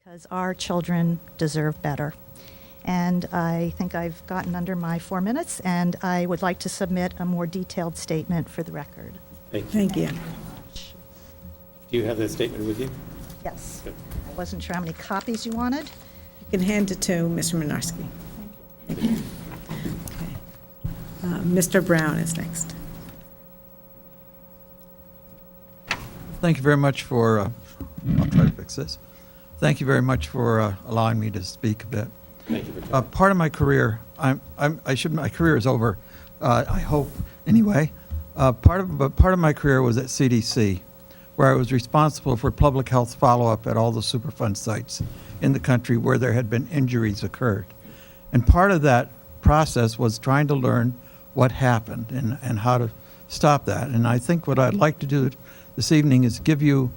because our children deserve better. And I think I've gotten under my 4 minutes, and I would like to submit a more detailed statement for the record. Thank you. Do you have that statement with you? Yes. Good. I wasn't sure how many copies you wanted. You can hand it to Mr. Minarski. Thank you. Okay. Mr. Brown is next. Thank you very much for, I'll try to fix this. Thank you very much for allowing me to speak a bit. Thank you for coming. Part of my career, my career is over, I hope, anyway. Part of my career was at CDC, where I was responsible for public health follow-up at all the Superfund sites in the country where there had been injuries occurred. And part of that process was trying to learn what happened and how to stop that. And I think what I'd like to do this evening is give you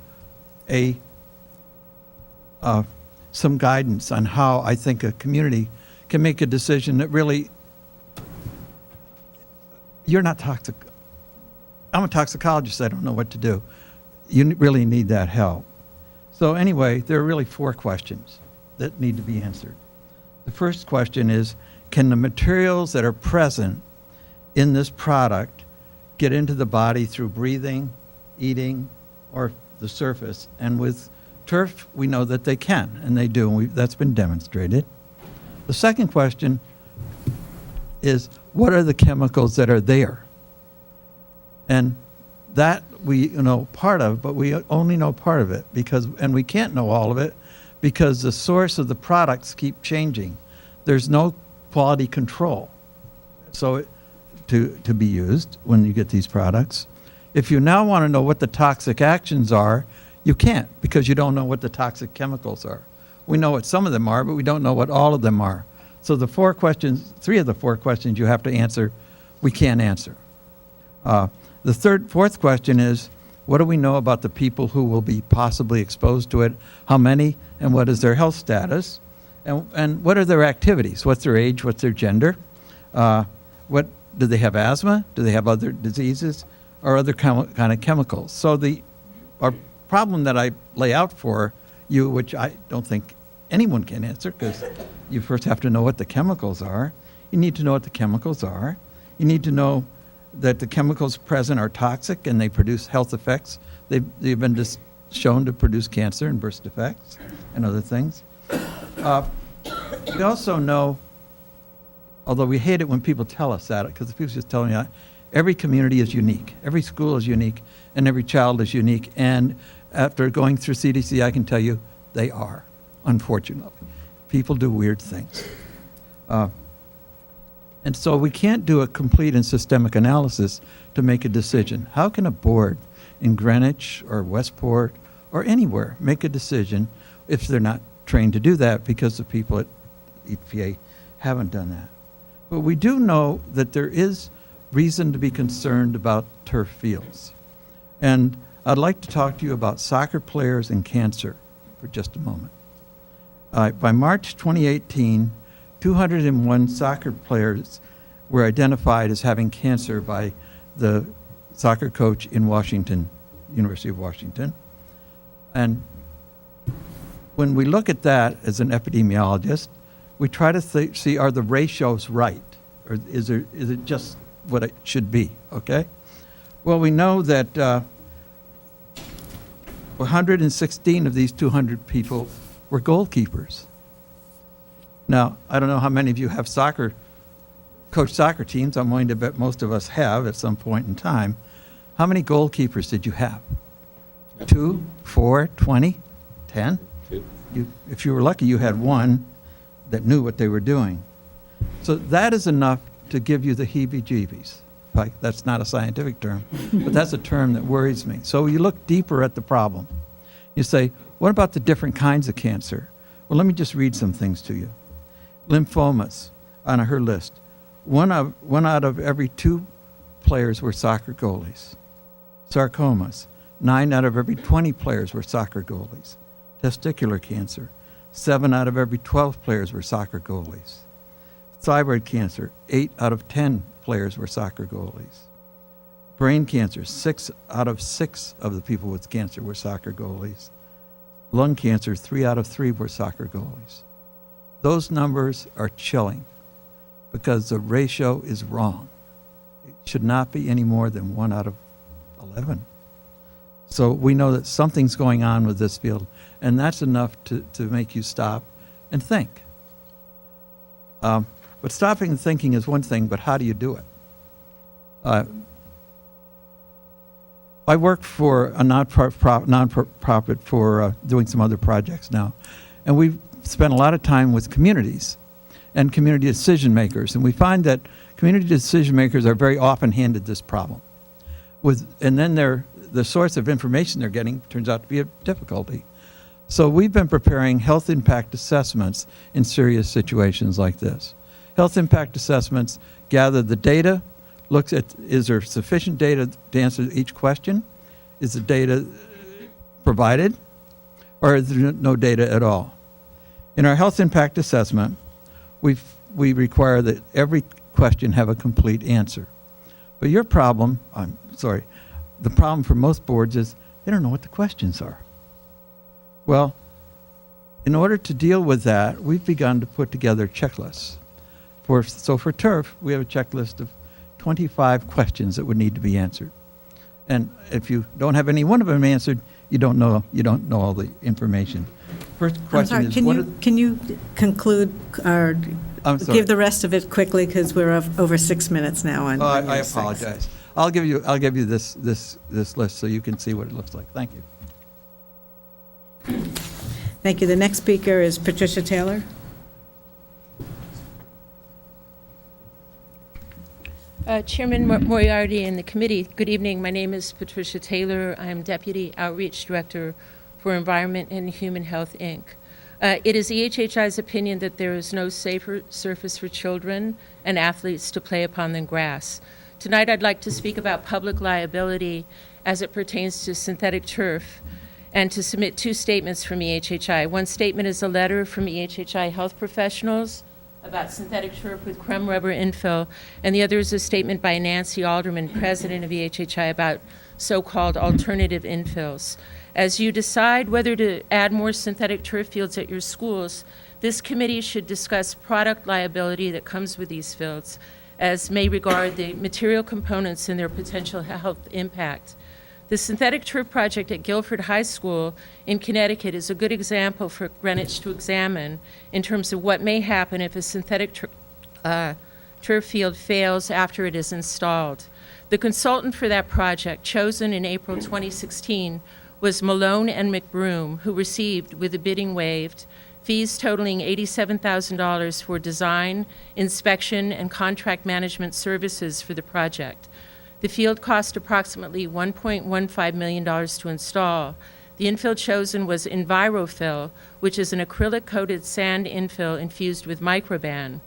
some guidance on how I think a community can make a decision that really, you're not toxic. I'm a toxicologist, I don't know what to do. You really need that help. So anyway, there are really 4 questions that need to be answered. The first question is, can the materials that are present in this product get into the body through breathing, eating, or the surface? And with turf, we know that they can, and they do, and that's been demonstrated. The second question is, what are the chemicals that are there? And that we know part of, but we only know part of it, and we can't know all of it because the source of the products keep changing. There's no quality control to be used when you get these products. If you now want to know what the toxic actions are, you can't, because you don't know what the toxic chemicals are. We know what some of them are, but we don't know what all of them are. So the 3 of the 4 questions you have to answer, we can't answer. The fourth question is, what do we know about the people who will be possibly exposed to it? How many, and what is their health status? And what are their activities? What's their age? What's their gender? Do they have asthma? Do they have other diseases or other kind of chemicals? So our problem that I lay out for you, which I don't think anyone can answer, because you first have to know what the chemicals are. You need to know what the chemicals are. You need to know that the chemicals present are toxic and they produce health effects. They've been shown to produce cancer and birth defects and other things. We also know, although we hate it when people tell us that, because people just tell me every community is unique, every school is unique, and every child is unique. And after going through CDC, I can tell you they are, unfortunately. People do weird things. And so we can't do a complete and systemic analysis to make a decision. How can a board in Greenwich or Westport or anywhere make a decision if they're not trained to do that, because the people at EPA haven't done that? But we do know that there is reason to be concerned about turf fields. And I'd like to talk to you about soccer players and cancer for just a moment. By March 2018, 201 soccer players were identified as having cancer by the soccer coach in Washington, University of Washington. And when we look at that as an epidemiologist, we try to see, are the ratios right? Or is it just what it should be, okay? Well, we know that 116 of these 200 people were goalkeepers. Now, I don't know how many of you have coach soccer teams. I'm willing to bet most of us have at some point in time. How many goalkeepers did you have? 2, 4, 20, 10? 2. If you were lucky, you had 1 that knew what they were doing. So that is enough to give you the heebie-jeebies. That's not a scientific term, but that's a term that worries me. So you look deeper at the problem. You say, what about the different kinds of cancer? Well, let me just read some things to you. Lymphomas on her list. One out of every 2 players were soccer goalies. Sarcomas. 9 out of every 20 players were soccer goalies. Testicular cancer. 7 out of every 12 players were soccer goalies. Thyroid cancer. 8 out of 10 players were soccer goalies. Brain cancer. 6 out of 6 of the people with cancer were soccer goalies. Lung cancer, 3 out of 3 were soccer goalies. Those numbers are chilling because the ratio is wrong. It should not be any more than 1 out of 11. So we know that something's going on with this field, and that's enough to make you stop and think. But stopping and thinking is one thing, but how do you do it? I work for a non-profit for doing some other projects now, and we've spent a lot of time with communities and community decision makers, and we find that community decision makers are very often handed this problem. And then the source of information they're getting turns out to be a difficulty. So we've been preparing health impact assessments in serious situations like this. Health impact assessments gather the data, looks at, is there sufficient data to answer each question? Is the data provided? Or is there no data at all? In our health impact assessment, we require that every question have a complete answer. But your problem, the problem for most boards is they don't know what the questions are. Well, in order to deal with that, we've begun to put together checklists. So for turf, we have a checklist of 25 questions that would need to be answered. And if you don't have any one of them answered, you don't know all the information. First question is, can you conclude or I'm sorry. give the rest of it quickly, because we're over 6 minutes now on. I apologize. I'll give you this list so you can see what it looks like. Thank you. Thank you. The next speaker is Patricia Taylor. Chairman Moriarty and the committee, good evening. My name is Patricia Taylor. I am Deputy Outreach Director for Environment and Human Health, Inc. It is EHHI's opinion that there is no safer surface for children and athletes to play upon than grass. Tonight I'd like to speak about public liability as it pertains to synthetic turf and to submit 2 statements from EHHI. One statement is a letter from EHHI health professionals about synthetic turf with crumb rubber infill, and the other is a statement by Nancy Alderman, president of EHHI, about so-called alternative infills. As you decide whether to add more synthetic turf fields at your schools, this committee should discuss product liability that comes with these fields, as may regard the material components and their potential health impact. The synthetic turf project at Guilford High School in Connecticut is a good example for Greenwich to examine in terms of what may happen if a synthetic turf field fails after it is installed. The consultant for that project, chosen in April 2016, was Malone and McBroom, who received, with the bidding waived, fees totaling $87,000 for design, inspection, and contract management services for the project. The field cost approximately $1.15 million to install. The infill chosen was EnviroFill, which is an acrylic-coated sand infill infused with Microban.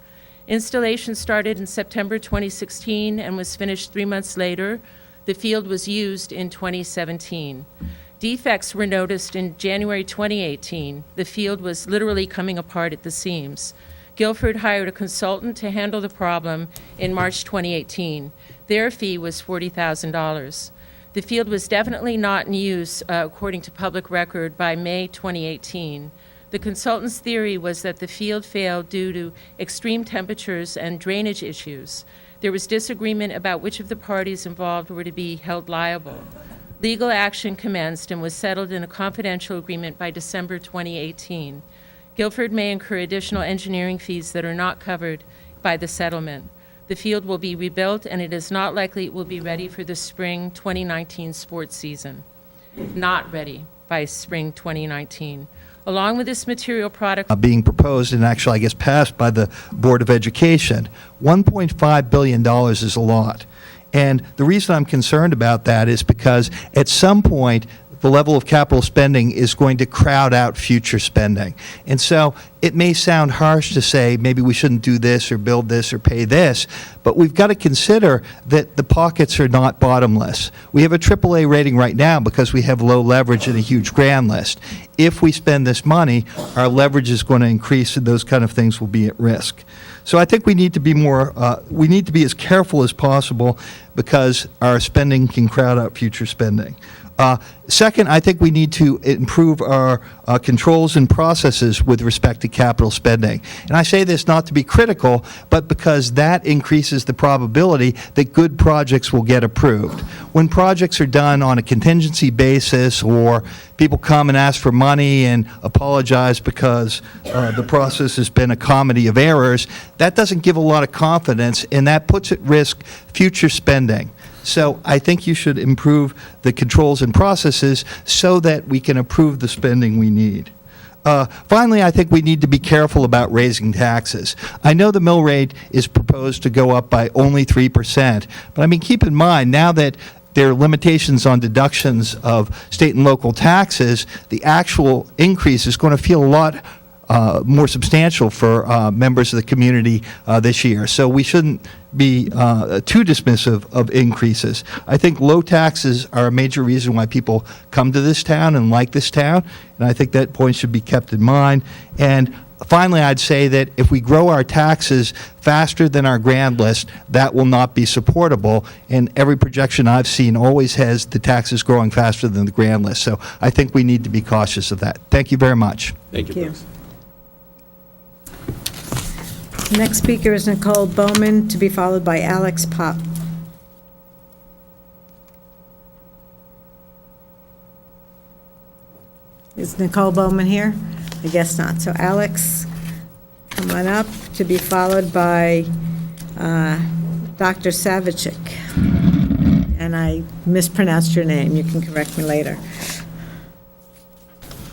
Installation started in September 2016 and was finished 3 months later. The field was used in 2017. Defects were noticed in January 2018. The field was literally coming apart at the seams. Guilford hired a consultant to handle the problem in March 2018. Their fee was $40,000. The field was definitely not in use, according to public record, by May 2018. The consultant's theory was that the field failed due to extreme temperatures and drainage issues. There was disagreement about which of the parties involved were to be held liable. Legal action commenced and was settled in a confidential agreement by December 2018. Guilford may incur additional engineering fees that are not covered by the settlement. The field will be rebuilt, and it is not likely it will be ready for the spring 2019 sports season. Not ready by spring 2019. Along with this material product being proposed and actually, I guess, passed by the Board of Education, $1.5 billion is a lot. And the reason I'm concerned about that is because at some point, the level of capital spending is going to crowd out future spending. And so it may sound harsh to say maybe we shouldn't do this or build this or pay this, but we've got to consider that the pockets are not bottomless. We have a AAA rating right now because we have low leverage and a huge grand list. If we spend this money, our leverage is going to increase and those kind of things will be at risk. So I think we need to be more, we need to be as careful as possible. because our spending can crowd out future spending. Second, I think we need to improve our controls and processes with respect to capital spending. And I say this not to be critical, but because that increases the probability that good projects will get approved. When projects are done on a contingency basis, or people come and ask for money and apologize because the process has been a comedy of errors, that doesn't give a lot of confidence, and that puts at risk future spending. So I think you should improve the controls and processes so that we can approve the spending we need. Finally, I think we need to be careful about raising taxes. I know the mill rate is proposed to go up by only 3%, but I mean, keep in mind, now that there are limitations on deductions of state and local taxes, the actual increase is going to feel a lot more substantial for members of the community this year. So we shouldn't be too dismissive of increases. I think low taxes are a major reason why people come to this town and like this town, and I think that point should be kept in mind. And finally, I'd say that if we grow our taxes faster than our grand list, that will not be supportable, and every projection I've seen always has the taxes growing faster than the grand list. So I think we need to be cautious of that. Thank you very much. Thank you, Thank you. Bruce. Next speaker is Nicole Bowman, to be followed by Alex Pop. Is Nicole Bowman here? I guess not. So Alex, come on up, to be followed by Dr. Savicek. And I mispronounced your name. You can correct me later.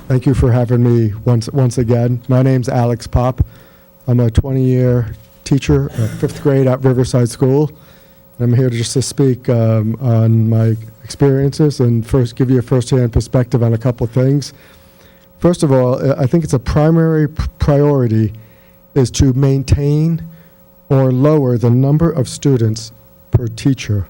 Thank you for having me once again. My name's Alex Pop. I'm a 20-year teacher at 5th grade at Riverside School. I'm here just to speak on my experiences and first give you a first-hand perspective on a couple of things. First of all, I think it's a primary priority is to maintain or lower the number of students per teacher.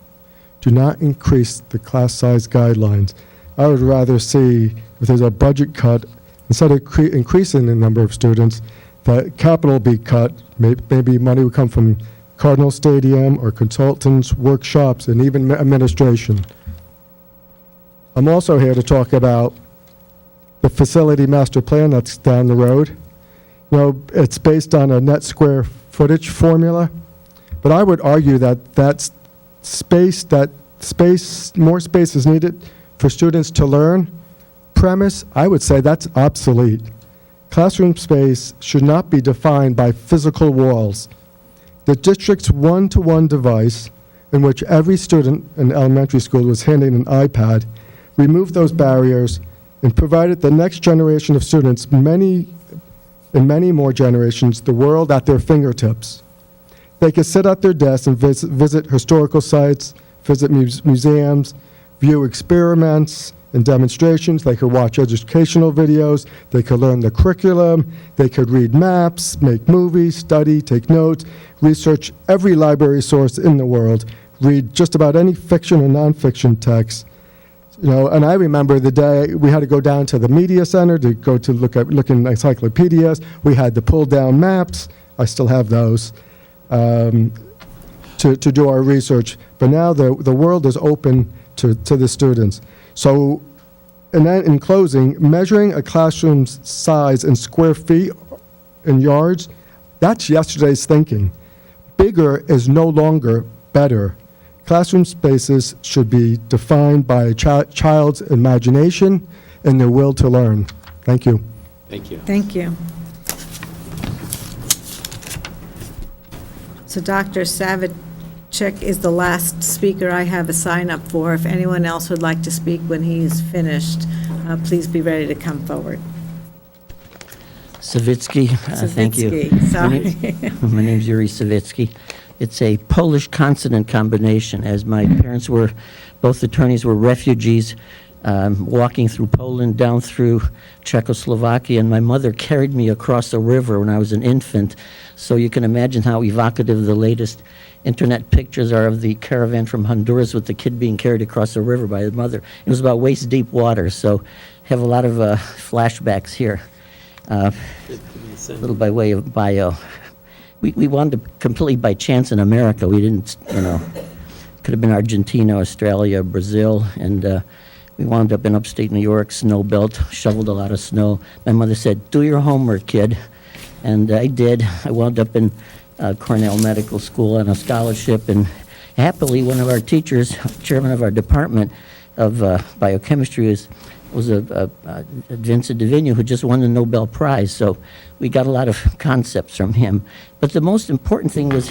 Do not increase the class size guidelines. I would rather see, if there's a budget cut, instead of increasing the number of students, that capital be cut. Maybe money would come from Cardinal Stadium or consultants, workshops, and even administration. I'm also here to talk about the facility master plan that's down the road. You know, it's based on a net square footage formula, but I would argue that more space is needed for students to learn premise. I would say that's obsolete. Classroom space should not be defined by physical walls. The district's one-to-one device, in which every student in elementary school was handed an iPad, removed those barriers and provided the next generation of students, many more generations, the world at their fingertips. They could sit at their desks and visit historical sites, visit museums, view experiments and demonstrations. They could watch educational videos. They could learn the curriculum. They could read maps, make movies, study, take notes, research every library source in the world, read just about any fiction or nonfiction text. You know, and I remember the day we had to go down to the media center to go to look in encyclopedias. We had to pull down maps. I still have those to do our research. But now the world is open to the students. So, and then in closing, measuring a classroom's size in square feet and yards, that's yesterday's thinking. Bigger is no longer better. Classroom spaces should be defined by a child's imagination and their will to learn. Thank you. Thank you. Thank you. So Dr. Savicek is the last speaker I have a sign up for. If anyone else would like to speak when he is finished, please be ready to come forward. Savitsky, thank you. Savitsky, sorry. My name's Yuri Savitsky. It's a Polish consonant combination, as my parents were, both attorneys were refugees walking through Poland down through Czechoslovakia, and my mother carried me across a river when I was an infant. So you can imagine how evocative the latest internet pictures are of the caravan from Honduras with the kid being carried across the river by the mother. It was about waist-deep water, so have a lot of flashbacks here. A little by way of bio. We wanted to completely by chance in America. We didn't, could have been Argentina, Australia, Brazil, and we wound up in upstate New York, snow belt, shoveled a lot of snow. My mother said, "Do your homework, kid." And I did. I wound up in Cornell Medical School on a scholarship, and happily, one of our teachers, chairman of our department of biochemistry, was Vincent Divinu, who just won the Nobel Prize. So we got a lot of concepts from him. But the most important thing was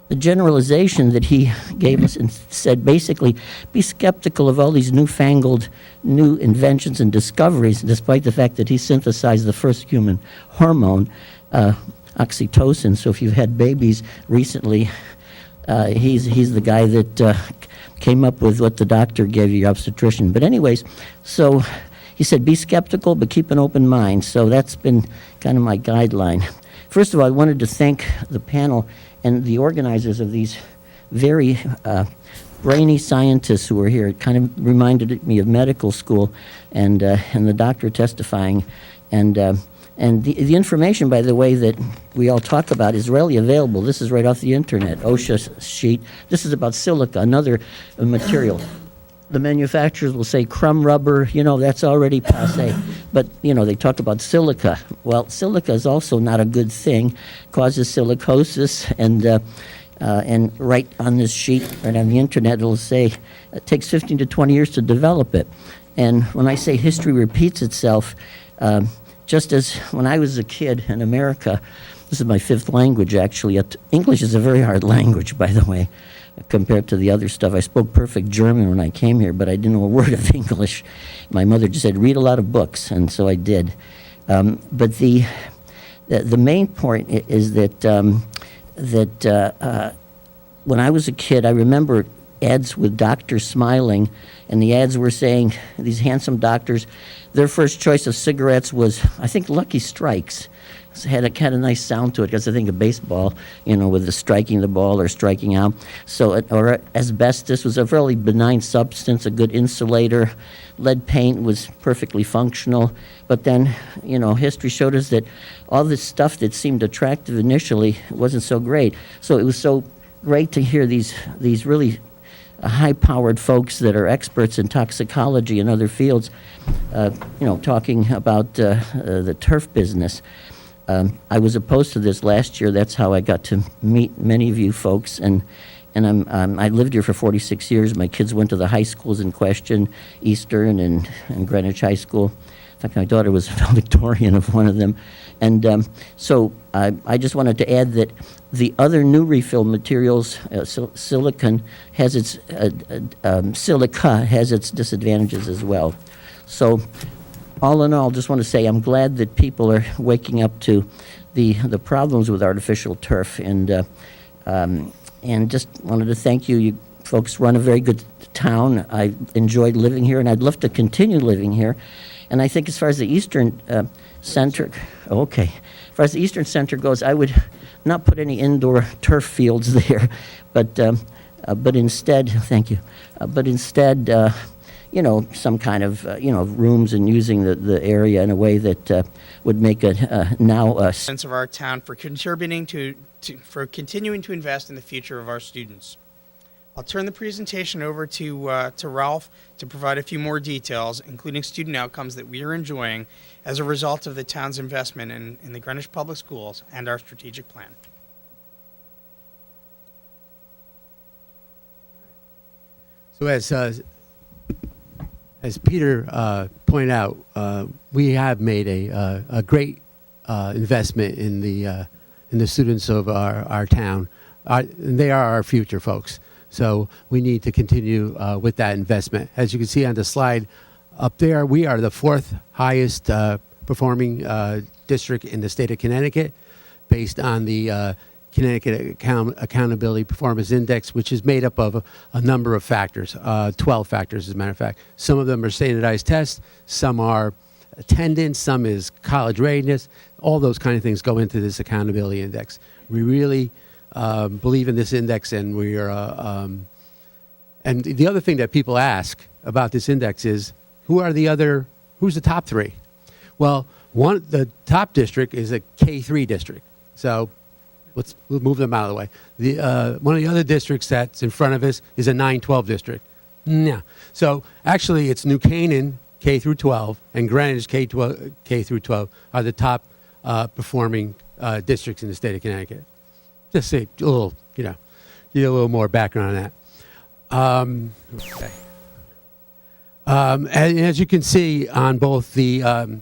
the generalization that he gave us, and said basically, be skeptical of all these newfangled new inventions and discoveries, despite the fact that he synthesized the first human hormone, oxytocin. So if you've had babies recently, he's the guy that came up with what the doctor gave you, your obstetrician. But anyways, so he said, be skeptical, but keep an open mind. So that's been kind of my guideline. First of all, I wanted to thank the panel and the organizers of these very brainy scientists who were here. It kind of reminded me of medical school, and the doctor testifying. And the information, by the way, that we all talk about is readily available. This is right off the internet, OSHA sheet. This is about silica, another material. The manufacturers will say crumb rubber, that's already passé. But, they talk about silica. Well, silica is also not a good thing, causes silicosis, and right on this sheet, right on the internet, it'll say it takes 15 to 20 years to develop it. And when I say history repeats itself, just as when I was a kid in America, this is my fifth language, actually. English is a very hard language, by the way, compared to the other stuff. I spoke perfect German when I came here, but I didn't know a word of English. My mother just said, read a lot of books, and so I did. But the main point is that when I was a kid, I remember ads with doctors smiling, and the ads were saying, these handsome doctors, their first choice of cigarettes was, I think, Lucky Strikes. It had a nice sound to it, because I think of baseball, with the striking the ball or striking out. So, or asbestos was a fairly benign substance, a good insulator. Lead paint was perfectly functional. But then, history showed us that all this stuff that seemed attractive initially wasn't so great. So it was so great to hear these really high-powered folks that are experts in toxicology and other fields, talking about the turf business. I was opposed to this last year. That's how I got to meet many of you folks, and I lived here for 46 years. My kids went to the high schools in question, Eastern and Greenwich High School. In fact, my daughter was valedictorian of one of them. And so I just wanted to add that the other new refill materials, silicon has its silica has its disadvantages as well. So all in all, just want to say I'm glad that people are waking up to the problems with artificial turf, and just wanted to thank you. You folks run a very good town. I enjoyed living here, and I'd love to continue living here. And I think as far as the Eastern Center, as far as the Eastern Center goes, I would not put any indoor turf fields there, but instead, thank you, but instead, some kind of, rooms, and using the area in a way that would make it sense of our town for contributing for continuing to invest in the future of our students. I'll turn the presentation over to Ralph to provide a few more details, including student outcomes that we are enjoying as a result of the town's investment in the Greenwich Public Schools and our strategic plan. So as Peter pointed out, we have made a great investment in the students of our town. They are our future, folks. So we need to continue with that investment. As you can see on the slide up there, we are the fourth highest performing district in the state of Connecticut, based on the Connecticut Accountability Performance Index, which is made up of a number of factors, 12 factors as a matter of fact. Some of them are standardized tests, some are attendance, some is college readiness. All those kind of things go into this accountability index. We really believe in this index, and we are. And the other thing that people ask about this index is, who's the top three? Well, the top district is a K3 district. So we'll move them out of the way. One of the other districts that's in front of us is a 9-12 district. Yeah. So actually, it's New Canaan, K through 12, and Greenwich, K through 12, are the top performing districts in the state of Connecticut. Just say a little, get a little more background on that. Okay. And as you can see on both the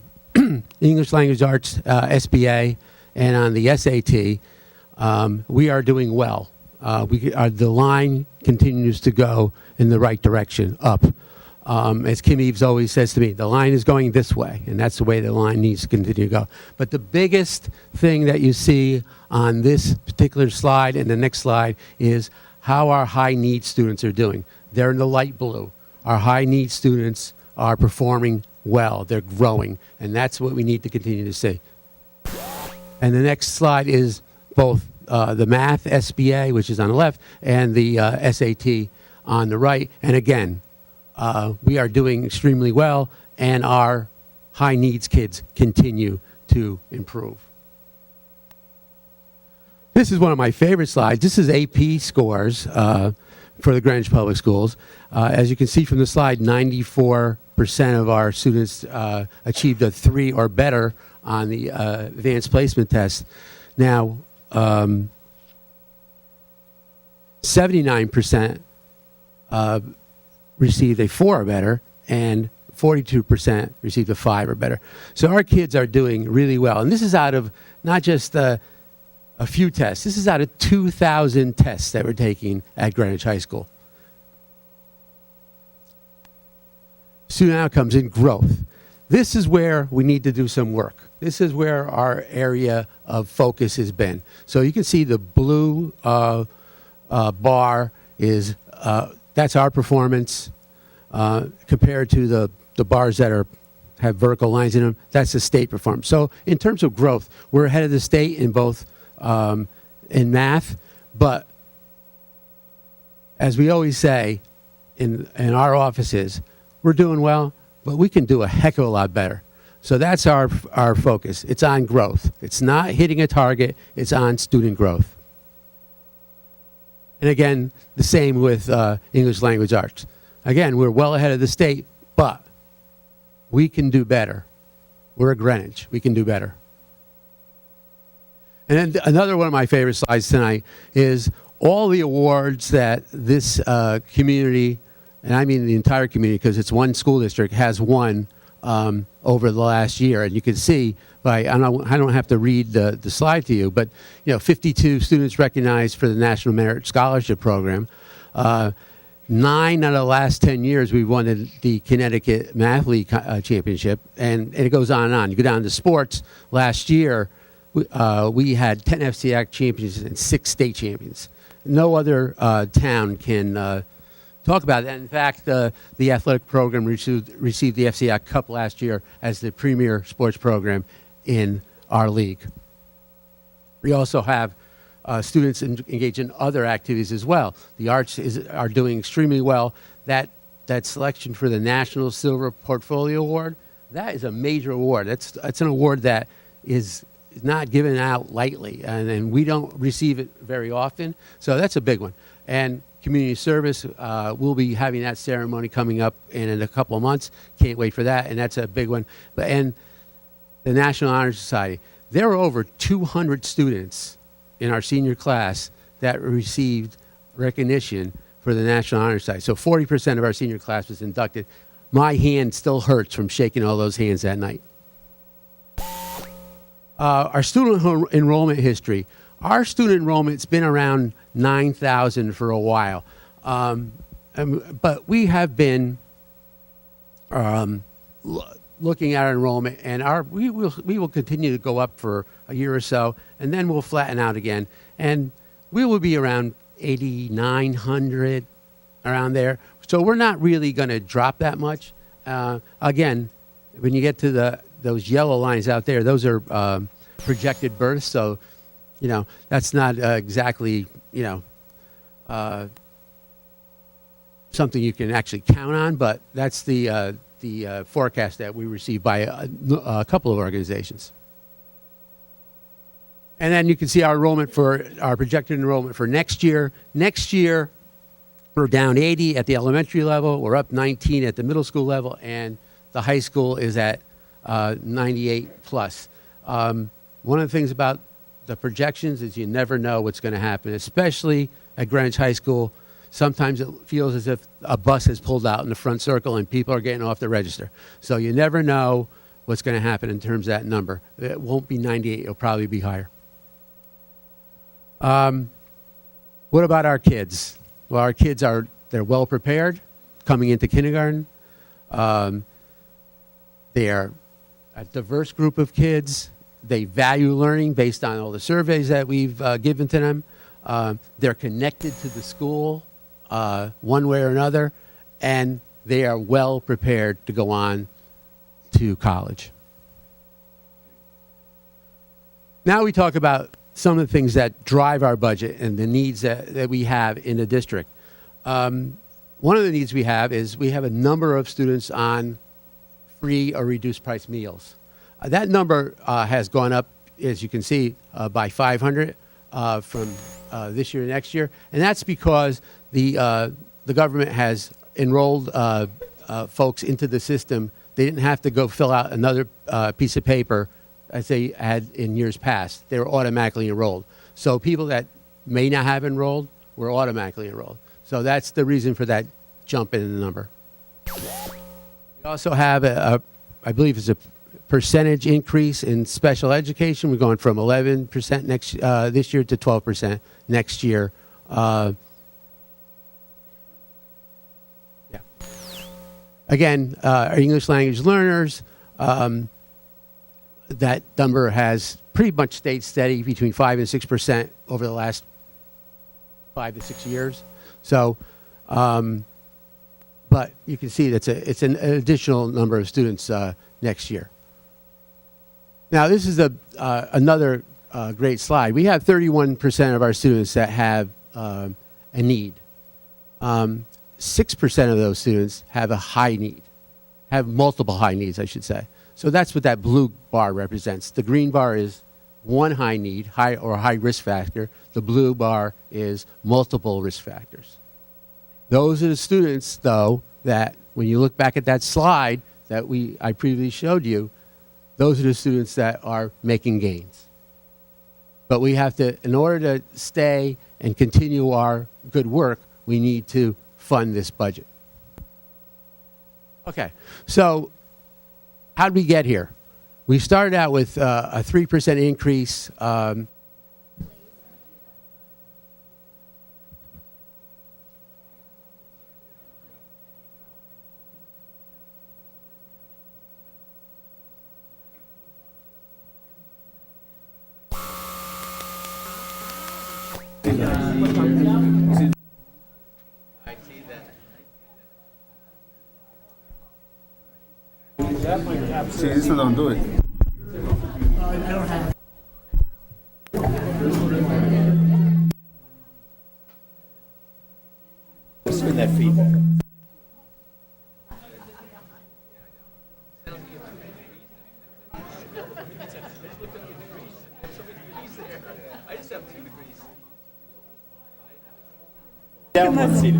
English Language Arts SBA and on the SAT, we are doing well. The line continues to go in the right direction, up. As Kim Eves always says to me, the line is going this way, and that's the way the line needs to continue to go. But the biggest thing that you see on this particular slide and the next slide is how our high needs students are doing. They're in the light blue. Our high needs students are performing well. They're growing, and that's what we need to continue to see. And the next slide is both the math SBA, which is on the left, and the SAT on the right. And again, we are doing extremely well, and our high needs kids continue to improve. This is one of my favorite slides. This is AP scores for the Greenwich Public Schools. As you can see from the slide, 94% of our students achieved a 3 or better on the advanced placement test. Now, 79% received a 4 or better, and 42% received a 5 or better. So our kids are doing really well. And this is out of not just a few tests. This is out of 2,000 tests that we're taking at Greenwich High School. Student outcomes and growth. This is where we need to do some work. This is where our area of focus has been. So you can see the blue bar is, that's our performance compared to the bars that have vertical lines in them. That's the state performance. So in terms of growth, we're ahead of the state in both in math, but as we always say in our offices, we're doing well, but we can do a heck of a lot better. So that's our focus. It's on growth. It's not hitting a target. It's on student growth. And again, the same with English Language Arts. Again, we're well ahead of the state, but we can do better. We're at Greenwich. We can do better. And then another one of my favorite slides tonight is all the awards that this community, and I mean the entire community because it's one school district, has won over the last year. And you can see by, I don't have to read the slide to you, but 52 students recognized for the National Merit Scholarship Program. 9 out of the last 10 years, we've won the Connecticut Math League Championship, and it goes on and on. You go down to sports. Last year, we had 10 FCAC champions and 6 state champions. No other town can talk about that. In fact, the athletic program received the FCAC Cup last year as the premier sports program in our league. We also have students engage in other activities as well. The arts are doing extremely well. That selection for the National Silver Portfolio Award, that is a major award. That's an award that is not given out lightly, and we don't receive it very often. So that's a big one. And community service, we'll be having that ceremony coming up in a couple of months. Can't wait for that, and that's a big one. And the National Honor Society, there were over 200 students in our senior class that received recognition for the National Honor Society. So 40% of our senior class was inducted. My hand still hurts from shaking all those hands that night. Our student enrollment history. Our student enrollment's been around 9,000 for a while. But we have been looking at our enrollment, and we will continue to go up for a year or so, and then we'll flatten out again. And we will be around 8,900, around there. So we're not really going to drop that much. Again, when you get to those yellow lines out there, those are projected births. So, that's not exactly, something you can actually count on, but that's the forecast that we received by a couple of organizations. And then you can see our projected enrollment for next year. Next year, we're down 80 at the elementary level. We're up 19 at the middle school level, and the high school is at 98 plus. One of the things about the projections is you never know what's going to happen, especially at Greenwich High School. Sometimes it feels as if a bus has pulled out in the front circle and people are getting off the register. So you never know what's going to happen in terms of that number. It won't be 98, it'll probably be higher. What about our kids? Well, our kids they're well prepared coming into kindergarten. They are a diverse group of kids. They value learning based on all the surveys that we've given to them. They're connected to the school one way or another, and they are well prepared to go on to college. Now we talk about some of the things that drive our budget and the needs that we have in the district. One of the needs we have is we have a number of students on free or reduced price meals. That number has gone up, as you can see, by 500 from this year to next year. And that's because the government has enrolled folks into the system. They didn't have to go fill out another piece of paper as they had in years past. They were automatically enrolled. So people that may not have enrolled were automatically enrolled. So that's the reason for that jump in the number. We also have I believe it's a percentage increase in special education. We're going from 11% this year to 12% next year. Again, our English language learners, that number has pretty much stayed steady between 5 and 6% over the last 5 to 6 years. So, but you can see that it's an additional number of students next year. Now, this is another great slide. We have 31% of our students that have a need. 6% of those students have a high need, have multiple high needs, I should say. So that's what that blue bar represents. The green bar is one high need, high risk factor. The blue bar is multiple risk factors. Those are the students, though, that when you look back at that slide that I previously showed you, those are the students that are making gains. But we have to, in order to stay and continue our good work, we need to fund this budget. Okay, so how did we get here? We started out with a 3% increase. See, this don't do it. Spin that feedback. Down one seat.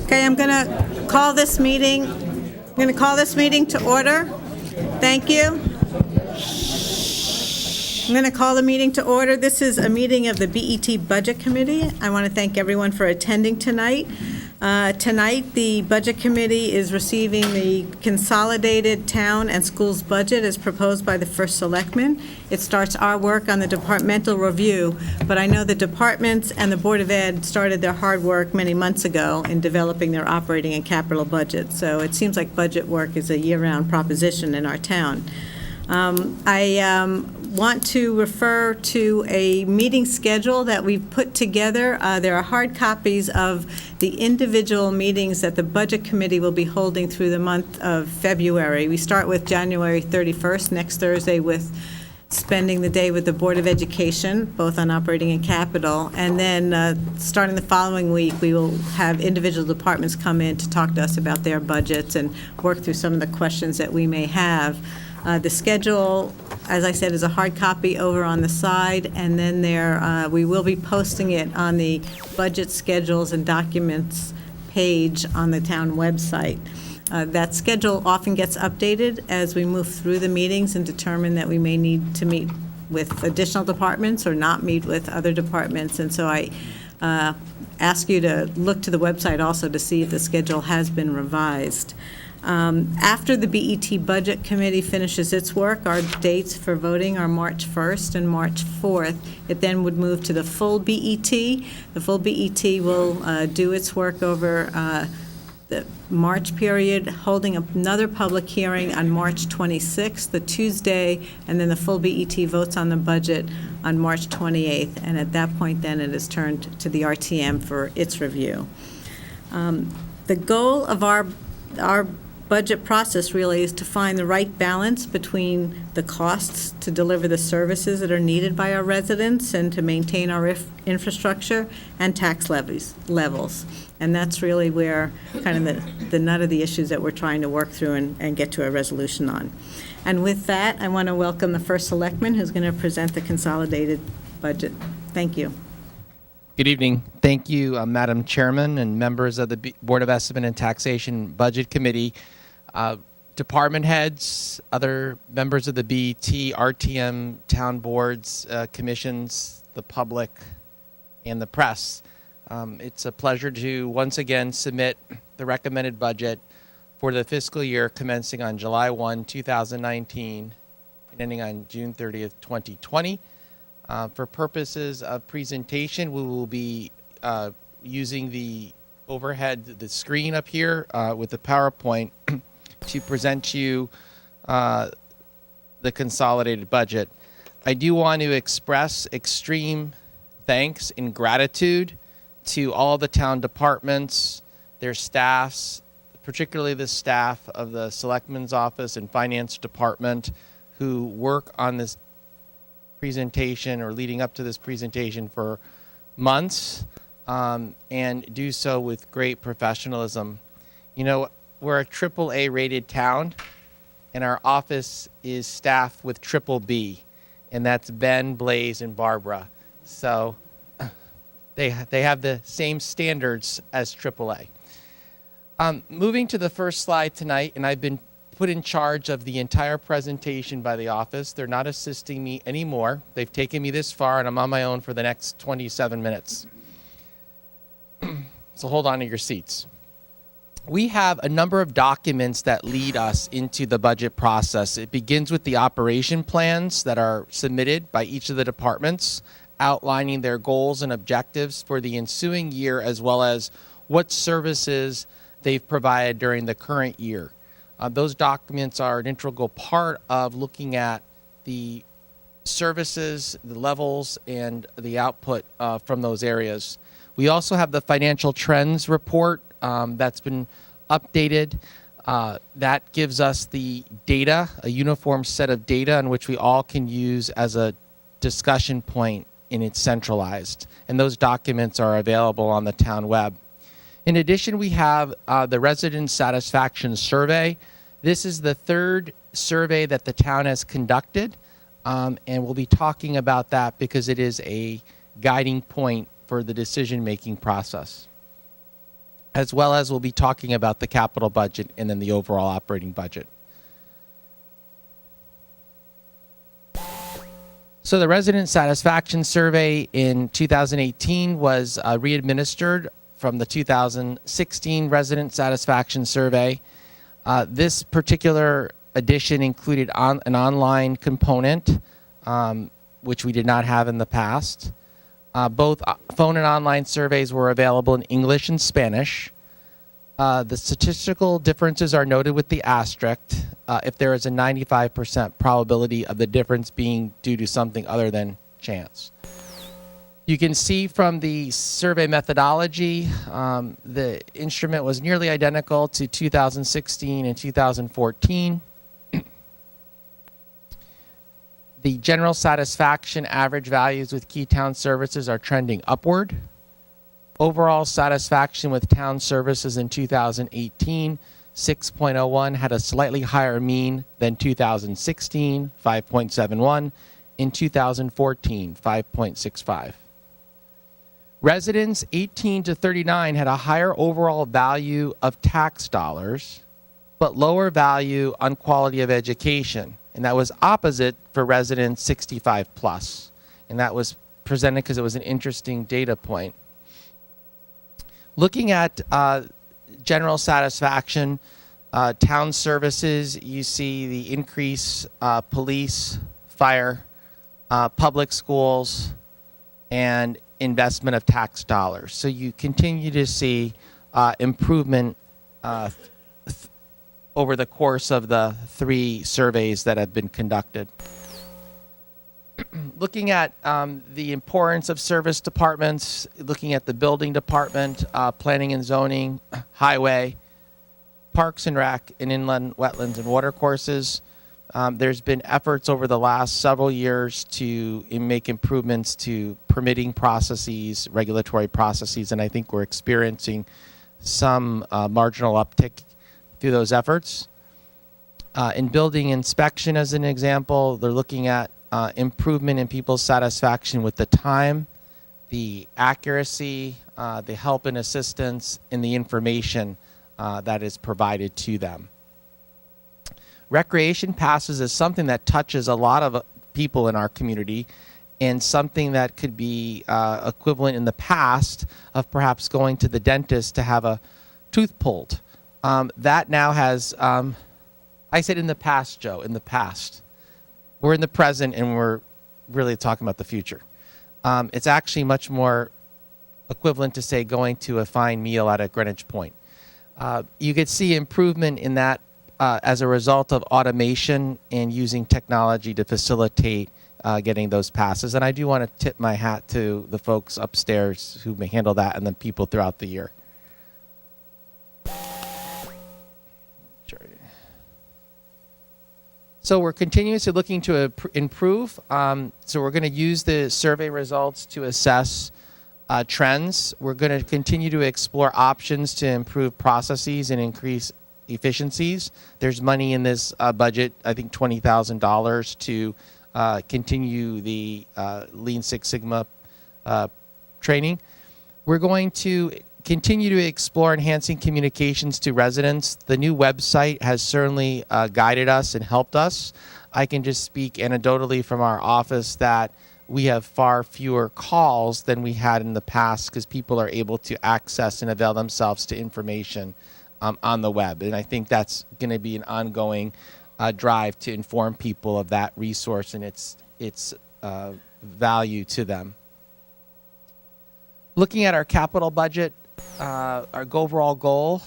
Okay, I'm going to call this meeting to order. Thank you. I'm going to call the meeting to order. This is a meeting of the BET Budget Committee. I want to thank everyone for attending tonight. Tonight, the Budget Committee is receiving the consolidated town and schools budget as proposed by the First Selectman. It starts our work on the departmental review, but I know the departments and the Board of Ed started their hard work many months ago in developing their operating and capital budget. So it seems like budget work is a year-round proposition in our town. I want to refer to a meeting schedule that we've put together. There are hard copies of the individual meetings that the Budget Committee will be holding through the month of February. We start with January 31st, next Thursday, with spending the day with the Board of Education, both on operating and capital. And then, starting the following week, we will have individual departments come in to talk to us about their budgets and work through some of the questions that we may have. The schedule, as I said, is a hard copy over on the side, and then we will be posting it on the budget schedules and documents page on the town website. That schedule often gets updated as we move through the meetings and determine that we may need to meet with additional departments or not meet with other departments. And so I ask you to look to the website also to see if the schedule has been revised. After the BET Budget Committee finishes its work, our dates for voting are March 1st and March 4th. It then would move to the full BET. The full BET will do its work over the March period, holding another public hearing on March 26th, the Tuesday, and then the full BET votes on the budget on March 28th. And at that point, then, it is turned to the RTM for its review. The goal of our budget process really is to find the right balance between the costs to deliver the services that are needed by our residents and to maintain our infrastructure and tax levels. And that's really where kind of the nut of the issues that we're trying to work through and get to a resolution on. And with that, I want to welcome the first selectman who's going to present the consolidated budget. Thank you. Good evening. Thank you, Madam Chairman and members of the Board of Estimate and Taxation Budget Committee, department heads, other members of the BET, RTM, town boards, commissions, the public, and the press. It's a pleasure to once again submit the recommended budget for the fiscal year commencing on July 1, 2019, and ending on June 30th, 2020. For purposes of presentation, we will be using the screen up here with the PowerPoint to present to you the consolidated budget. I do want to express extreme thanks and gratitude to all the town departments, their staffs, particularly the staff of the Selectman's Office and Finance Department who work on this presentation or leading up to this presentation for months and do so with great professionalism. You know, we're a AAA rated town and our office is staffed with BBB, and that's Ben, Blaze, and Barbara. So they have the same standards as AAA. Moving to the first slide tonight, and I've been put in charge of the entire presentation by the office. They're not assisting me anymore. They've taken me this far, and I'm on my own for the next 27 minutes. So hold on to your seats. We have a number of documents that lead us into the budget process. It begins with the operation plans that are submitted by each of the departments, outlining their goals and objectives for the ensuing year, as well as what services they've provided during the current year. Those documents are an integral part of looking at the services, the levels, and the output from those areas. We also have the financial trends report that's been updated. That gives us the data, a uniform set of data in which we all can use as a discussion point, and it's centralized. And those documents are available on the town web. In addition, we have the resident satisfaction survey. This is the third survey that the town has conducted, and we'll be talking about that because it is a guiding point for the decision-making process. As well as we'll be talking about the capital budget and then the overall operating budget. So the resident satisfaction survey in 2018 was re-administered from the 2016 resident satisfaction survey. This particular edition included an online component, which we did not have in the past. Both phone and online surveys were available in English and Spanish. The statistical differences are noted with the asterisk if there is a 95% probability of the difference being due to something other than chance. You can see from the survey methodology, the instrument was nearly identical to 2016 and 2014. The general satisfaction average values with key town services are trending upward. Overall satisfaction with town services in 2018, 6.01, had a slightly higher mean than 2016, 5.71, in 2014, 5.65. Residents 18 to 39 had a higher overall value of tax dollars, but lower value on quality of education. And that was opposite for residents 65 plus. And that was presented because it was an interesting data point. Looking at general satisfaction, town services, you see the increase, police, fire, public schools, and investment of tax dollars. So you continue to see improvement over the course of the 3 surveys that have been conducted. Looking at the importance of service departments, looking at the building department, planning and zoning, highway, parks and rec, and inland wetlands and water courses, there's been efforts over the last several years to make improvements to permitting processes, regulatory processes, and I think we're experiencing some marginal uptick through those efforts. In building inspection, as an example, they're looking at improvement in people's satisfaction with the time, the accuracy, the help and assistance, and the information that is provided to them. Recreation passes is something that touches a lot of people in our community, and something that could be equivalent in the past of perhaps going to the dentist to have a tooth pulled. That now has, I said in the past, Joe, in the past. We're in the present, and we're really talking about the future. It's actually much more equivalent to, say, going to a fine meal at a Greenwich Point. You could see improvement in that as a result of automation and using technology to facilitate getting those passes. And I do want to tip my hat to the folks upstairs who may handle that, and the people throughout the year. So we're continuously looking to improve. So we're going to use the survey results to assess trends. We're going to continue to explore options to improve processes and increase efficiencies. There's money in this budget, I think $20,000, to continue the Lean Six Sigma training. We're going to continue to explore enhancing communications to residents. The new website has certainly guided us and helped us. I can just speak anecdotally from our office that we have far fewer calls than we had in the past, because people are able to access and avail themselves to information on the web. And I think that's going to be an ongoing drive to inform people of that resource and its value to them. Looking at our capital budget, our overall goal,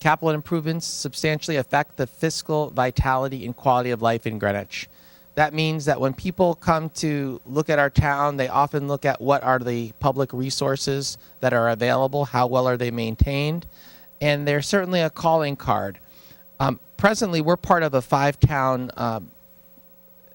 capital improvements substantially affect the fiscal vitality and quality of life in Greenwich. That means that when people come to look at our town, they often look at what are the public resources that are available, how well are they maintained, and they're certainly a calling card. Presently, we're part of a 5-town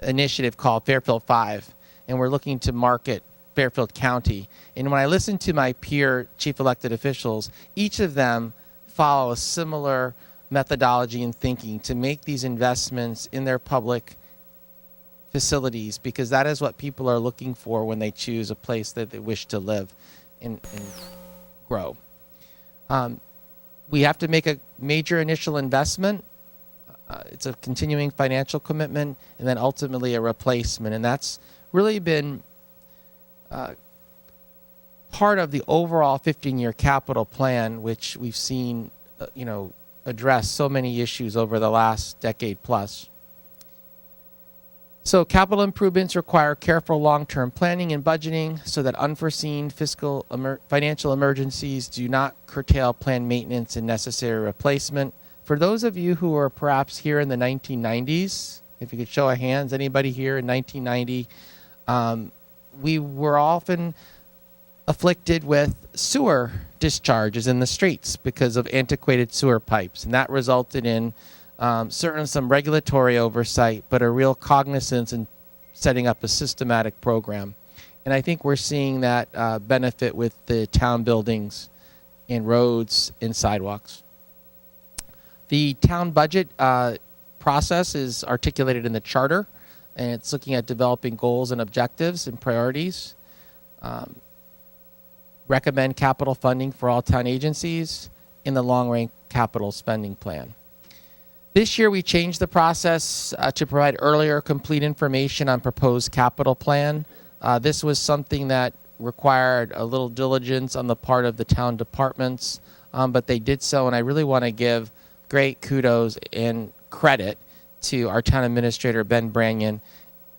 initiative called Fairfield 5, and we're looking to market Fairfield County. And when I listen to my peer chief elected officials, each of them follow a similar methodology and thinking to make these investments in their public facilities, because that is what people are looking for when they choose a place that they wish to live and grow. We have to make a major initial investment. It's a continuing financial commitment, and then ultimately a replacement. And that's really been part of the overall 15-year capital plan, which we've seen, address so many issues over the last decade plus. So capital improvements require careful long-term planning and budgeting so that unforeseen financial emergencies do not curtail planned maintenance and necessary replacement. For those of you who were perhaps here in the 1990s, if you could show of hands, anybody here in 1990, we were often afflicted with sewer discharges in the streets because of antiquated sewer pipes, and that resulted in certainly some regulatory oversight, but a real cognizance in setting up a systematic program. And I think we're seeing that benefit with the town buildings and roads and sidewalks. The town budget process is articulated in the charter, and it's looking at developing goals and objectives and priorities. Recommend capital funding for all town agencies in the long-range capital spending plan. This year, we changed the process to provide earlier complete information on proposed capital plan. This was something that required a little diligence on the part of the town departments, but they did so, and I really want to give great kudos and credit to our town administrator, Ben Branyan,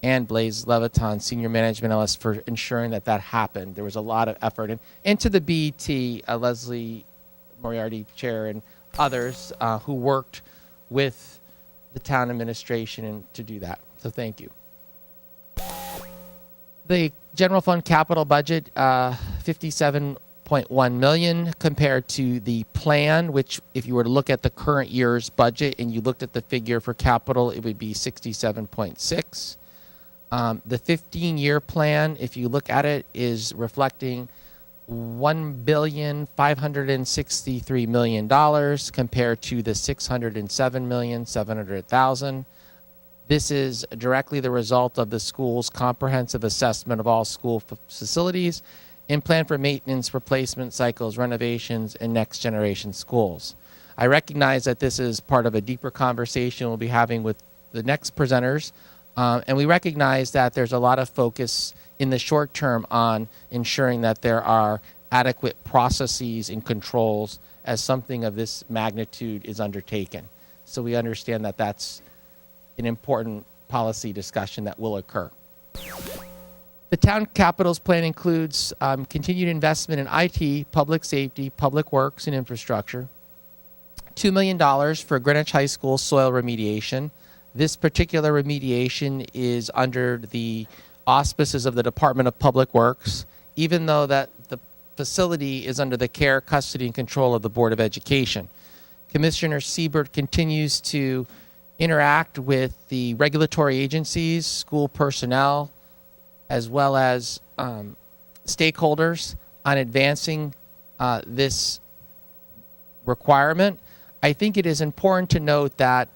and Blaise Leviton, senior management analyst, for ensuring that that happened. There was a lot of effort. And to the BET, Leslie Moriarty, chair, and others who worked with the town administration to do that. So thank you. The general fund capital budget, $57.1 million compared to the plan, which if you were to look at the current year's budget and you looked at the figure for capital, it would be 67.6. The 15-year plan, if you look at it, is reflecting $1,563 million compared to the $607,700,000. This is directly the result of the school's comprehensive assessment of all school facilities and plan for maintenance, replacement cycles, renovations, and next generation schools. I recognize that this is part of a deeper conversation we'll be having with the next presenters, and we recognize that there's a lot of focus in the short term on ensuring that there are adequate processes and controls as something of this magnitude is undertaken. So we understand that that's an important policy discussion that will occur. The town capitals plan includes continued investment in IT, public safety, public works, and infrastructure. $2 million for Greenwich High School soil remediation. This particular remediation is under the auspices of the Department of Public Works, even though that the facility is under the care, custody, and control of the Board of Education. Commissioner Siebert continues to interact with the regulatory agencies, school personnel, as well as stakeholders on advancing this requirement. I think it is important to note that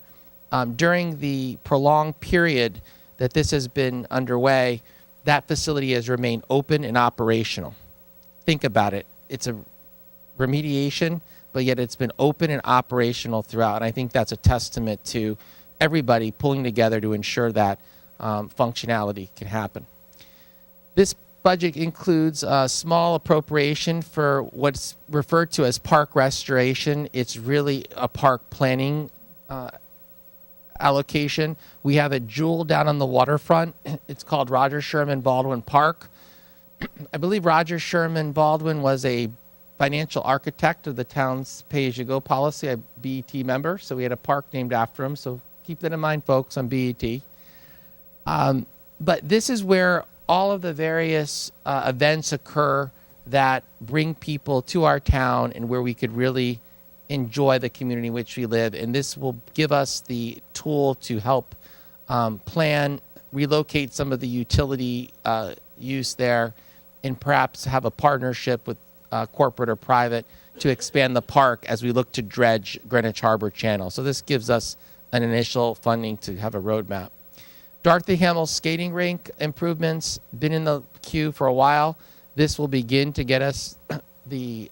during the prolonged period that this has been underway, that facility has remained open and operational. Think about it. It's a remediation, but yet it's been open and operational throughout. And I think that's a testament to everybody pulling together to ensure that functionality can happen. This budget includes a small appropriation for what's referred to as park restoration. It's really a park planning allocation. We have a jewel down on the waterfront. It's called Roger Sherman Baldwin Park. I believe Roger Sherman Baldwin was a financial architect of the town's pay-as-you-go policy, a BET member, so we had a park named after him, so keep that in mind, folks, on BET. But this is where all of the various events occur that bring people to our town and where we could really enjoy the community in which we live. And this will give us the tool to help plan, relocate some of the utility use there, and perhaps have a partnership with corporate or private to expand the park as we look to dredge Greenwich Harbor Channel. So this gives us an initial funding to have a roadmap. Dorothy Hamill skating rink improvements, been in the queue for a while. This will begin to get us the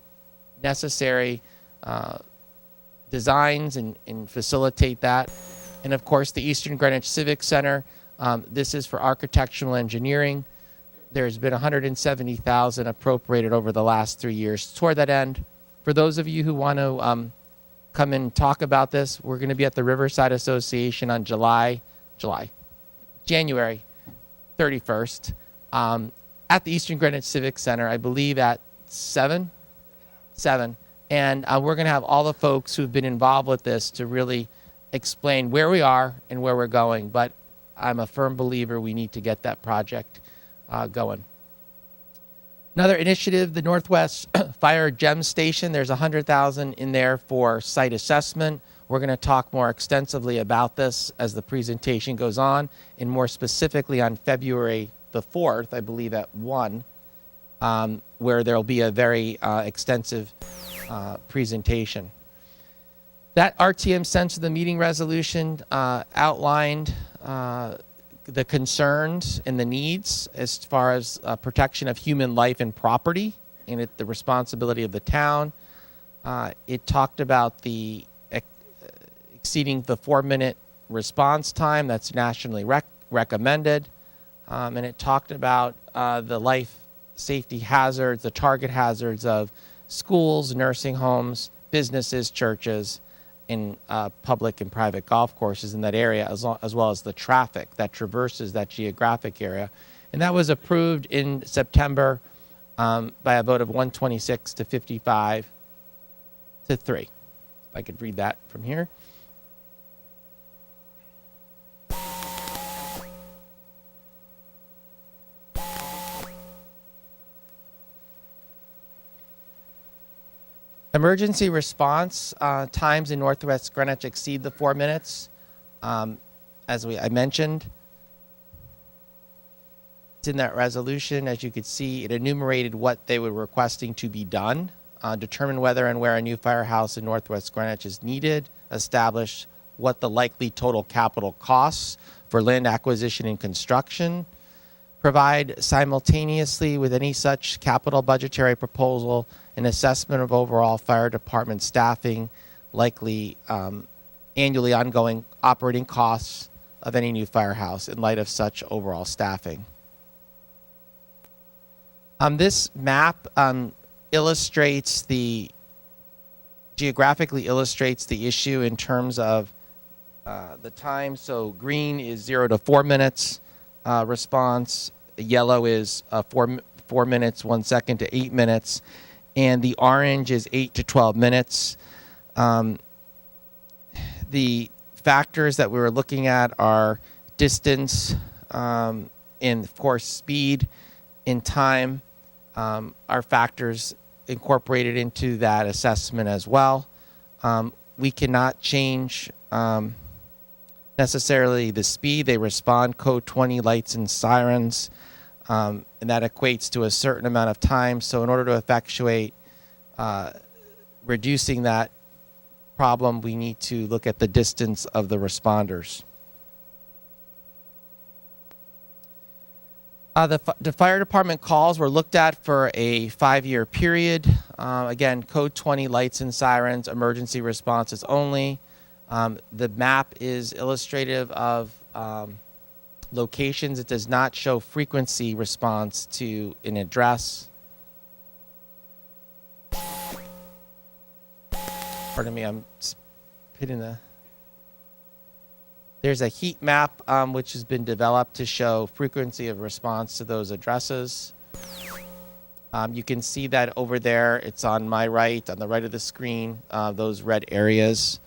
necessary designs and facilitate that. And of course, the Eastern Greenwich Civic Center, this is for architectural engineering. There's been $170,000 appropriated over the last 3 years toward that end. For those of you who want to come and talk about this, we're going to be at the Riverside Association on January 31st at the Eastern Greenwich Civic Center, I believe at 7. And we're going to have all the folks who've been involved with this to really explain where we are and where we're going. But I'm a firm believer we need to get that project going. Another initiative, the Northwest Fire Gem Station. There's $100,000 in there for site assessment. We're going to talk more extensively about this as the presentation goes on, and more specifically on February the 4th, I believe at 1, where there'll be a very extensive presentation. That RTM sense of the meeting resolution outlined the concerns and the needs as far as protection of human life and property, and the responsibility of the town. It talked about the exceeding the 4-minute response time that's nationally recommended, and it talked about the life safety hazards, the target hazards of schools, nursing homes, businesses, churches, and public and private golf courses in that area, as well as the traffic that traverses that geographic area. And that was approved in September by a vote of 126 to 55 to 3. If I could read that from here. Emergency response times in Northwest Greenwich exceed the 4 minutes. As I mentioned, it's in that resolution. As you could see, it enumerated what they were requesting to be done, determine whether and where a new firehouse in Northwest Greenwich is needed, establish what the likely total capital costs for land acquisition and construction, provide simultaneously with any such capital budgetary proposal an assessment of overall fire department staffing, likely annually ongoing operating costs of any new firehouse in light of such overall staffing. This map geographically illustrates the issue in terms of the time. So green is 0 to 4 minutes response. Yellow is 4 minutes, 1 second to 8 minutes. And the orange is 8 to 12 minutes. The factors that we were looking at are distance and, of course, speed and time are factors incorporated into that assessment as well. We cannot change necessarily the speed. They respond code 20 lights and sirens, and that equates to a certain amount of time. So in order to effectuate reducing that problem, we need to look at the distance of the responders. The fire department calls were looked at for a 5-year period. Again, code 20 lights and sirens, emergency responses only. The map is illustrative of locations. It does not show frequency response to an address. Pardon me, I'm hitting the... There's a heat map which has been developed to show frequency of response to those addresses. You can see that over there. It's on my right, on the right of the screen, those red areas.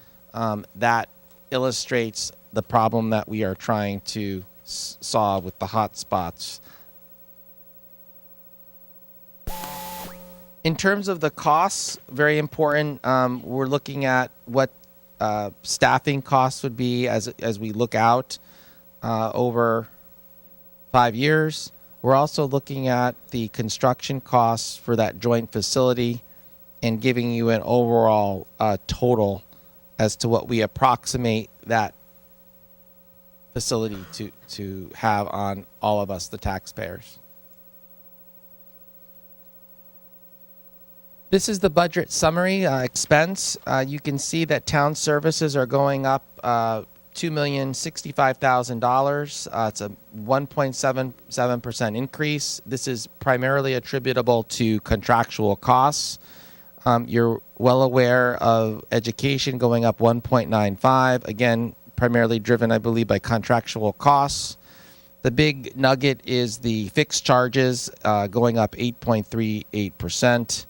That illustrates the problem that we are trying to solve with the hot spots. In terms of the costs, very important, we're looking at what staffing costs would be as we look out over 5 years. We're also looking at the construction costs for that joint facility and giving you an overall total as to what we approximate that facility to have on all of us, the taxpayers. This is the budget summary expense. You can see that town services are going up $2,065,000. It's a 1.77% increase. This is primarily attributable to contractual costs. You're well aware of education going up 1.95, again, primarily driven, I believe, by contractual costs. The big nugget is the fixed charges going up 8.38%.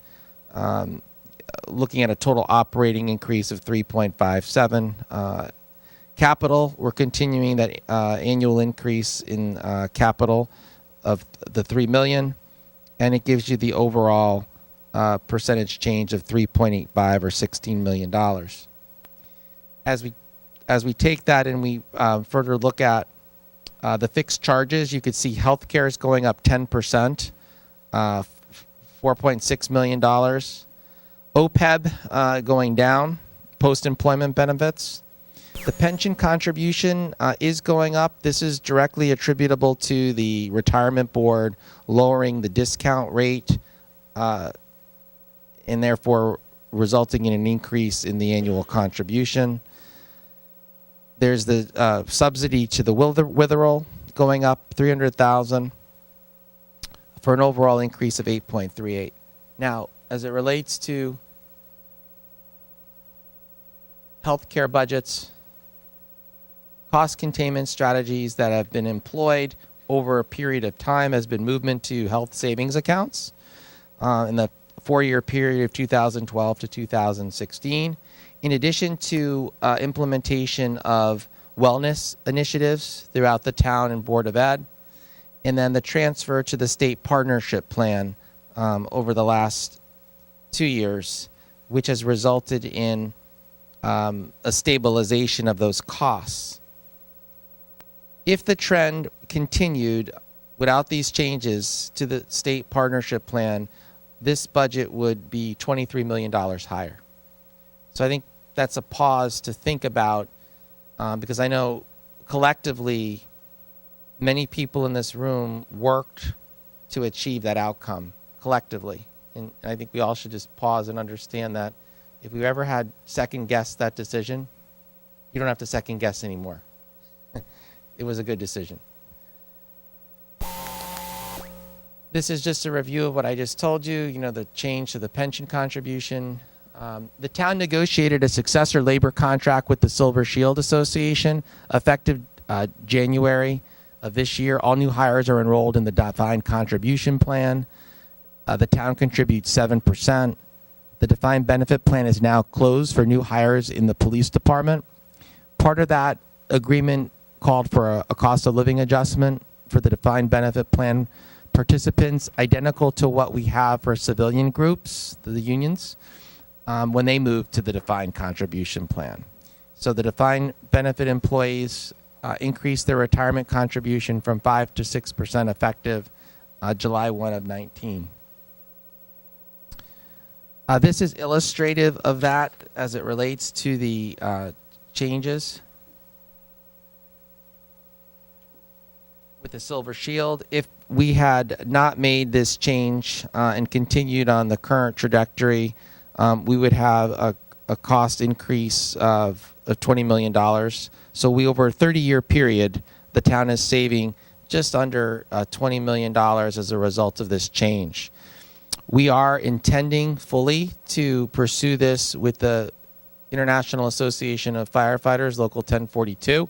Looking at a total operating increase of 3.57. Capital, we're continuing that annual increase in capital of the $3 million, and it gives you the overall percentage change of 3.85 or $16 million. As we take that and we further look at the fixed charges, you could see healthcare is going up 10%, $4.6 million. OPEB going down, post-employment benefits. The pension contribution is going up. This is directly attributable to the retirement board lowering the discount rate and therefore resulting in an increase in the annual contribution. There's the subsidy to the Witherell going up $300,000 for an overall increase of 8.38. Now, as it relates to healthcare budgets, cost containment strategies that have been employed over a period of time has been movement to health savings accounts in the 4-year period of 2012 to 2016. In addition to implementation of wellness initiatives throughout the town and Board of Ed, and then the transfer to the state partnership plan over the last 2 years, which has resulted in a stabilization of those costs. If the trend continued without these changes to the state partnership plan, this budget would be $23 million higher. So I think that's a pause to think about because I know collectively many people in this room worked to achieve that outcome collectively. And I think we all should just pause and understand that if we ever had second guessed that decision, you don't have to second guess anymore. It was a good decision. This is just a review of what I just told you, the change to the pension contribution. The town negotiated a successor labor contract with the Silver Shield Association effective January of this year. All new hires are enrolled in the defined contribution plan. The town contributes 7%. The defined benefit plan is now closed for new hires in the police department. Part of that agreement called for a cost of living adjustment for the defined benefit plan participants, identical to what we have for civilian groups, the unions, when they move to the defined contribution plan. So the defined benefit employees increased their retirement contribution from 5 to 6% effective July 1 of 19. This is illustrative of that as it relates to the changes with the Silver Shield. If we had not made this change and continued on the current trajectory, we would have a cost increase of $20 million. So over a 30-year period, the town is saving just under $20 million as a result of this change. We are intending fully to pursue this with the International Association of Firefighters, Local 1042.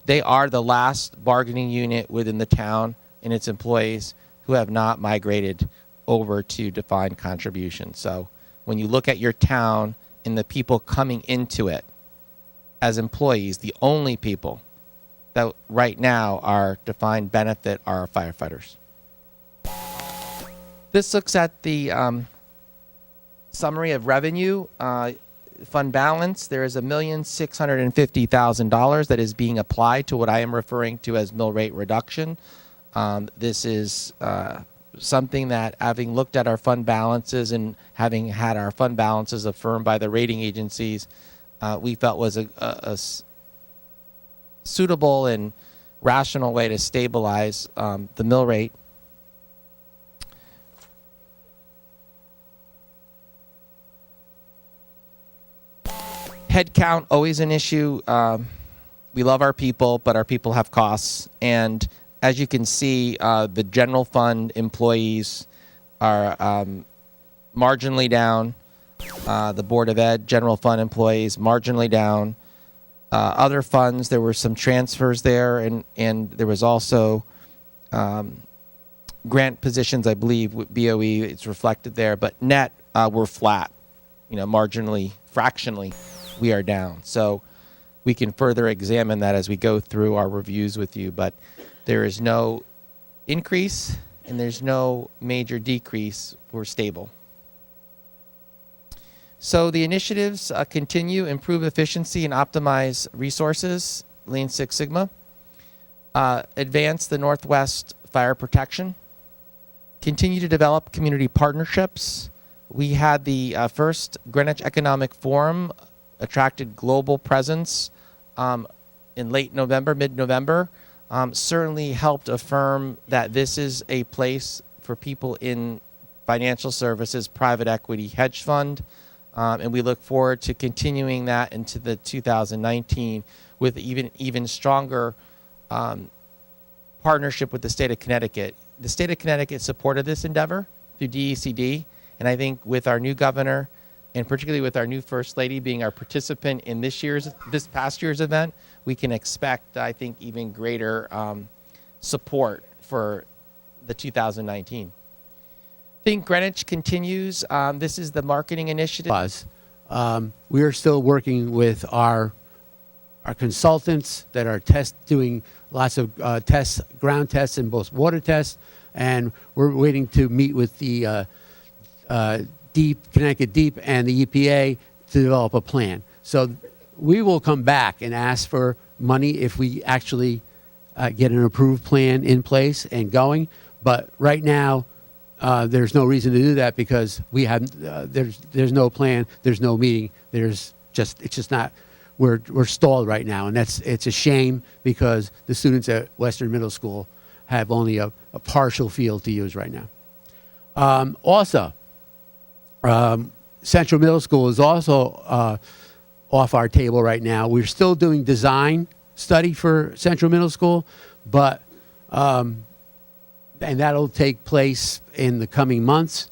They are the last bargaining unit within the town and its employees who have not migrated over to defined contribution. So when you look at your town and the people coming into it as employees, the only people that right now are defined benefit are firefighters. This looks at the summary of revenue, fund balance. There is $1,650,000 that is being applied to what I am referring to as mill rate reduction. This is something that, having looked at our fund balances and having had our fund balances affirmed by the rating agencies, we felt was a suitable and rational way to stabilize the mill rate. Headcount, always an issue. We love our people, but our people have costs. And as you can see, the general fund employees are marginally down. The Board of Ed general fund employees marginally down. Other funds, there were some transfers there, and there was also grant positions, I believe, with BOE. It's reflected there, but net we're flat. Marginally, fractionally, we are down. So we can further examine that as we go through our reviews with you, but there is no increase and there's no major decrease. We're stable. So the initiatives continue, improve efficiency and optimize resources, Lean Six Sigma, advance the Northwest fire protection, continue to develop community partnerships. We had the first Greenwich Economic Forum, attracted global presence in late November, mid-November. Certainly helped affirm that this is a place for people in financial services, private equity, hedge fund, and we look forward to continuing that into the 2019 with even stronger partnership with the state of Connecticut. The state of Connecticut supported this endeavor through DECD, and I think with our new governor, and particularly with our new First Lady being our participant in this past year's event, we can expect, I think, even greater support for the 2019. Think Greenwich continues. This is the marketing initiative. We are still working with our consultants that are doing lots of tests, ground tests and both water tests, and we're waiting to meet with the Connecticut Deep and the EPA to develop a plan. So we will come back and ask for money if we actually get an approved plan in place and going. But right now, there's no reason to do that because we have there's no plan, there's no meeting, it's just not. We're stalled right now, and it's a shame because the students at Western Middle School have only a partial field to use right now. Also, Central Middle School is also off our table right now. We're still doing design study for Central Middle School, but and that'll take place in the coming months.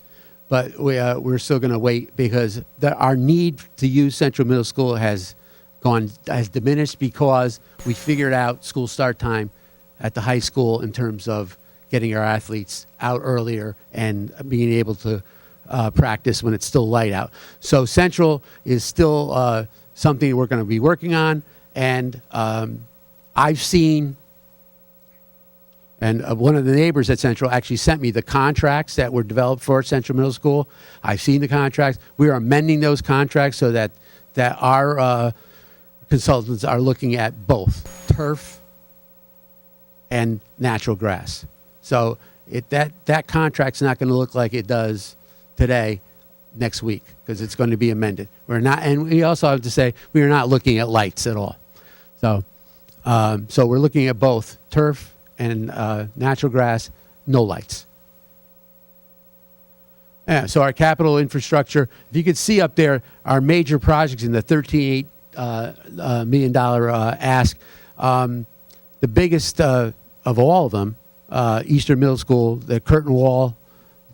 But we're still going to wait because our need to use Central Middle School has diminished because we figured out school start time at the high school in terms of getting our athletes out earlier and being able to practice when it's still light out. So Central is still something we're going to be working on, and I've seen, and one of the neighbors at Central actually sent me the contracts that were developed for Central Middle School. I've seen the contracts. We are amending those contracts so that our consultants are looking at both turf and natural grass. So that contract's not going to look like it does today, next week, because it's going to be amended. We're not, and we also have to say we are not looking at lights at all. So, so we're looking at both turf and natural grass, no lights. Yeah, so our capital infrastructure, if you could see up there, our major projects in the $13.8 million ask. The biggest of all of them, Eastern Middle School, the curtain wall,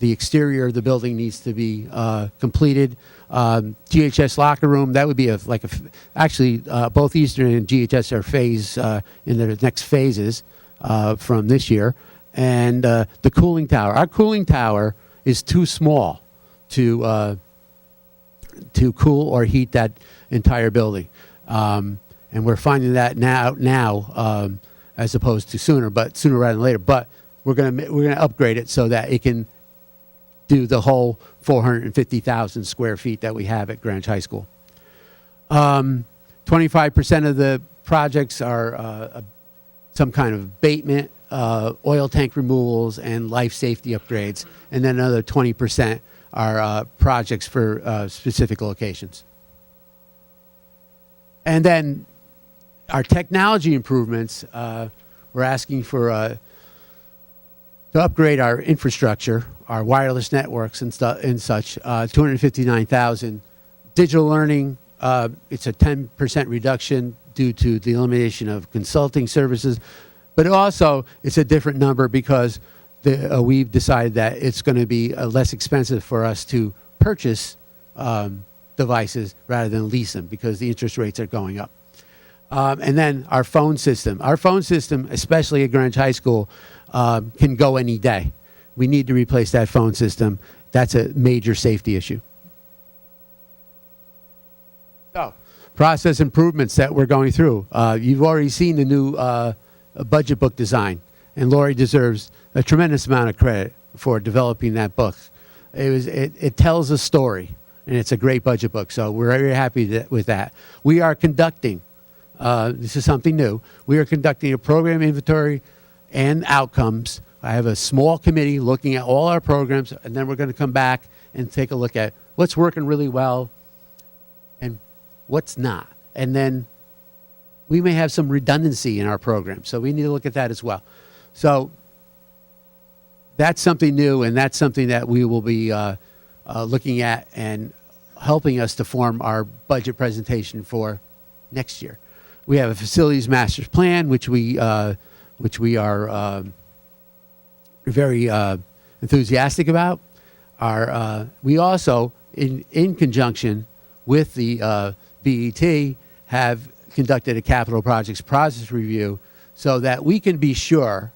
the exterior of the building needs to be completed. GHS locker room, that would be actually both Eastern and GHS are in their next phases from this year. And the cooling tower. Our cooling tower is too small to cool or heat that entire building. And we're finding that now as opposed to sooner rather than later. But we're gonna upgrade it so that it can do the whole 450,000 square feet that we have at Greenwich High School. 25% of the projects are some kind of abatement, oil tank removals, and life safety upgrades. And then another 20% are projects for specific locations. And then our technology improvements, we're asking for to upgrade our infrastructure, our wireless networks and such, 259,000. Digital learning, it's a 10% reduction due to the elimination of consulting services, but also it's a different number because we've decided that it's going to be less expensive for us to purchase devices rather than lease them because the interest rates are going up. And then our phone system, especially at Greenwich High School, can go any day. We need to replace that phone system. That's a major safety issue. So, process improvements that we're going through. You've already seen the new budget book design, and Lori deserves a tremendous amount of credit for developing that book. It tells a story, and it's a great budget book. So we're very happy with that. We are conducting, this is something new, we are conducting a program inventory and outcomes. I have a small committee looking at all our programs, and then we're going to come back and take a look at what's working really well and what's not. And then we may have some redundancy in our program, so we need to look at that as well. So that's something new, and that's something that we will be looking at and helping us to form our budget presentation for next year. We have a facilities master plan, which we are very enthusiastic about. We also, in conjunction with the BET, have conducted a capital projects process review so that we can be sure,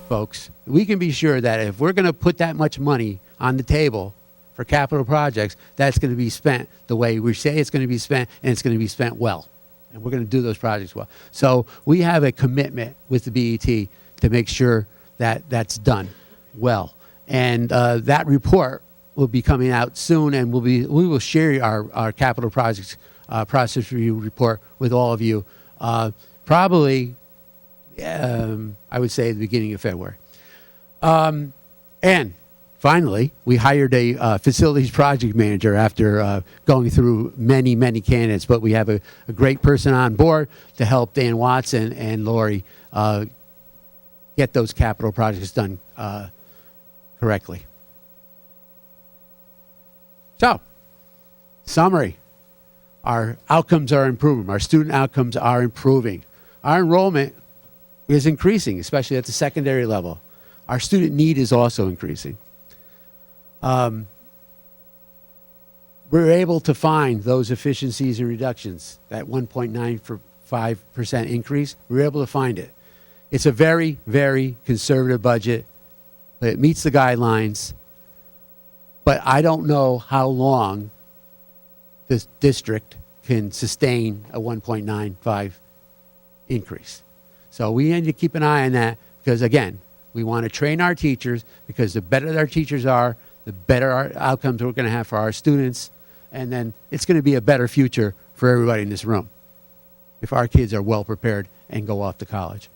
folks, we can be sure that if we're going to put that much money on the table for capital projects, that's going to be spent the way we say it's going to be spent, and it's going to be spent well. And we're going to do those projects well. So we have a commitment with the BET to make sure that that's done well. And that report will be coming out soon, and we will share our capital projects process review report with all of you, probably, I would say, at the beginning of February. And finally, we hired a facilities project manager after going through many, many candidates, but we have a great person on board to help Dan Watson and Lori get those capital projects done correctly. So, summary. Our outcomes are improving. Our student outcomes are improving. Our enrollment is increasing, especially at the secondary level. Our student need is also increasing. We're able to find those efficiencies and reductions, that 1.95% increase. We're able to find it. It's a very, very conservative budget, but it meets the guidelines. But I don't know how long this district can sustain a 1.95 increase. So we need to keep an eye on that because, again, we want to train our teachers because the better our teachers are, the better our outcomes we're going to have for our students, and then it's going to be a better future for everybody in this room if our kids are well prepared and go off to college.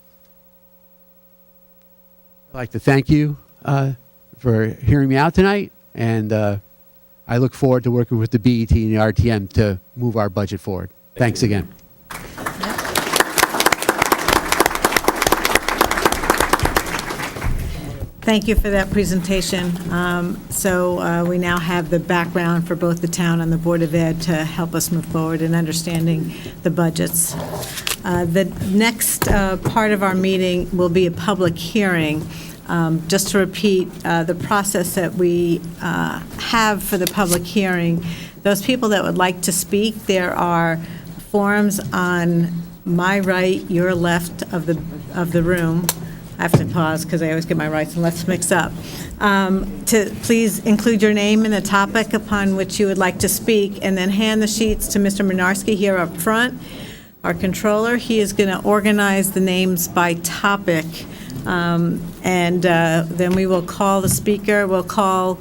I'd like to thank you for hearing me out tonight, and I look forward to working with the BET and the RTM to move our budget forward. Thanks again. Thank you for that presentation. So we now have the background for both the town and the Board of Ed to help us move forward in understanding the budgets. The next part of our meeting will be a public hearing. Just to repeat the process that we have for the public hearing, those people that would like to speak, there are forms on my right, your left of the room. I have to pause because I always get my rights and lefts mixed up. To please include your name and the topic upon which you would like to speak, and then hand the sheets to Mr. Minarski here up front, our controller. He is going to organize the names by topic. And then we will call the speaker. We'll call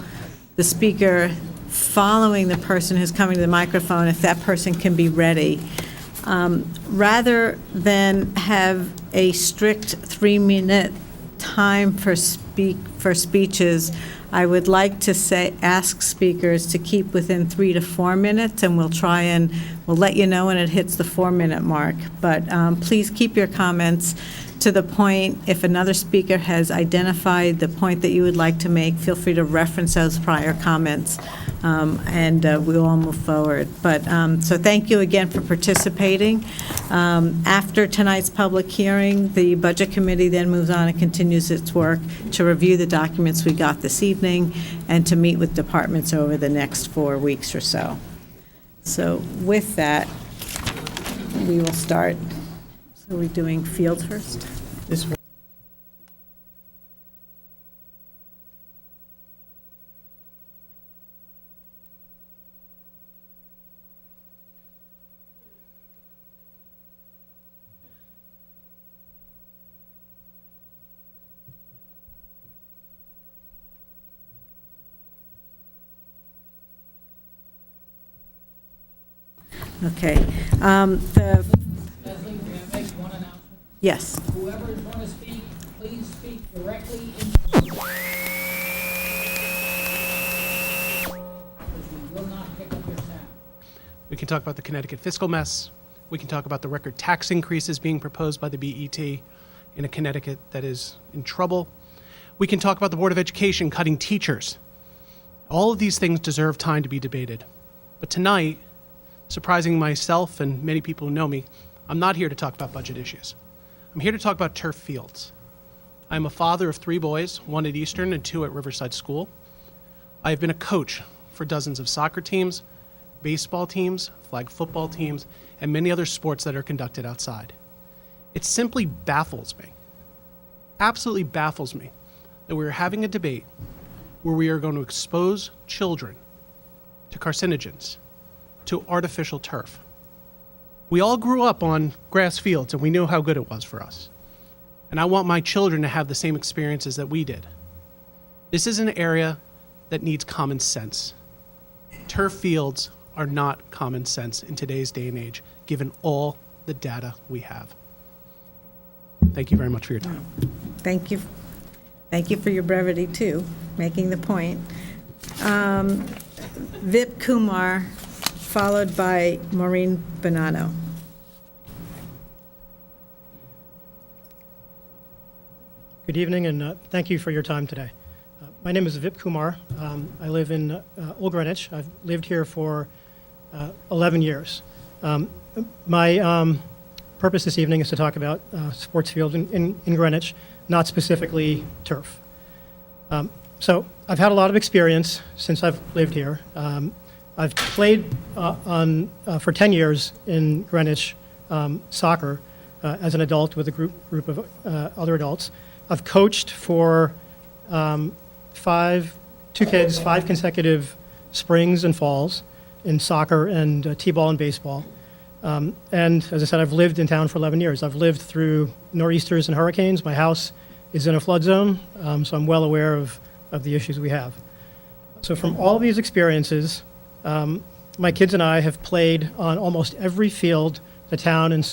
the speaker following the person who's coming to the microphone if that person can be ready. Rather than have a strict 3-minute time for speeches, I would like to ask speakers to keep within 3 to 4 minutes, and we'll let you know when it hits the 4-minute mark. But please keep your comments to the point. If another speaker has identified the point that you would like to make, feel free to reference those prior comments, and we'll all move forward. But so thank you again for participating. After tonight's public hearing, the Budget Committee then moves on and continues its work to review the documents we got this evening and to meet with departments over the next 4 weeks or so. So with that, we will start. So we're doing field first? Okay. Leslie, may I make one announcement? Yes. Whoever is going to speak, please speak directly into because we will not pick up your sound. We can talk about the Connecticut fiscal mess. We can talk about the record tax increases being proposed by the BET in a Connecticut that is in trouble. We can talk about the Board of Education cutting teachers. All of these things deserve time to be debated. But tonight, surprising myself and many people who know me, I'm not here to talk about budget issues. I'm here to talk about turf fields. I'm a father of 3 boys, 1 at Eastern and 2 at Riverside School. I have been a coach for dozens of soccer teams, baseball teams, flag football teams, and many other sports that are conducted outside. It simply baffles me, absolutely baffles me, that we're having a debate where we are going to expose children to carcinogens, to artificial turf. We all grew up on grass fields and we knew how good it was for us. And I want my children to have the same experiences that we did. This is an area that needs common sense. Turf fields are not common sense in today's day and age, given all the data we have. Thank you very much for your time. Thank you. Thank you for your brevity, too, making the point. Vip Kumar, followed by Maureen Bonanno. Good evening, and thank you for your time today. My name is Vip Kumar. I live in Old Greenwich. I've lived here for 11 years. My purpose this evening is to talk about sports fields in Greenwich, not specifically turf. So I've had a lot of experience since I've lived here. I've played for 10 years in Greenwich soccer as an adult with a group of other adults. I've coached for 5 consecutive springs and falls in soccer and t-ball and baseball. And as I said, I've lived in town for 11 years. I've lived through nor'easters and hurricanes. My house is in a flood zone, so I'm well aware of the issues we have. So from all these experiences, my kids and I have played on almost every field the town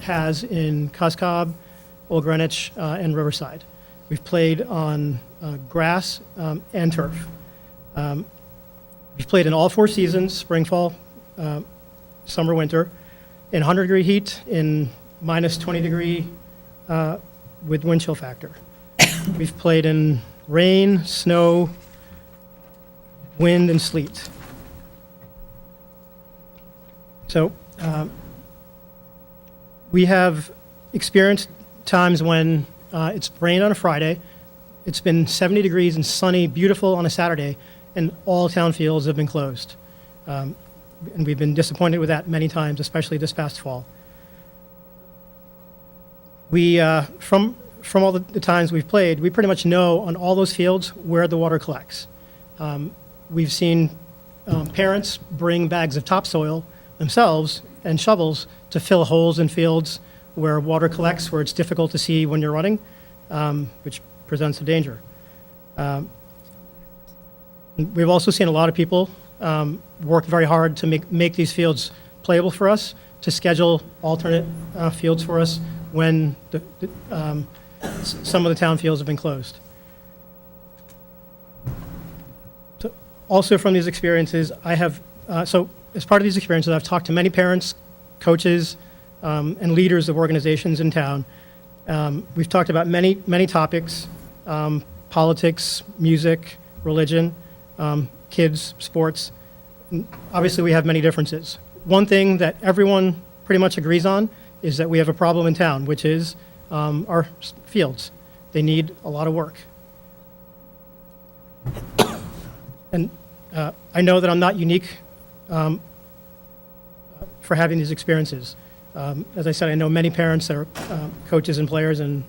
has in Coscob, Old Greenwich, and Riverside. We've played on grass and turf. We've played in all 4 seasons, spring, fall, summer, winter, in 100-degree heat, in minus 20-degree with wind chill factor. We've played in rain, snow, wind, and sleet. So we have experienced times when it's rained on a Friday, it's been 70 degrees and sunny, beautiful on a Saturday, and all town fields have been closed. And we've been disappointed with that many times, especially this past fall. We, from all the times we've played, we pretty much know on all those fields where the water collects. We've seen parents bring bags of topsoil themselves and shovels to fill holes in fields where water collects, where it's difficult to see when you're running, which presents a danger. We've also seen a lot of people work very hard to make these fields playable for us, to schedule alternate fields for us when some of the town fields have been closed. So also from these experiences, I have, so as part of these experiences, I've talked to many parents, coaches, and leaders of organizations in town. We've talked about many topics, politics, music, religion, kids, sports. Obviously, we have many differences. One thing that everyone pretty much agrees on is that we have a problem in town, which is our fields. They need a lot of work. And I know that I'm not unique for having these experiences. As I said, I know many parents that are coaches and players, and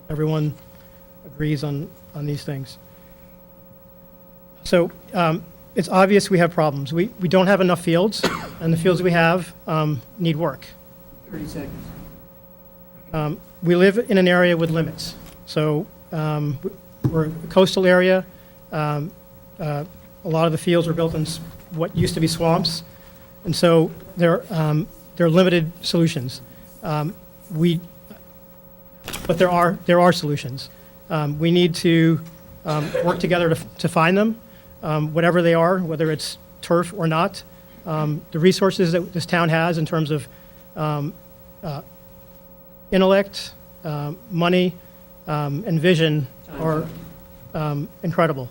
everyone agrees on these things. So it's obvious we have problems. We don't have enough fields, and the fields we have need work. 30 seconds. We live in an area with limits. So we're a coastal area. A lot of the fields were built in what used to be swamps. And so there are limited solutions. But there are solutions. We need to work together to find them, whatever they are, whether it's turf or not. The resources that this town has in terms of intellect, money, and vision are incredible.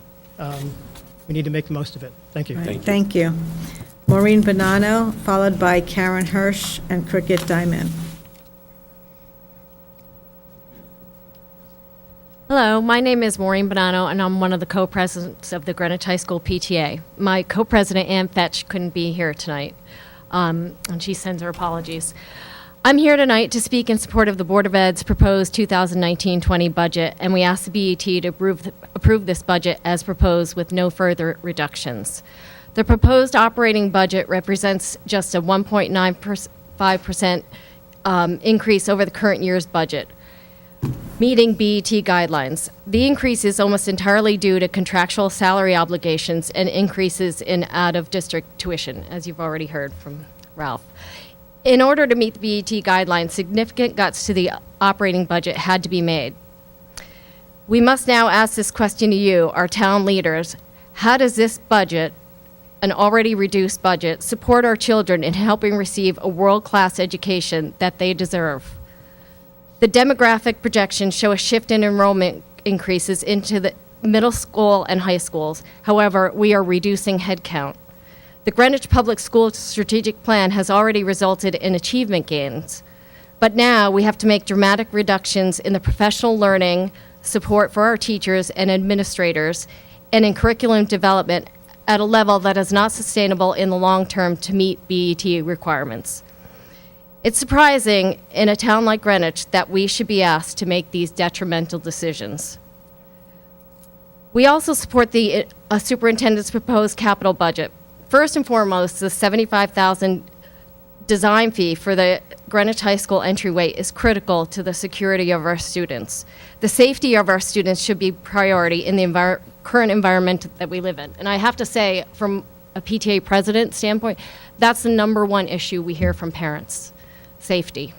We need to make the most of it. Thank you. Thank you. Maureen Bonanno, followed by Karen Hirsch and Cricket Diamond. Hello, my name is Maureen Bonanno, and I'm one of the co-presidents of the Greenwich High School PTA. My co-president, Ann Fetch, couldn't be here tonight, and she sends her apologies. I'm here tonight to speak in support of the Board of Ed's proposed 2019-20 budget, and we ask the BET to approve this budget as proposed with no further reductions. The proposed operating budget represents just a 1.95% increase over the current year's budget, meeting BET guidelines. The increase is almost entirely due to contractual salary obligations and increases in out-of-district tuition, as you've already heard from Ralph. In order to meet the BET guidelines, significant cuts to the operating budget had to be made. We must now ask this question to you, our town leaders. How does this budget, an already reduced budget, support our children in helping receive a world-class education that they deserve? The demographic projections show a shift in enrollment increases into the middle school and high schools. However, we are reducing headcount. The Greenwich Public Schools strategic plan has already resulted in achievement gains, but now we have to make dramatic reductions in the professional learning, support for our teachers and administrators, and in curriculum development at a level that is not sustainable in the long term to meet BET requirements. It's surprising in a town like Greenwich that we should be asked to make these detrimental decisions. We also support the superintendent's proposed capital budget. First and foremost, the $75,000 design fee for the Greenwich High School entryway is critical to the security of our students. The safety of our students should be priority in the current environment that we live in. And I have to say, from a PTA president standpoint, that's the #1 issue we hear from parents, safety.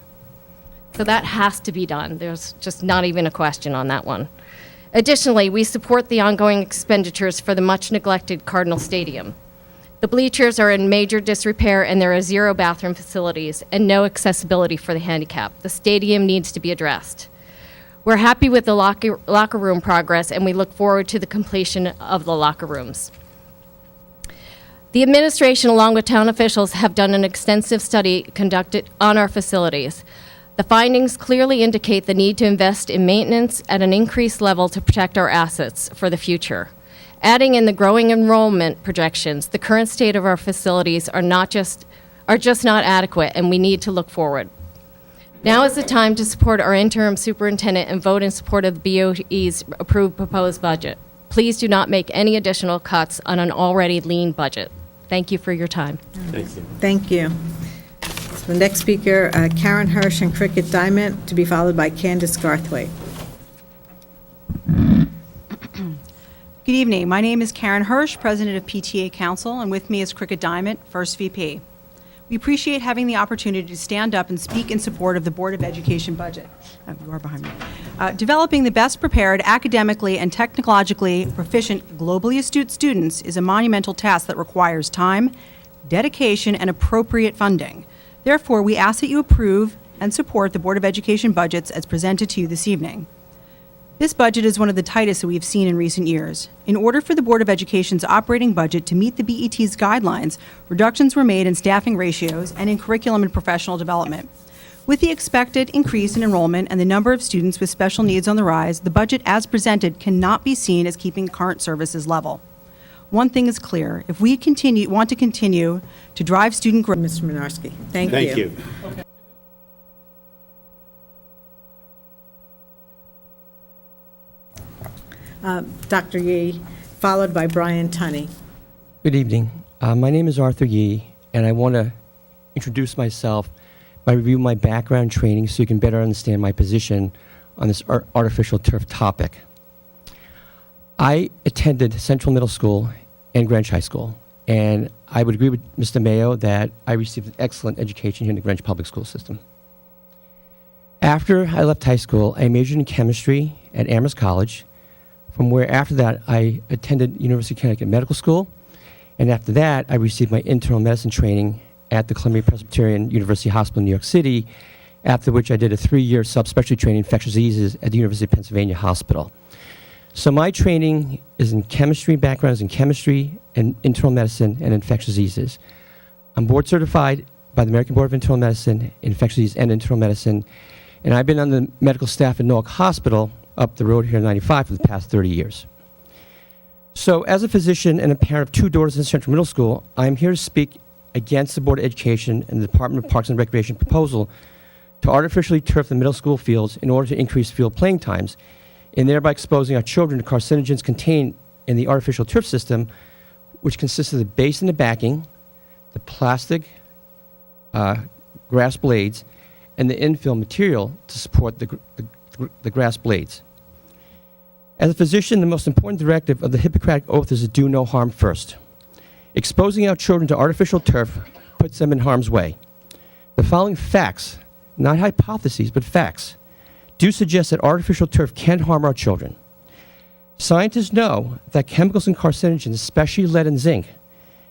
So that has to be done. There's just not even a question on that one. Additionally, we support the ongoing expenditures for the much neglected Cardinal Stadium. The bleachers are in major disrepair and there are 0 bathroom facilities and no accessibility for the handicapped. The stadium needs to be addressed. We're happy with the locker room progress and we look forward to the completion of the locker rooms. The administration, along with town officials, have done an extensive study conducted on our facilities. The findings clearly indicate the need to invest in maintenance at an increased level to protect our assets for the future. Adding in the growing enrollment projections, the current state of our facilities are just not adequate, and we need to look forward. Now is the time to support our interim superintendent and vote in support of the BOE's approved proposed budget. Please do not make any additional cuts on an already lean budget. Thank you for your time. Thank you. Thank you. So the next speaker, Karen Hirsch and Cricket Diamond, to be followed by Candace Garthwaite. Good evening. My name is Karen Hirsch, President of PTA Council, and with me is Cricket Diamond, First VP. We appreciate having the opportunity to stand up and speak in support of the Board of Education budget. You are behind me. Developing the best prepared, academically and technologically proficient, globally astute students is a monumental task that requires time, dedication, and appropriate funding. Therefore, we ask that you approve and support the Board of Education budgets as presented to you this evening. This budget is one of the tightest that we have seen in recent years. In order for the Board of Education's operating budget to meet the BET's guidelines, reductions were made in staffing ratios and in curriculum and professional development. With the expected increase in enrollment and the number of students with special needs on the rise, the budget as presented cannot be seen as keeping current services level. One thing is clear, if we want to continue to drive student growth... Mr. Minarski, thank you. Thank you. Dr. Yee, followed by Brian Tunney. Good evening. My name is Arthur Yee, and I want to introduce myself by reviewing my background training so you can better understand my position on this artificial turf topic. I attended Central Middle School and Greenwich High School, And I would agree with Mr. Mayo that I received an excellent education here in the Greenwich Public School System. After I left high school, I majored in chemistry at Amherst College, from where after that I attended University of Connecticut Medical School, and after that I received my internal medicine training at the Columbia Presbyterian University Hospital in New York City, after which I did a 3-year subspecialty training in infectious diseases at the University of Pennsylvania Hospital. So my training is in chemistry, background is in chemistry and internal medicine and infectious diseases. I'm board certified by the American Board of Internal Medicine, infectious disease and internal medicine, and I've been on the medical staff at Norwalk Hospital up the road here in 95 for the past 30 years. So as a physician and a parent of 2 daughters in Central Middle School, I'm here to speak against the Board of Education and the Department of Parks and Recreation proposal to artificially turf the middle school fields in order to increase field playing times, and thereby exposing our children to carcinogens contained in the artificial turf system, which consists of the base and the backing, the plastic grass blades, and the infill material to support the grass blades. As a physician, the most important directive of the Hippocratic Oath is to do no harm first. Exposing our children to artificial turf puts them in harm's way. The following facts, not hypotheses, but facts, do suggest that artificial turf can harm our children. Scientists know that chemicals and carcinogens, especially lead and zinc,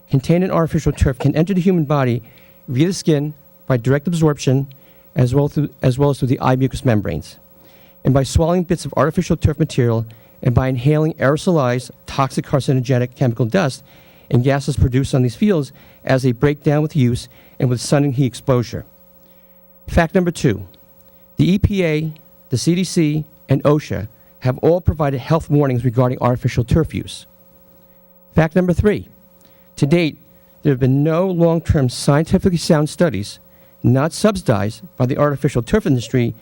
contained in artificial turf can enter the human body via the skin by direct absorption as well as through the eye mucous membranes, and by swallowing bits of artificial turf material and by inhaling aerosolized toxic carcinogenic chemical dust and gases produced on these fields as they break down with use and with sun and heat exposure. Fact number 2, the EPA, the CDC, and OSHA have all provided health warnings regarding artificial turf use. Fact number 3, to date, there have been no long-term scientifically sound studies not subsidized by the artificial turf industry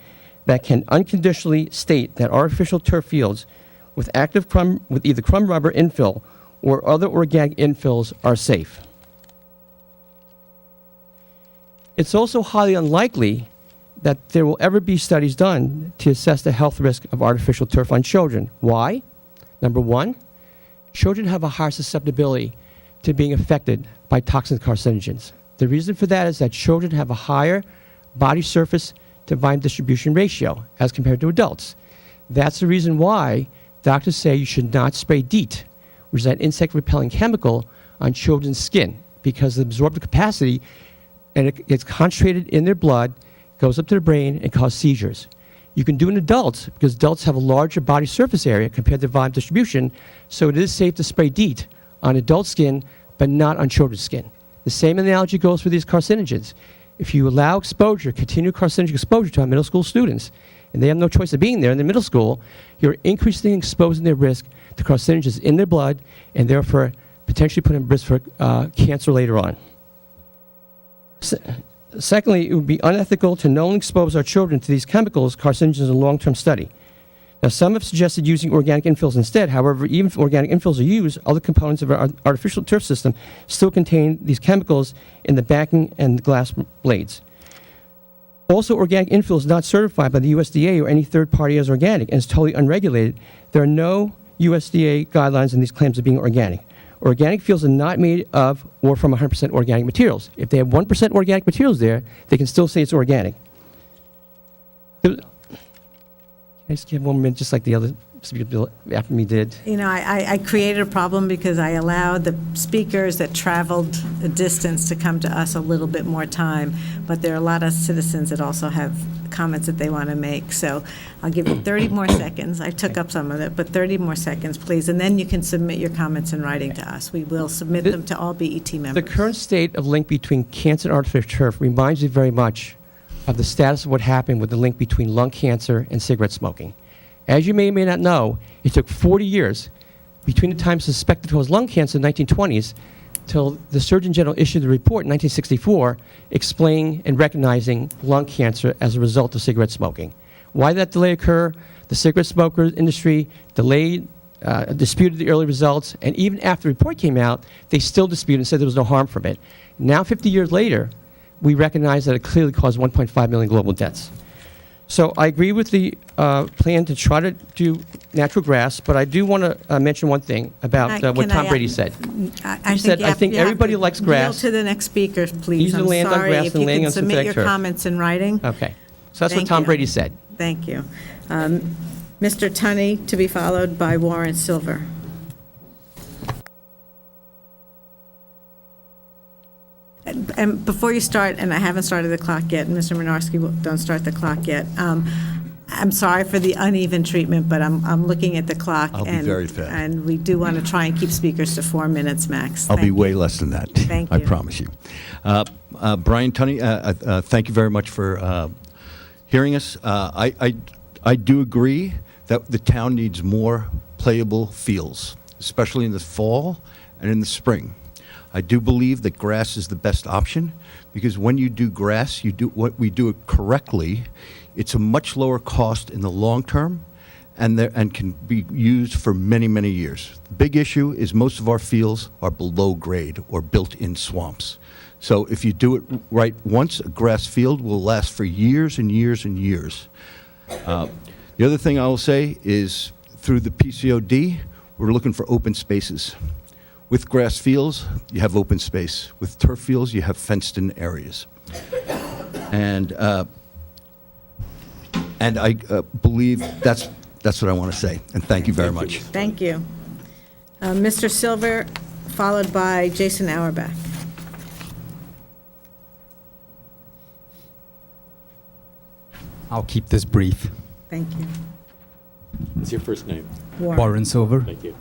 that can unconditionally state that artificial turf fields with either crumb rubber infill or other organic infills are safe. It's also highly unlikely that there will ever be studies done to assess the health risk of artificial turf on children. Why? Number 1, children have a higher susceptibility to being affected by toxic carcinogens. The reason for that is that children have a higher body surface to volume distribution ratio as compared to adults. That's the reason why doctors say you should not spray DEET, which is that insect repelling chemical, on children's skin, because the absorptive capacity, and it gets concentrated in their blood, goes up to the brain and causes seizures. You can do it in adults because adults have a larger body surface area compared to volume distribution, so it is safe to spray DEET on adult skin, but not on children's skin. The same analogy goes for these carcinogens. If you allow exposure, continued carcinogenic exposure to our middle school students, and they have no choice of being there in the middle school, you're increasingly exposing their risk to carcinogens in their blood, and therefore potentially putting them at risk for cancer later on. Secondly, it would be unethical to knowingly expose our children to these chemicals, carcinogens, in a long-term study. Now, some have suggested using organic infills instead. However, even if organic infills are used, other components of our artificial turf system still contain these chemicals in the backing and the glass blades. Also, organic infill is not certified by the USDA or any third party as organic and is totally unregulated. There are no USDA guidelines in these claims of being organic. Organic fields are not made of or from 100% organic materials. If they have 1% organic materials there, they can still say it's organic. Can I just give 1 minute, just like the other speaker after me did? You know, I created a problem because I allowed the speakers that traveled a distance to come to us a little bit more time, but there are a lot of citizens that also have comments that they want to make. So I'll give you 30 more seconds. I took up some of it, but 30 more seconds, please, and then you can submit your comments in writing to us. We will submit them to all BET members. The current state of link between cancer and artificial turf reminds me very much of the status of what happened with the link between lung cancer and cigarette smoking. As you may or may not know, it took 40 years between the time suspected cause lung cancer in the 1920s till the Surgeon General issued the report in 1964 explaining and recognizing lung cancer as a result of cigarette smoking. Why did that delay occur? The cigarette smoker industry delayed, disputed the early results, and even after the report came out, they still disputed and said there was no harm from it. Now, 50 years later, we recognize that it clearly caused 1.5 million global deaths. So I agree with the plan to try to do natural grass, but I do want to mention one thing about what Tom Brady said. I He said, I think everybody likes grass. Yield to the next speaker, please. Use the I'm land on sorry. grass If and you laying can on submit synthetic your turf. comments in writing. Okay. So that's what Thank Tom you. Brady said. Thank you. Mr. Tunney, to be followed by Warren Silver. And before you start, and I haven't started the clock yet, and Mr. Minarski, don't start the clock yet. I'm sorry for the uneven treatment, but I'm looking at the clock. I'll be and- very fair. And we do want to try and keep speakers to 4 minutes max. I'll Thank be you. way less than that. Thank I you. promise you. Brian Tunney, thank you very much for hearing us. I do agree that the town needs more playable fields, especially in the fall and in the spring. I do believe that grass is the best option because when you do grass, you do what we do it correctly. It's a much lower cost in the long term and can be used for many, many years. The big issue is most of our fields are below grade or built in swamps. So if you do it right once, a grass field will last for years and years and years. The other thing I will say is through the PCOD, we're looking for open spaces. With grass fields, you have open space. With turf fields, you have fenced-in areas. And I believe that's what I want to say. And thank you very much. Thank you. Mr. Silver, followed by Jason Auerbach. I'll keep this brief. Thank you. What's your first name? Warren Silver. Thank you.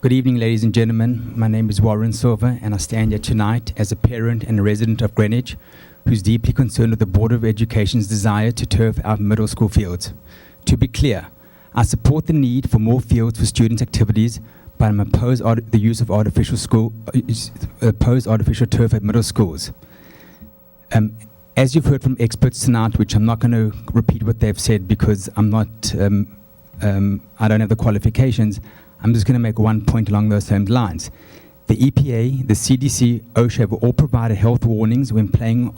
Good evening, ladies and gentlemen. My name is Warren Silver, and I stand here tonight as a parent and a resident of Greenwich who's deeply concerned with the Board of Education's desire to turf our middle school fields. To be clear, I support the need for more fields for student activities, but I'm opposed the use of artificial turf at middle schools. As you've heard from experts tonight, which I'm not going to repeat what they've said because I'm not, I don't have the qualifications. I'm just going to make one point along those same lines. The EPA, the CDC, OSHA have all provided health warnings when playing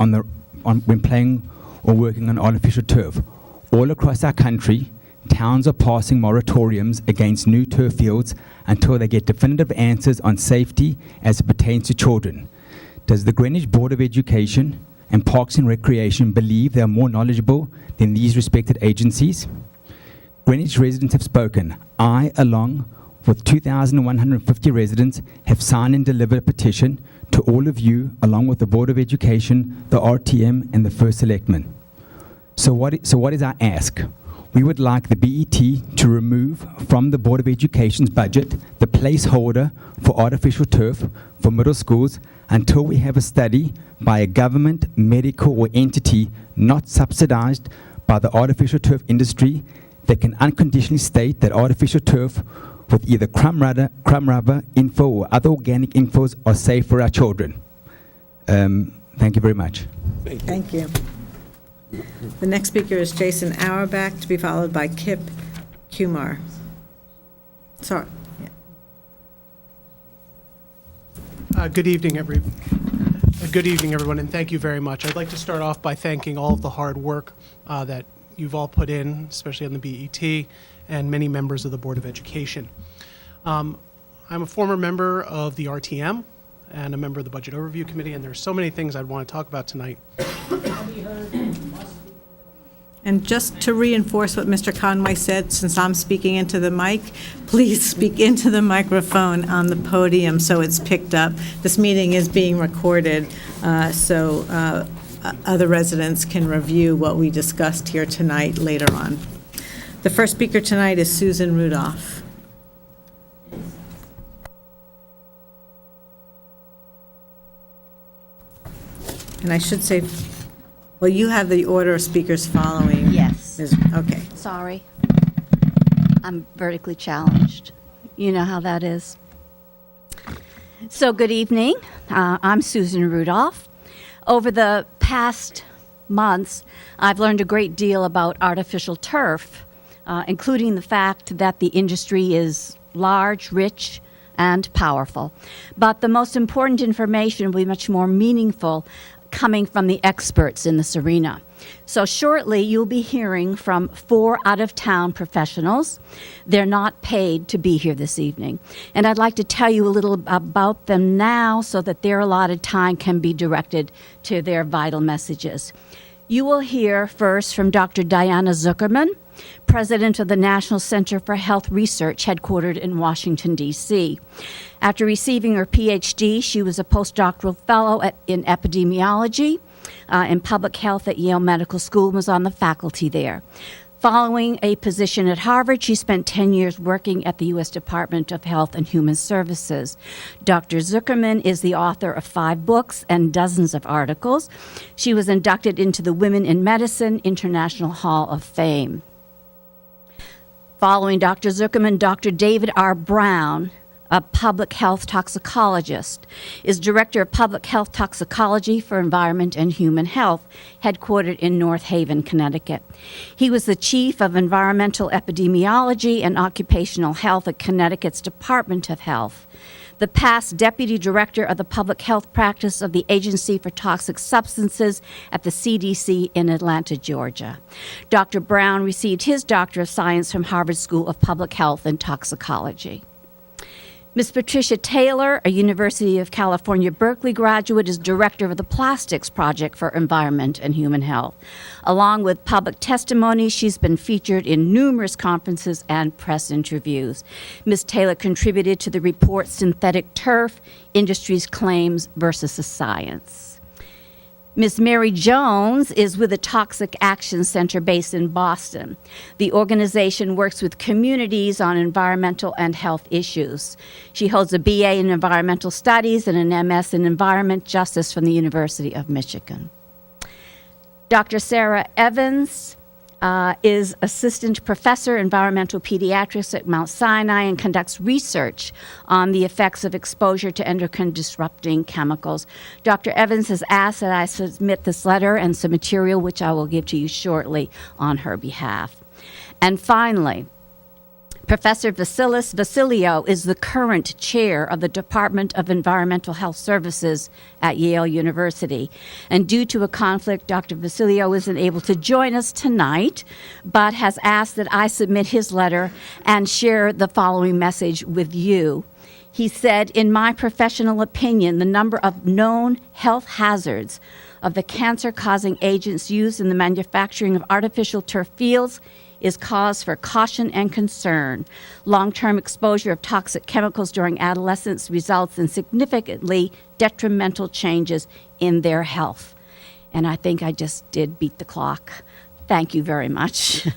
or working on artificial turf. All across our country, towns are passing moratoriums against new turf fields until they get definitive answers on safety as it pertains to children. Does the Greenwich Board of Education and Parks and Recreation believe they are more knowledgeable than these respected agencies? Greenwich residents have spoken. I, along with 2,150 residents, have signed and delivered a petition to all of you, along with the Board of Education, the RTM, and the First Selectman. So what is our ask? We would like the BET to remove from the Board of Education's budget the placeholder for artificial turf for middle schools until we have a study by a government, medical, or entity not subsidized by the artificial turf industry that can unconditionally state that artificial turf with either crumb rubber, info, or other organic infos are safe for our children. Thank you very much. Thank you. The next speaker is Jason Auerbach, to be followed by Kip Kumar. Sorry. Good evening, everyone, and thank you very much. I'd like to start off by thanking all of the hard work that you've all put in, especially on the BET, and many members of the Board of Education. I'm a former member of the RTM and a member of the Budget Overview Committee, and there's so many things I'd want to talk about tonight. And just to reinforce what Mr. Conway said, since I'm speaking into the mic, please speak into the microphone on the podium so it's picked up. This meeting is being recorded, so other residents can review what we discussed here tonight later on. The first speaker tonight is Susan Rudolph. And I should say, well, you have the order of speakers following. Yes. Okay. Sorry. I'm vertically challenged. You know how that is. So good evening. I'm Susan Rudolph. Over the past months, I've learned a great deal about artificial turf, including the fact that the industry is large, rich, and powerful. But the most important information will be much more meaningful coming from the experts in this arena. So shortly, you'll be hearing from 4 out-of-town professionals. They're not paid to be here this evening. And I'd like to tell you a little about them now so that their allotted time can be directed to their vital messages. You will hear first from Dr. Diana Zuckerman, president of the National Center for Health Research, headquartered in Washington, D.C. After receiving her PhD, she was a postdoctoral fellow in epidemiology in public health at Yale Medical School and was on the faculty there. Following a position at Harvard, she spent 10 years working at the U.S. Department of Health and Human Services. Dr. Zuckerman is the author of 5 books and dozens of articles. She was inducted into the Women in Medicine International Hall of Fame. Following Dr. Zuckerman, Dr. David R. Brown, a public health toxicologist, is Director of Public Health Toxicology for Environment and Human Health, headquartered in North Haven, Connecticut. He was the Chief of Environmental Epidemiology and Occupational Health at Connecticut's Department of Health, the past Deputy Director of the Public Health Practice of the Agency for Toxic Substances at the CDC in Atlanta, Georgia. Dr. Brown received his Doctor of Science from Harvard School of Public Health and Toxicology. Ms. Patricia Taylor, a University of California, Berkeley graduate, is director of the Plastics Project for Environment and Human Health. Along with public testimony, she's been featured in numerous conferences and press interviews. Ms. Taylor contributed to the report Synthetic Turf, Industry's Claims versus the Science. Ms. Mary Jones is with the Toxic Action Center based in Boston. The organization works with communities on environmental and health issues. She holds a BA in Environmental Studies and an MS in Environment Justice from the University of Michigan. Dr. Sarah Evans is Assistant Professor Environmental Pediatrics at Mount Sinai and conducts research on the effects of exposure to endocrine-disrupting chemicals. Dr. Evans has asked that I submit this letter and some material, which I will give to you shortly on her behalf. And finally, Professor Vasilis Vasilio is the current chair of the Department of Environmental Health Services at Yale University. And due to a conflict, Dr. Vasilio isn't able to join us tonight, but has asked that I submit his letter and share the following message with you. He said, in my professional opinion, the number of known health hazards of the cancer-causing agents used in the manufacturing of artificial turf fields is cause for caution and concern. Long-term exposure of toxic chemicals during adolescence results in significantly detrimental changes in their health. And I think I just did beat the clock. Thank you very much. Thank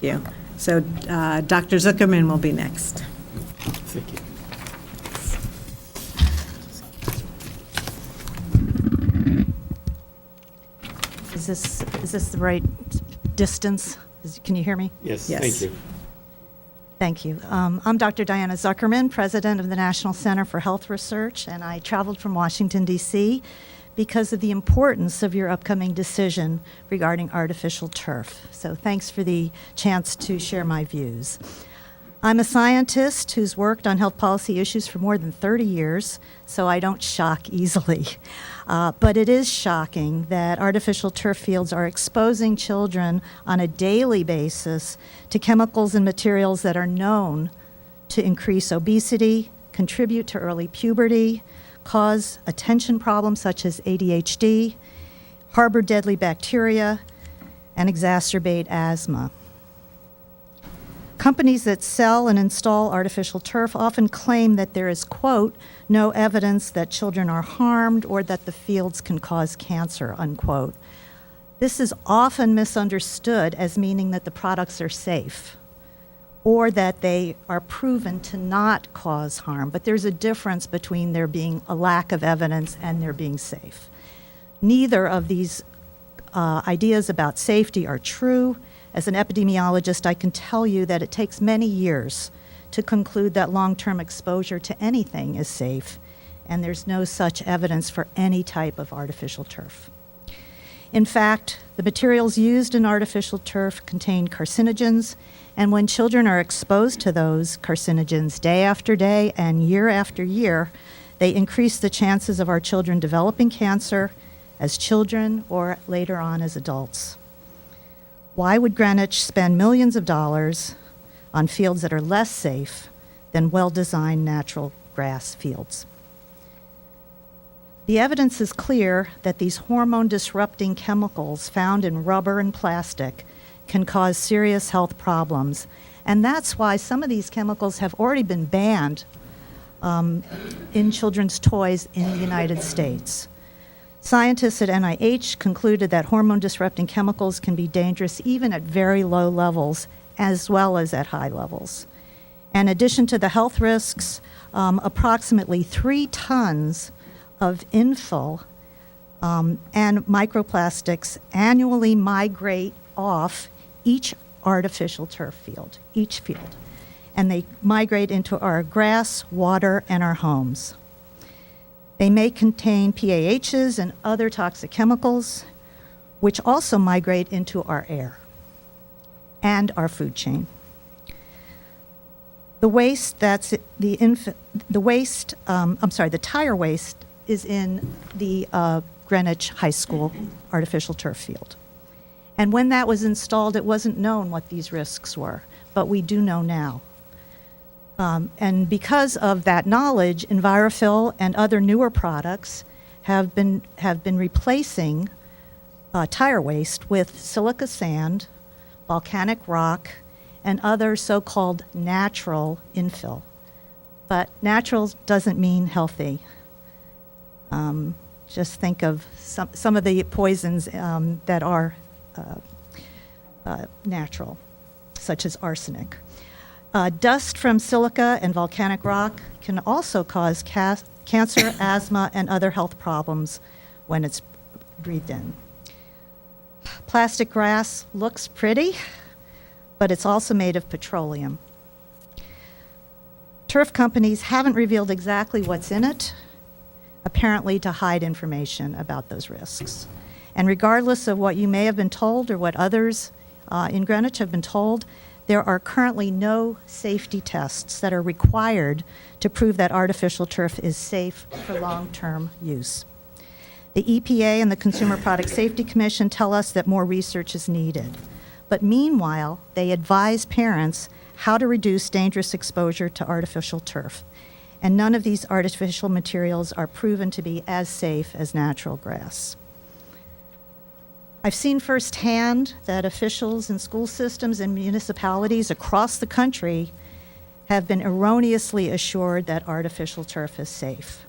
you. So Dr. Zuckerman will be next. Thank you. Is this the right distance? Can you hear me? Yes, Yes. thank you. Thank you. I'm Dr. Diana Zuckerman, president of the National Center for Health Research, and I traveled from Washington, D.C. because of the importance of your upcoming decision regarding artificial turf. So thanks for the chance to share my views. I'm a scientist who's worked on health policy issues for more than 30 years, so I don't shock easily. But it is shocking that artificial turf fields are exposing children on a daily basis to chemicals and materials that are known to increase obesity, contribute to early puberty, cause attention problems such as ADHD, harbor deadly bacteria, and exacerbate asthma. Companies that sell and install artificial turf often claim that there is, quote, no evidence that children are harmed or that the fields can cause cancer, unquote. This is often misunderstood as meaning that the products are safe or that they are proven to not cause harm, but there's a difference between there being a lack of evidence and there being safe. Neither of these ideas about safety are true. As an epidemiologist, I can tell you that it takes many years to conclude that long-term exposure to anything is safe, and there's no such evidence for any type of artificial turf. In fact, the materials used in artificial turf contain carcinogens, and when children are exposed to those carcinogens day after day and year after year, they increase the chances of our children developing cancer, as children or later on as adults. Why would Greenwich spend millions of dollars on fields that are less safe than well-designed natural grass fields? The evidence is clear that these hormone-disrupting chemicals found in rubber and plastic can cause serious health problems, and that's why some of these chemicals have already been banned in children's toys in the United States. Scientists at NIH concluded that hormone-disrupting chemicals can be dangerous even at very low levels as well as at high levels. In addition to the health risks, approximately 3 tons of infill and microplastics annually migrate off each artificial turf field, each field. And they migrate into our grass, water, and our homes. They may contain PAHs and other toxic chemicals, which also migrate into our air and our food chain. The waste that's the tire waste is in the Greenwich High School artificial turf field. And when that was installed, it wasn't known what these risks were, but we do know now. And because of that knowledge, EnviroFill and other newer products have been replacing tire waste with silica sand, volcanic rock, and other so-called natural infill. But natural doesn't mean healthy. Just think of some of the poisons that are natural, such as arsenic. Dust from silica and volcanic rock can also cause cancer, asthma, and other health problems when it's breathed in. Plastic grass looks pretty, but it's also made of petroleum. Turf companies haven't revealed exactly what's in it, apparently to hide information about those risks. And regardless of what you may have been told or what others in Greenwich have been told, there are currently no safety tests that are required to prove that artificial turf is safe for long-term use. The EPA and the Consumer Product Safety Commission tell us that more research is needed. But meanwhile, they advise parents how to reduce dangerous exposure to artificial turf. And none of these artificial materials are proven to be as safe as natural grass. I've seen firsthand that officials in school systems and municipalities across the country have been erroneously assured that artificial turf is safe.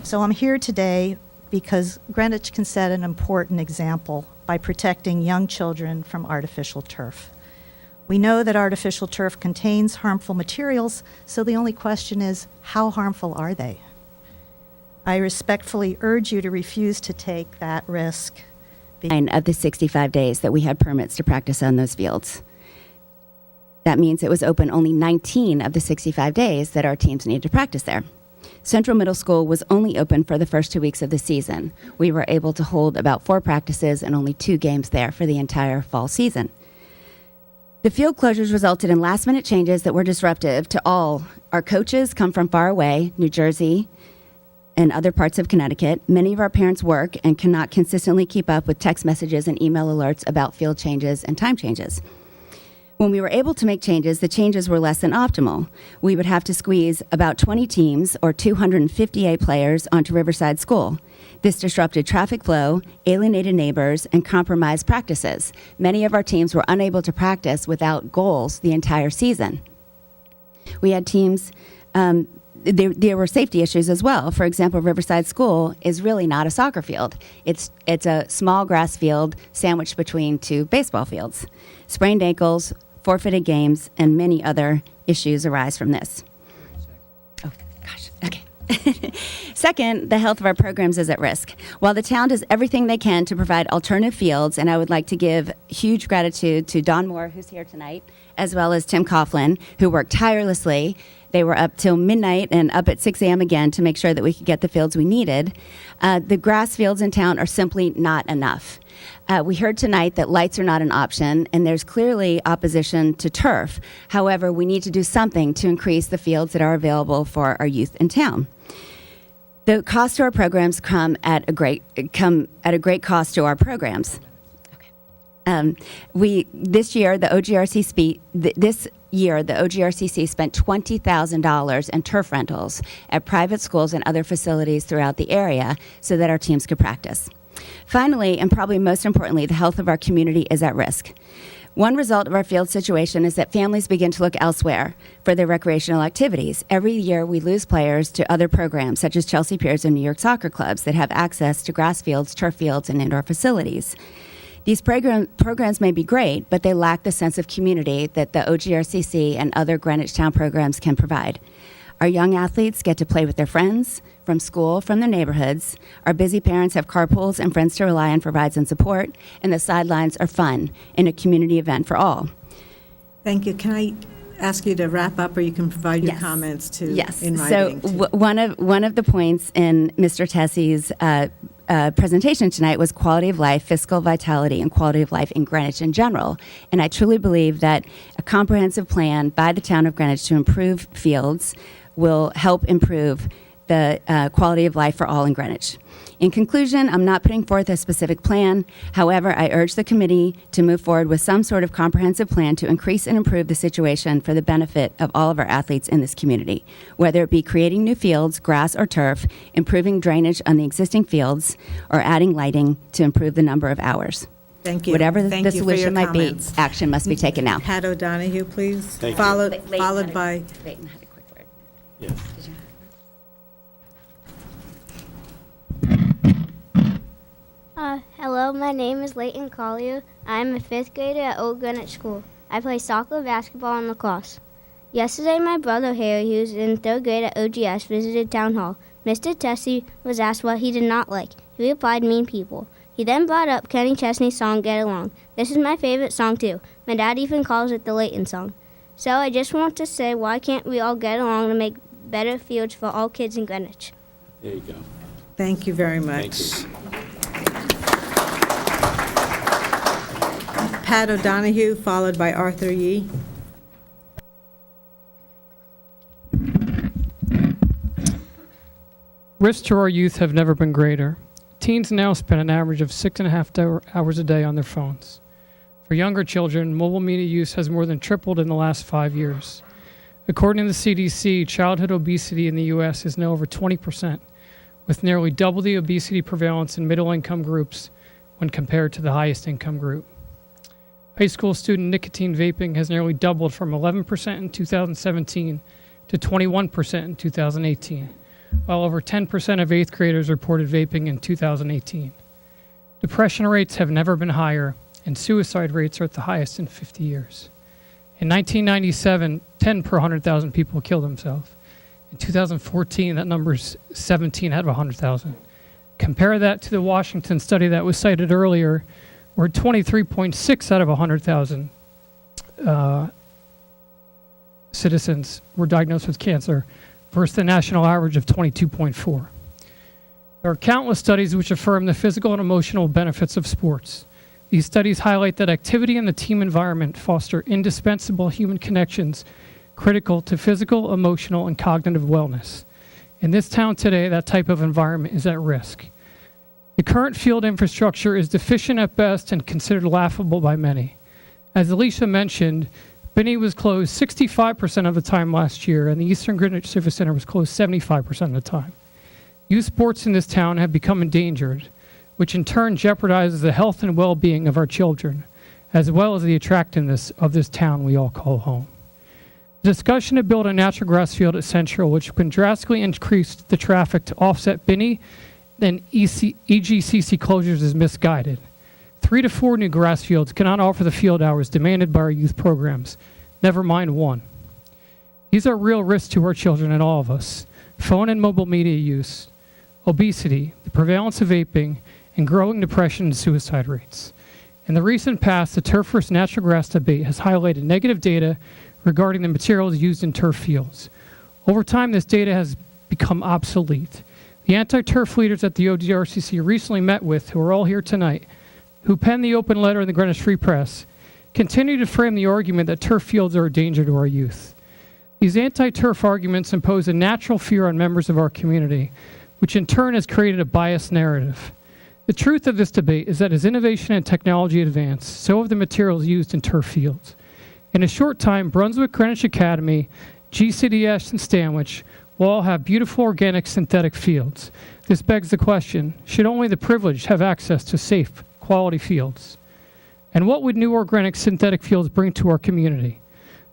So I'm here today because Greenwich can set an important example by protecting young children from artificial turf. We know that artificial turf contains harmful materials, so the only question is, how harmful are they? I respectfully urge you to refuse to take that risk. Of the 65 days that we had permits to practice on those fields. That means it was open only 19 of the 65 days that our teams needed to practice there. Central Middle School was only open for the first 2 weeks of the season. We were able to hold about 4 practices and only 2 games there for the entire fall season. The field closures resulted in last-minute changes that were disruptive to all. Our coaches come from far away, New Jersey, and other parts of Connecticut. Many of our parents work and cannot consistently keep up with text messages and email alerts about field changes and time changes. When we were able to make changes, the changes were less than optimal. We would have to squeeze about 20 teams or 258 players onto Riverside School. This disrupted traffic flow, alienated neighbors, and compromised practices. Many of our teams were unable to practice without goals the entire season. We had teams there were safety issues as well. For example, Riverside School is really not a soccer field. It's a small grass field sandwiched between 2 baseball fields. Sprained ankles, forfeited games, and many other issues arise from this. Oh, gosh, okay. Second, the health of our programs is at risk. While the town does everything they can to provide alternative fields, and I would like to give huge gratitude to Don Moore, who's here tonight, as well as Tim Coughlin, who worked tirelessly. They were up till midnight and up at 6 a.m. again to make sure that we could get the fields we needed. The grass fields in town are simply not enough. We heard tonight that lights are not an option, and there's clearly opposition to turf. However, we need to do something to increase the fields that are available for our youth in town. The cost to our programs come at a great cost to our programs. This year the OGRCC spent $20,000 in turf rentals at private schools and other facilities throughout the area so that our teams could practice. Finally, and probably most importantly, the health of our community is at risk. One result of our field situation is that families begin to look elsewhere for their recreational activities. Every year, we lose players to other programs, such as Chelsea Piers and New York soccer clubs, that have access to grass fields, turf fields, and indoor facilities. These programs may be great, but they lack the sense of community that the OGRCC and other Greenwich Town programs can provide. Our young athletes get to play with their friends, from school, from their neighborhoods. Our busy parents have carpools and friends to rely on for rides and support, and the sidelines are fun and a community event for all. Thank you. Can I ask you to wrap up, or you can provide your comments in writing? So one of the points in Mr. Tessie's presentation tonight was quality of life, fiscal vitality, and quality of life in Greenwich in general. And I truly believe that a comprehensive plan by the town of Greenwich to improve fields will help improve the quality of life for all in Greenwich. In conclusion, I'm not putting forth a specific plan. However, I urge the committee to move forward with some sort of comprehensive plan to increase and improve the situation for the benefit of all of our athletes in this community, whether it be creating new fields, grass or turf, improving drainage on the existing fields, or adding lighting to improve the number of hours. Thank you. Whatever Thank the you for your solution might be, comments. action must be taken now. Pat O'Donoghue, please. Thank you. Followed by... Leighton had a quick word. Yes. Hello, my name is Leighton Collier. I'm a 5th grader at Old Greenwich School. I play soccer, basketball, and lacrosse. Yesterday, my brother Harry, who's in 3rd grade at OGS, visited Town Hall. Mr. Tessie was asked what he did not like. He replied, mean people. He then brought up Kenny Chesney's song, Get Along. This is my favorite song, too. My dad even calls it the Leighton song. So I just want to say, why can't we all get along to make better fields for all kids in Greenwich? There you go. Thank you very much. Thank you. Pat O'Donoghue, followed by Arthur Yee. Risks to our youth have never been greater. Teens now spend an average of 6.5 hours a day on their phones. For younger children, mobile media use has more than tripled in the last 5 years. According to the CDC, childhood obesity in the U.S. is now over 20%, with nearly double the obesity prevalence in middle-income groups when compared to the highest income group. High school student nicotine vaping has nearly doubled from 11% in 2017 to 21% in 2018, while over 10% of 8th graders reported vaping in 2018. Depression rates have never been higher, and suicide rates are at the highest in 50 years. In 1997, 10 per 100,000 people killed themselves. In 2014, that number is 17 out of 100,000. Compare that to the Washington study that was cited earlier, where 23.6 out of 100,000 citizens were diagnosed with cancer versus the national average of 22.4. There are countless studies which affirm the physical and emotional benefits of sports. These studies highlight that activity in the team environment foster indispensable human connections critical to physical, emotional, and cognitive wellness. In this town today, that type of environment is at risk. The current field infrastructure is deficient at best and considered laughable by many. As Alicia mentioned, Binney was closed 65% of the time last year, and the Eastern Greenwich Civic Center was closed 75% of the time. Youth sports in this town have become endangered, which in turn jeopardizes the health and well-being of our children, as well as the attractiveness of this town we all call home. The discussion to build a natural grass field at Central, which can drastically increase the traffic to offset Binney and EGCC closures, is misguided. 3 to 4 new grass fields cannot offer the field hours demanded by our youth programs, never mind one. These are real risks to our children and all of us. Phone and mobile media use, obesity, the prevalence of vaping, and growing depression and suicide rates. In the recent past, the turf versus natural grass debate has highlighted negative data regarding the materials used in turf fields. Over time, this data has become obsolete. The anti-turf leaders at the OGRCC recently met with, who are all here tonight, who penned the open letter in the Greenwich Free Press, continue to frame the argument that turf fields are a danger to our youth. These anti-turf arguments impose a natural fear on members of our community, which in turn has created a biased narrative. The truth of this debate is that as innovation and technology advance, so have the materials used in turf fields. In a short time, Brunswick, Greenwich Academy, GCDS, and Stanwich will all have beautiful organic synthetic fields. This begs the question, should only the privileged have access to safe, quality fields? And what would new organic synthetic fields bring to our community?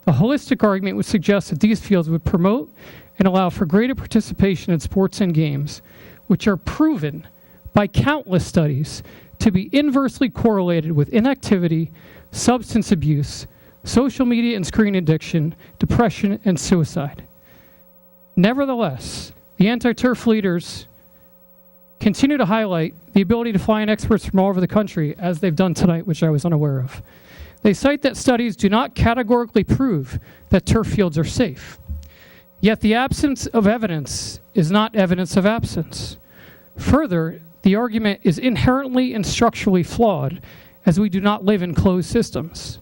The holistic argument would suggest that these fields would promote and allow for greater participation in sports and games, which are proven by countless studies to be inversely correlated with inactivity, substance abuse, social media and screen addiction, depression, and suicide. Nevertheless, the anti-turf leaders continue to highlight the ability to fly in experts from all over the country, as they've done tonight, which I was unaware of. They cite that studies do not categorically prove that turf fields are safe. Yet the absence of evidence is not evidence of absence. Further, the argument is inherently and structurally flawed, as we do not live in closed systems.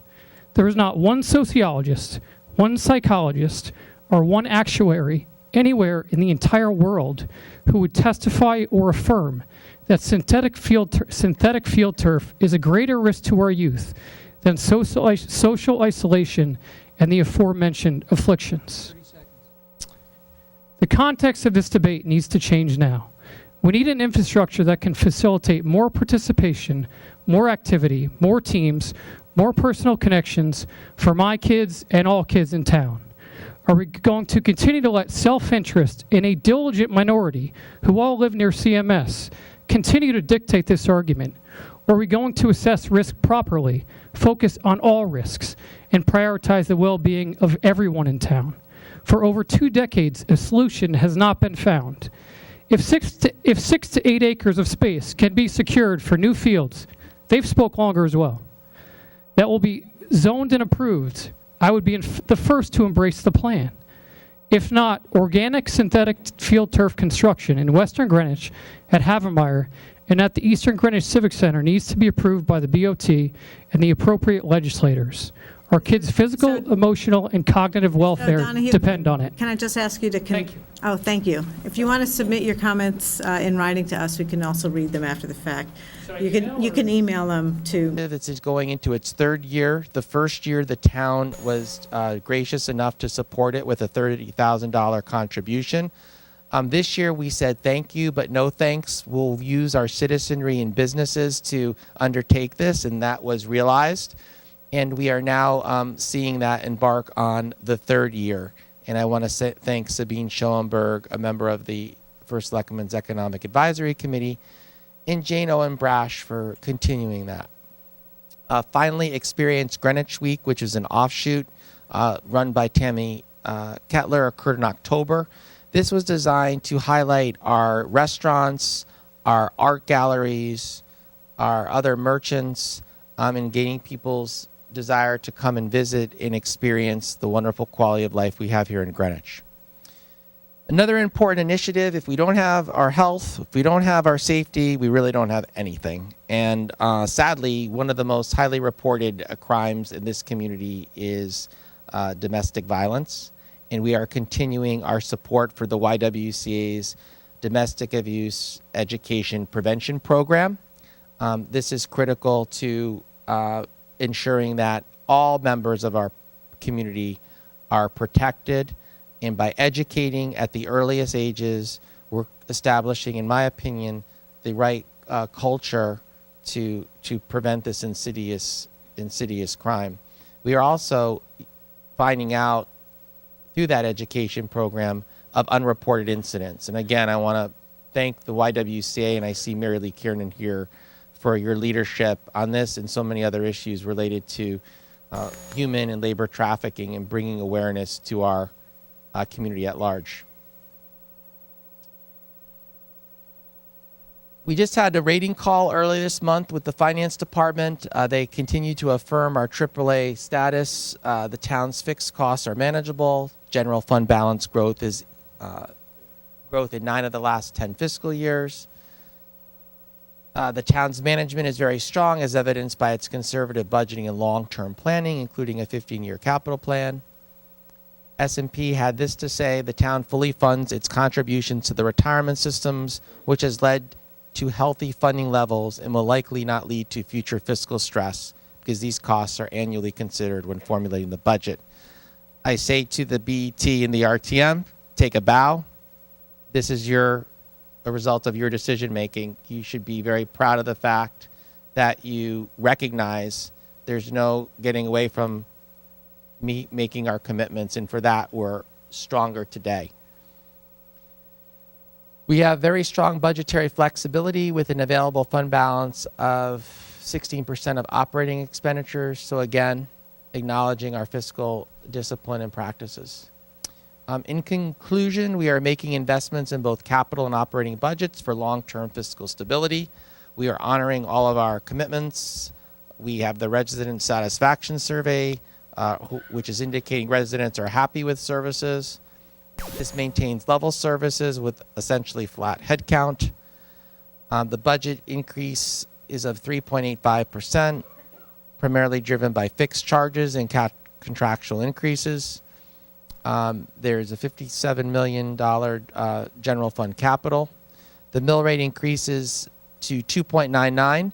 There is not one sociologist, one psychologist, or one actuary anywhere in the entire world who would testify or affirm that synthetic field turf is a greater risk to our youth than social isolation and the aforementioned afflictions. The context of this debate needs to change now. We need an infrastructure that can facilitate more participation, more activity, more teams, more personal connections for my kids and all kids in town. Are we going to continue to let self-interest in a diligent minority who all live near CMS continue to dictate this argument? Or are we going to assess risk properly, focus on all risks, and prioritize the well-being of everyone in town? For over 2 decades, a solution has not been found. If 6 to 8 acres of space can be secured for new fields, they've spoke longer as well, that will be zoned and approved, I would be the first to embrace the plan. If not, organic synthetic field turf construction in Western Greenwich at Havemeyer and at the Eastern Greenwich Civic Center needs to be approved by the BOT and the appropriate legislators. Our kids' physical, emotional, and cognitive welfare Donahue, depend on it. Can I just ask you to... Thank you. Oh, thank you. If you want to submit your comments in writing to us, we can also read them after the fact. You can email them to... It's going into its 3rd year. The first year, the town was gracious enough to support it with a $30,000 contribution. This year, we said thank you, but no thanks. We'll use our citizenry and businesses to undertake this, and that was realized. And we are now seeing that embark on the 3rd year. And I want to thank Sabine Schoenberg, a member of the First Selectmen's Economic Advisory Committee, and Jane Owen Brash for continuing that. Finally, Experience Greenwich Week, which is an offshoot run by Tammy Kettler, occurred in October. This was designed to highlight our restaurants, our art galleries, our other merchants, and gaining people's desire to come and visit and experience the wonderful quality of life we have here in Greenwich. Another important initiative, if we don't have our health, if we don't have our safety, we really don't have anything. And sadly, one of the most highly reported crimes in this community is domestic violence. And we are continuing our support for the YWCA's Domestic Abuse Education Prevention Program. This is critical to ensuring that all members of our community are protected, and by educating at the earliest ages, we're establishing, in my opinion, the right culture to prevent this insidious crime. We are also finding out through that education program of unreported incidents. And again, I want to thank the YWCA, and I see Mary Lee Kiernan here, for your leadership on this and so many other issues related to human and labor trafficking and bringing awareness to our community at large. We just had a rating call early this month with the Finance Department. They continue to affirm our AAA status. The town's fixed costs are manageable. General fund balance growth is growth in 9 of the last 10 fiscal years. The town's management is very strong, as evidenced by its conservative budgeting and long-term planning, including a 15-year capital plan. S&P had this to say: the town fully funds its contributions to the retirement systems, which has led to healthy funding levels and will likely not lead to future fiscal stress because these costs are annually considered when formulating the budget. I say to the BET and the RTM, take a bow. This is a result of your decision making. You should be very proud of the fact that you recognize there's no getting away from making our commitments, and for that we're stronger today. We have very strong budgetary flexibility with an available fund balance of 16% of operating expenditures. So again, acknowledging our fiscal discipline and practices. In conclusion, we are making investments in both capital and operating budgets for long-term fiscal stability. We are honoring all of our commitments. We have the resident satisfaction survey, which is indicating residents are happy with services. This maintains level services with essentially flat headcount. The budget increase is of 3.85%, primarily driven by fixed charges and contractual increases. There's a $57 million general fund capital. The mill rate increases to 2.99.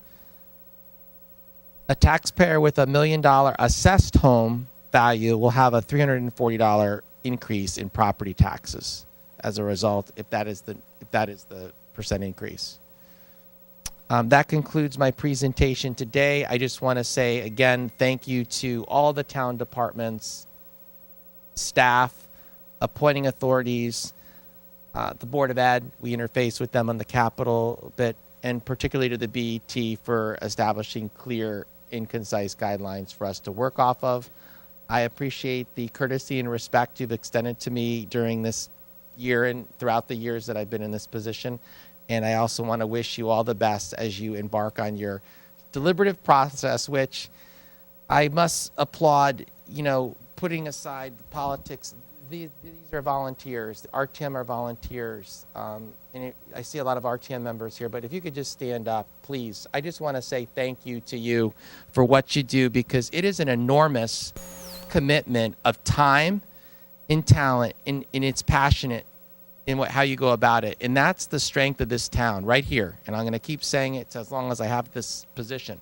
A taxpayer with $1 million assessed home value will have a $340 increase in property taxes as a result, if that is the percent increase. That concludes my presentation today. I just want to say again, thank you to all the town departments, staff, appointing authorities, the Board of Ed. We interface with them on the Capitol bit, and particularly to the BET for establishing clear and concise guidelines for us to work off of. I appreciate the courtesy and respect you've extended to me during this year and throughout the years that I've been in this position. And I also want to wish you all the best as you embark on your deliberative process, which I must applaud, putting aside the politics. These are volunteers. The RTM are volunteers. I see a lot of RTM members here, but if you could just stand up, please. I just want to say thank you to you for what you do, because it is an enormous commitment of time and talent, and it's passionate in how you go about it. And that's the strength of this town right here. And I'm going to keep saying it as long as I have this position.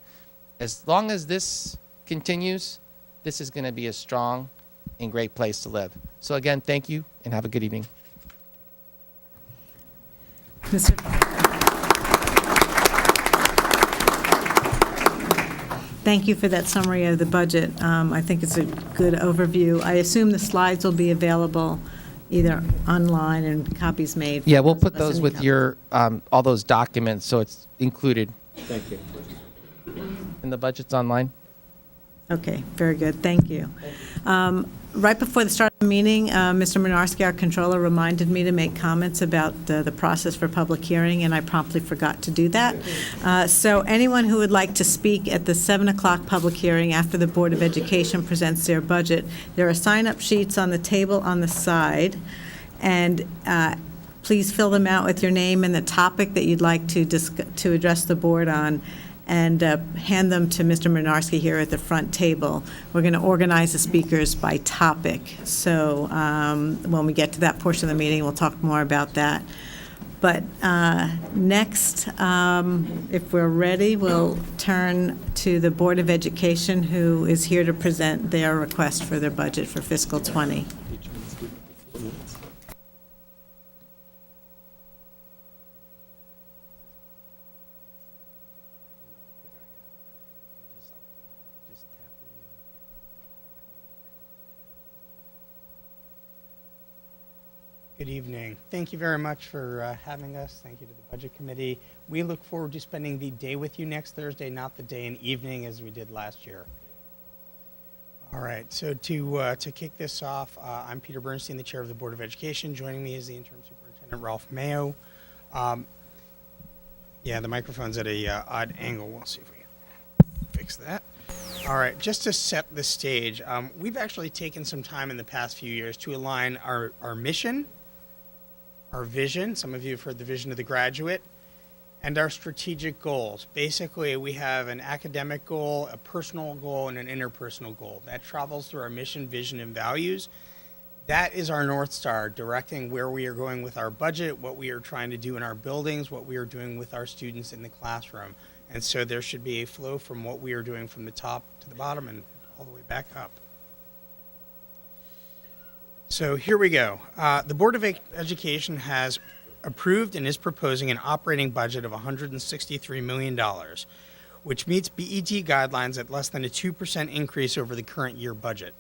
As long as this continues, this is going to be a strong and great place to live. So again, thank you and have a good evening. Thank you for that summary of the budget. I think it's a good overview. I assume the slides will be available either online and copies made. Yeah, we'll put those with your, all those documents, so it's included. Thank you. And the budget's online? Okay, very good, thank you. Right before the start of the meeting, Mr. Minarski, our controller, reminded me to make comments about the process for public hearing, and I promptly forgot to do that. So anyone who would like to speak at the 7 o'clock public hearing after the Board of Education presents their budget, there are sign-up sheets on the table on the side, and please fill them out with your name and the topic that you'd like to address the board on, and hand them to Mr. Minarski here at the front table. We're going to organize the speakers by topic. So when we get to that portion of the meeting, we'll talk more about that. But next, if we're ready, we'll turn to the Board of Education, who is here to present their request for their budget for fiscal '20. Good evening. Thank you very much for having us. Thank you to the Budget Committee. We look forward to spending the day with you next Thursday, not the day and evening as we did last year. All right, so to kick this off, I'm Peter Bernstein, the Chair of the Board of Education. Joining me is the Interim Superintendent, Ralph Mayo. Yeah, the microphone's at a odd angle. We'll see if we can fix that. All right, just to set the stage, we've actually taken some time in the past few years to align our mission, our vision. Some of you have heard the vision of the graduate, and our strategic goals. Basically, we have an academic goal, a personal goal, and an interpersonal goal. That travels through our mission, vision, and values. That is our North Star, directing where we are going with our budget, what we are trying to do in our buildings, what we are doing with our students in the classroom. And so there should be a flow from what we are doing from the top to the bottom and all the way back up. So here we go. The Board of Education has approved and is proposing an operating budget of $163 million, which meets BET guidelines at less than a 2% increase over the current year budget.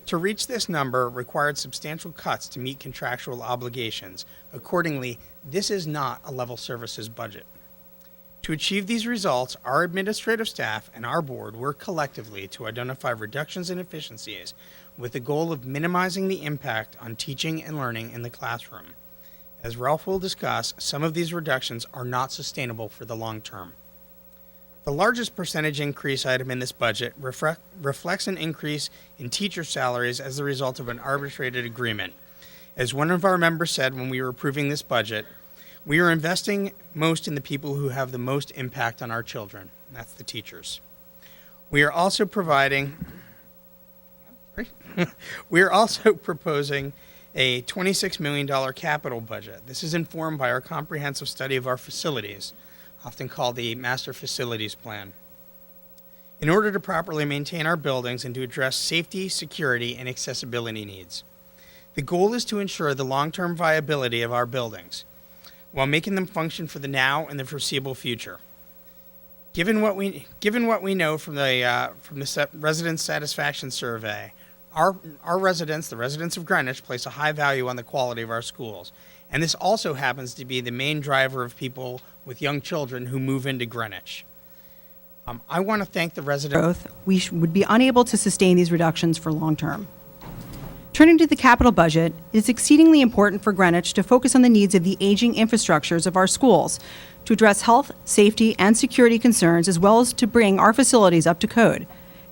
To reach this number required substantial cuts to meet contractual obligations. Accordingly, this is not a level services budget. To achieve these results, our administrative staff and our board work collectively to identify reductions in efficiencies with the goal of minimizing the impact on teaching and learning in the classroom. As Ralph will discuss, some of these reductions are not sustainable for the long term. The largest percentage increase item in this budget reflects an increase in teacher salaries as a result of an arbitrated agreement. As one of our members said when we were approving this budget, we are investing most in the people who have the most impact on our children. And that's the teachers. We are also providing, we are also proposing a $26 million capital budget. This is informed by our comprehensive study of our facilities, often called the Master Facilities Plan, in order to properly maintain our buildings and to address safety, security, and accessibility needs. The goal is to ensure the long-term viability of our buildings while making them function for the now and the foreseeable future. Given what we know from the resident satisfaction survey, our residents, the residents of Greenwich, place a high value on the quality of our schools. And this also happens to be the main driver of people with young children who move into Greenwich. I want to thank the residents. We would be unable to sustain these reductions for long term. Turning to the capital budget, it is exceedingly important for Greenwich to focus on the needs of the aging infrastructures of our schools, to address health, safety, and security concerns, as well as to bring our facilities up to code.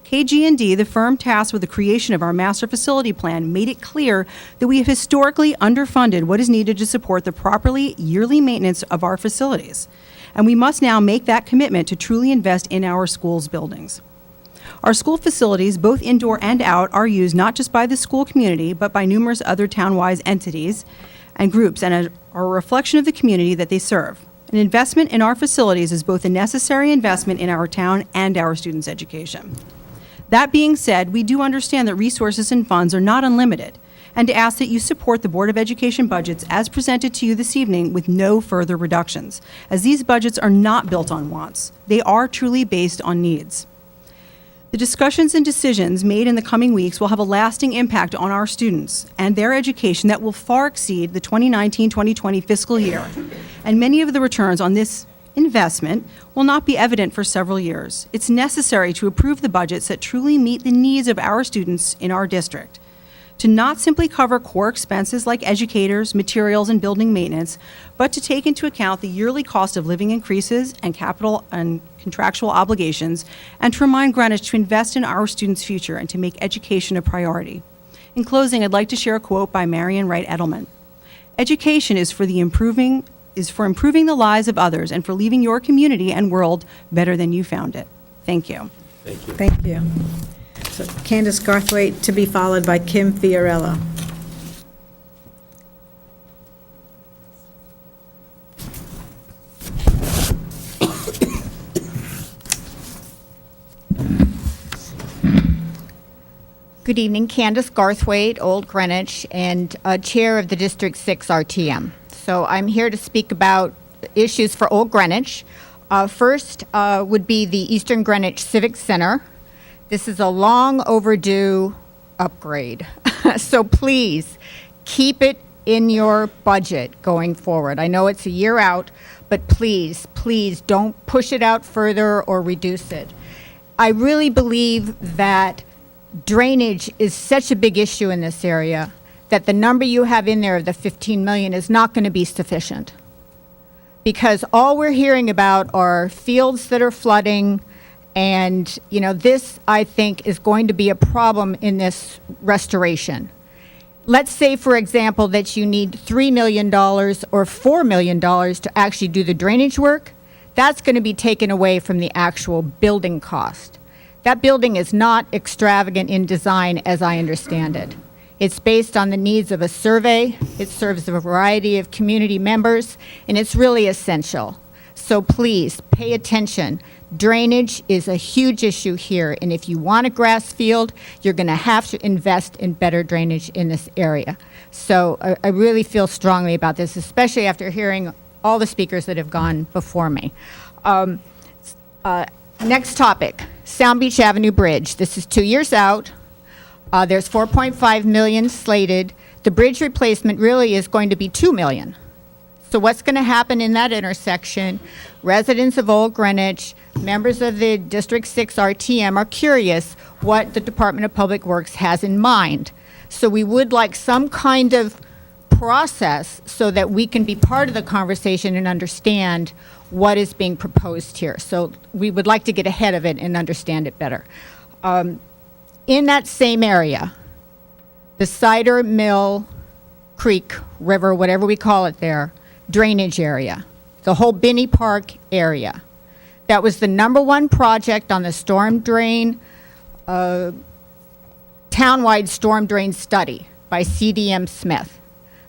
KG&D, the firm tasked with the creation of our master facility plan, made it clear that we have historically underfunded what is needed to support the properly yearly maintenance of our facilities. And we must now make that commitment to truly invest in our schools' buildings. Our school facilities, both indoor and out, are used not just by the school community, but by numerous other town-wide entities and groups, and are a reflection of the community that they serve. An investment in our facilities is both a necessary investment in our town and our students' education. That being said, we do understand that resources and funds are not unlimited, and to ask that you support the Board of Education budgets as presented to you this evening with no further reductions, as these budgets are not built on wants. They are truly based on needs. The discussions and decisions made in the coming weeks will have a lasting impact on our students and their education that will far exceed the 2019-2020 fiscal year, and many of the returns on this investment will not be evident for several years. It's necessary to approve the budgets that truly meet the needs of our students in our district, to not simply cover core expenses like educators, materials, and building maintenance, but to take into account the yearly cost of living increases and capital and contractual obligations, and to remind Greenwich to invest in our students' future and to make education a priority. In closing, I'd like to share a quote by Marian Wright Edelman. "Education is for improving the lives of others and for leaving your community and world better than you found it." Thank you. Thank you. Thank you. So Candace Garthwaite to be followed by Kim Fiorello. Good evening, Candace Garthwaite, Old Greenwich, and Chair of the District 6 RTM. So I'm here to speak about issues for Old Greenwich. First would be the Eastern Greenwich Civic Center. This is a long overdue upgrade. So please keep it in your budget going forward. I know it's a year out, but please, please don't push it out further or reduce it. I really believe that drainage is such a big issue in this area that the number you have in there, the 15 million, is not going to be sufficient. Because all we're hearing about are fields that are flooding, and this, I think, is going to be a problem in this restoration. Let's say, for example, that you need $3 million or $4 million to actually do the drainage work. That's going to be taken away from the actual building cost. That building is not extravagant in design, as I understand it. It's based on the needs of a survey. It serves a variety of community members, and it's really essential. So please pay attention. Drainage is a huge issue here, and if you want a grass field, you're going to have to invest in better drainage in this area. So I really feel strongly about this, especially after hearing all the speakers that have gone before me. Next topic, Sound Beach Avenue Bridge. This is 2 years out. There's $4.5 million slated. The bridge replacement really is going to be $2 million. So what's going to happen in that intersection? Residents of Old Greenwich, members of the District 6 RTM are curious what the Department of Public Works has in mind. So we would like some kind of process so that we can be part of the conversation and understand what is being proposed here. So we would like to get ahead of it and understand it better. In that same area, the Cider Mill Creek, river, whatever we call it there, drainage area, the whole Binney Park area. That was the #1 project on the storm drain, townwide storm drain study by CDM Smith.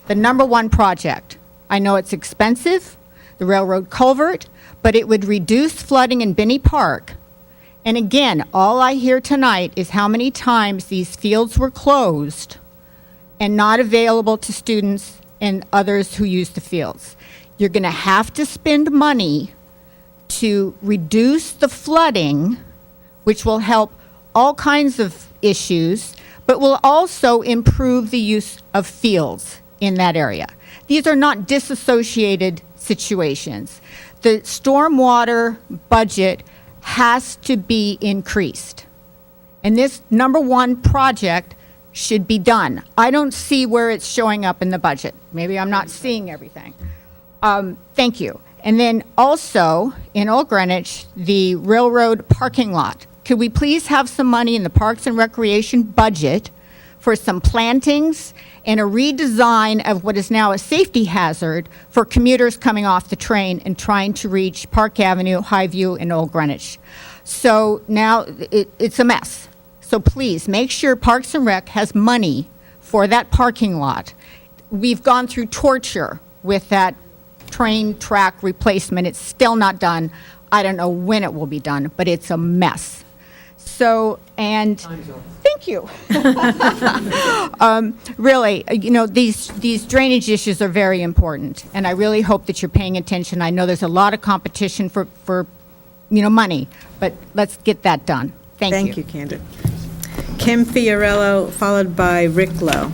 The #1 project. I know it's expensive, the railroad culvert, but it would reduce flooding in Binney Park. And again, all I hear tonight is how many times these fields were closed and not available to students and others who use the fields. You're going to have to spend money to reduce the flooding, which will help all kinds of issues, but will also improve the use of fields in that area. These are not disassociated situations. The stormwater budget has to be increased. And this #1 project should be done. I don't see where it's showing up in the budget. Maybe I'm not seeing everything. Thank you. And then also, in Old Greenwich, the railroad parking lot. Could we please have some money in the Parks and Recreation budget for some plantings and a redesign of what is now a safety hazard for commuters coming off the train and trying to reach Park Avenue, Highview, and Old Greenwich? So now it's a mess. So please make sure Parks and Rec has money for that parking lot. We've gone through torture with that train track replacement. It's still not done. I don't know when it will be done, but it's a mess. So, and thank you. Really, you know, these drainage issues are very important, and I really hope that you're paying attention. I know there's a lot of competition for money, but let's get that done. Thank you. Thank you, Candid. Kim Fiorello, followed by Rick Lowe.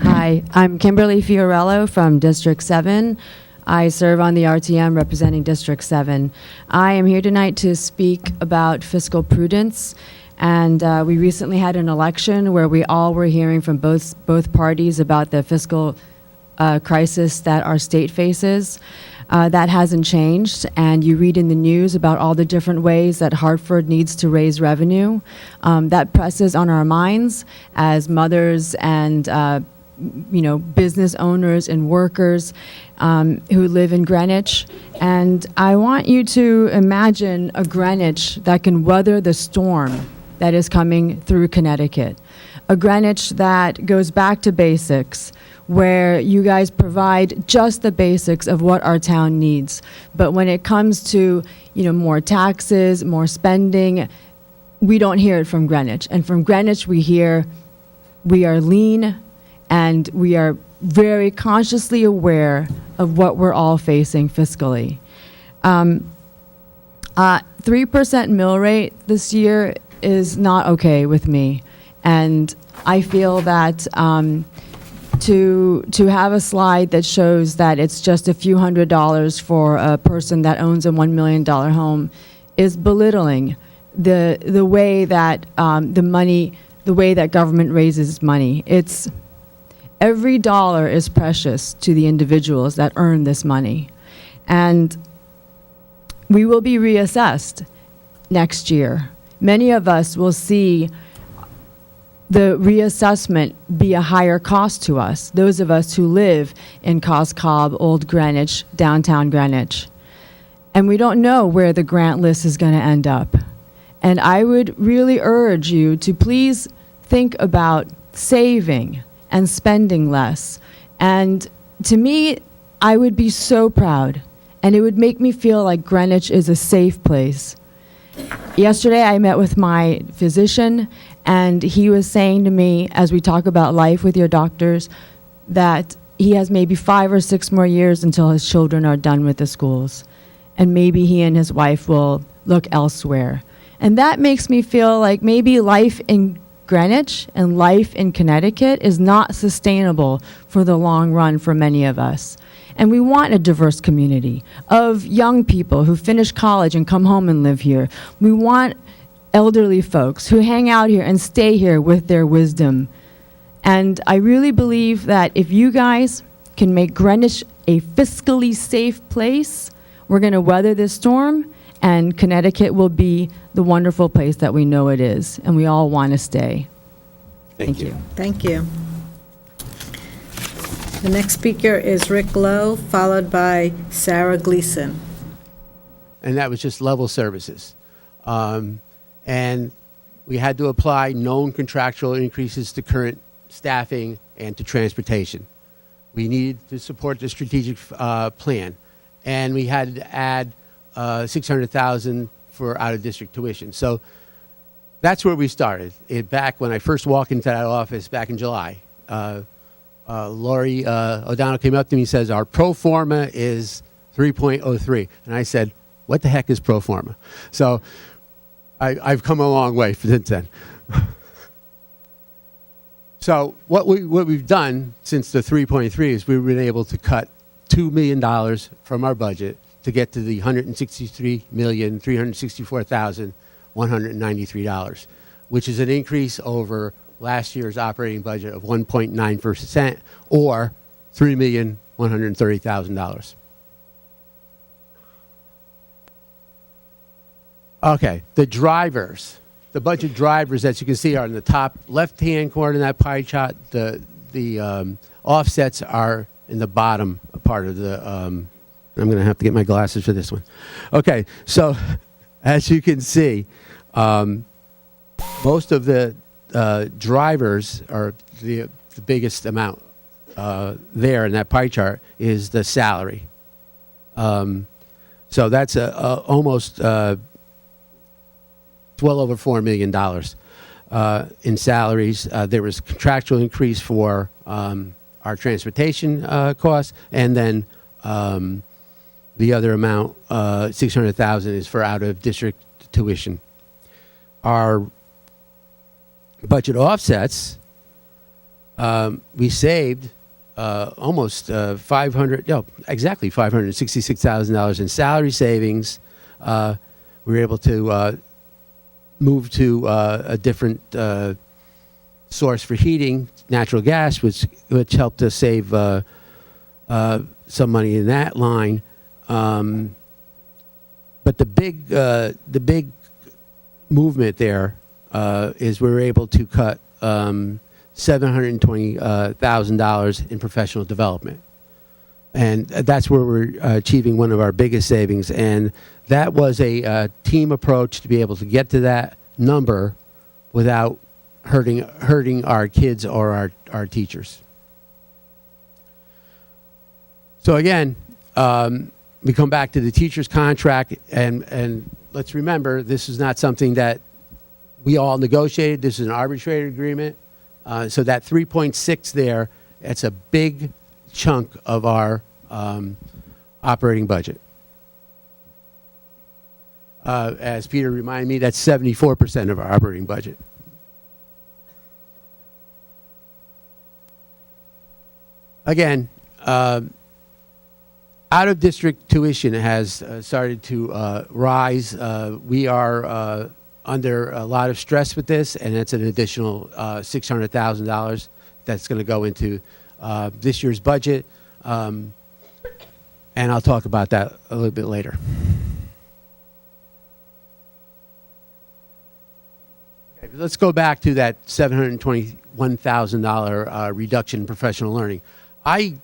Hi, I'm Kimberly Fiorello from District 7. I serve on the RTM representing District 7. I am here tonight to speak about fiscal prudence. And we recently had an election where we all were hearing from both parties about the fiscal crisis that our state faces. That hasn't changed, and you read in the news about all the different ways that Hartford needs to raise revenue. That presses on our minds as mothers and business owners and workers who live in Greenwich. And I want you to imagine a Greenwich that can weather the storm that is coming through Connecticut. A Greenwich that goes back to basics, where you guys provide just the basics of what our town needs. But when it comes to, more taxes, more spending, we don't hear it from Greenwich. And from Greenwich, we hear we are lean and we are very consciously aware of what we're all facing fiscally. 3% mill rate this year is not okay with me. And I feel that to have a slide that shows that it's just a few $100s for a person that owns a $1 million home is belittling the way that the way that government raises money. It's every dollar is precious to the individuals that earn this money, and we will be reassessed next year. Many of us will see the reassessment be a higher cost to us, those of us who live in Cos Cob, Old Greenwich, downtown Greenwich. And we don't know where the grant list is going to end up. And I would really urge you to please think about saving and spending less. And to me, I would be so proud, and it would make me feel like Greenwich is a safe place. Yesterday, I met with my physician, and he was saying to me, as we talk about life with your doctors, that he has maybe 5 or 6 more years until his children are done with the schools. And maybe he and his wife will look elsewhere. And that makes me feel like maybe life in Greenwich and life in Connecticut is not sustainable for the long run for many of us. And we want a diverse community of young people who finish college and come home and live here. We want elderly folks who hang out here and stay here with their wisdom. And I really believe that if you guys can make Greenwich a fiscally safe place, we're going to weather this storm, and Connecticut will be the wonderful place that we know it is, and we all want to stay. Thank you. Thank you. The next speaker is Rick Lowe, followed by Sarah Gleason. And that was just level services. And we had to apply known contractual increases to current staffing and to transportation. We needed to support the strategic plan, and we had to add $600,000 for out-of-district tuition. So that's where we started. Back when I first walked into that office back in July, Lori O'Donnell came up to me and says, our pro forma is 3.03. And I said, what the heck is pro forma? So I've come a long way since then. So what we've done since the 3.3 is we've been able to cut $2 million from our budget to get to the $163,364,193, which is an increase over last year's operating budget of 1.9%, or $3,130,000. Okay, the drivers. The budget drivers, as you can see, are in the top left-hand corner in that pie chart. The offsets are in the bottom part of the, I'm going to have to get my glasses for this one. Okay, so as you can see, most of the drivers are the biggest amount there in that pie chart is the salary. So that's almost well over $4 million in salaries. There was contractual increase for our transportation costs, and then the other amount, $600,000, is for out-of-district tuition. Our budget offsets, we saved exactly $566,000 in salary savings. We were able to move to a different source for heating, natural gas, which helped us save some money in that line. But the big movement there is we were able to cut $720,000 in professional development. And that's where we're achieving one of our biggest savings. And that was a team approach to be able to get to that number without hurting our kids or our teachers. So again, we come back to the teacher's contract, and let's remember, this is not something that we all negotiated. This is an arbitrated agreement. So that 3.6 there, that's a big chunk of our operating budget. As Peter reminded me, that's 74% of our operating budget. Again, out-of-district tuition has started to rise. We are under a lot of stress with this, and it's an additional $600,000 that's going to go into this year's budget. And I'll talk about that a little bit later. Okay, let's go back to that $721,000 reduction in professional learning. I,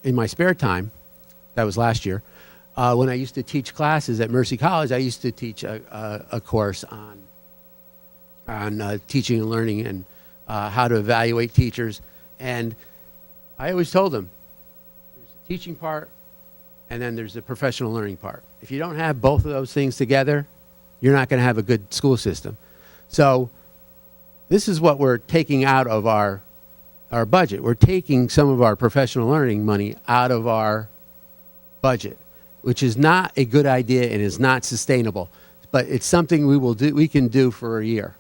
in my spare time, that was last year, When I used to teach classes at Mercy College, I used to teach a course on teaching and learning and how to evaluate teachers. And I always told them, there's the teaching part, and then there's the professional learning part. If you don't have both of those things together, you're not going to have a good school system. So this is what we're taking out of our budget. We're taking some of our professional learning money out of our budget, which is not a good idea and is not sustainable. But it's something we can do for a year.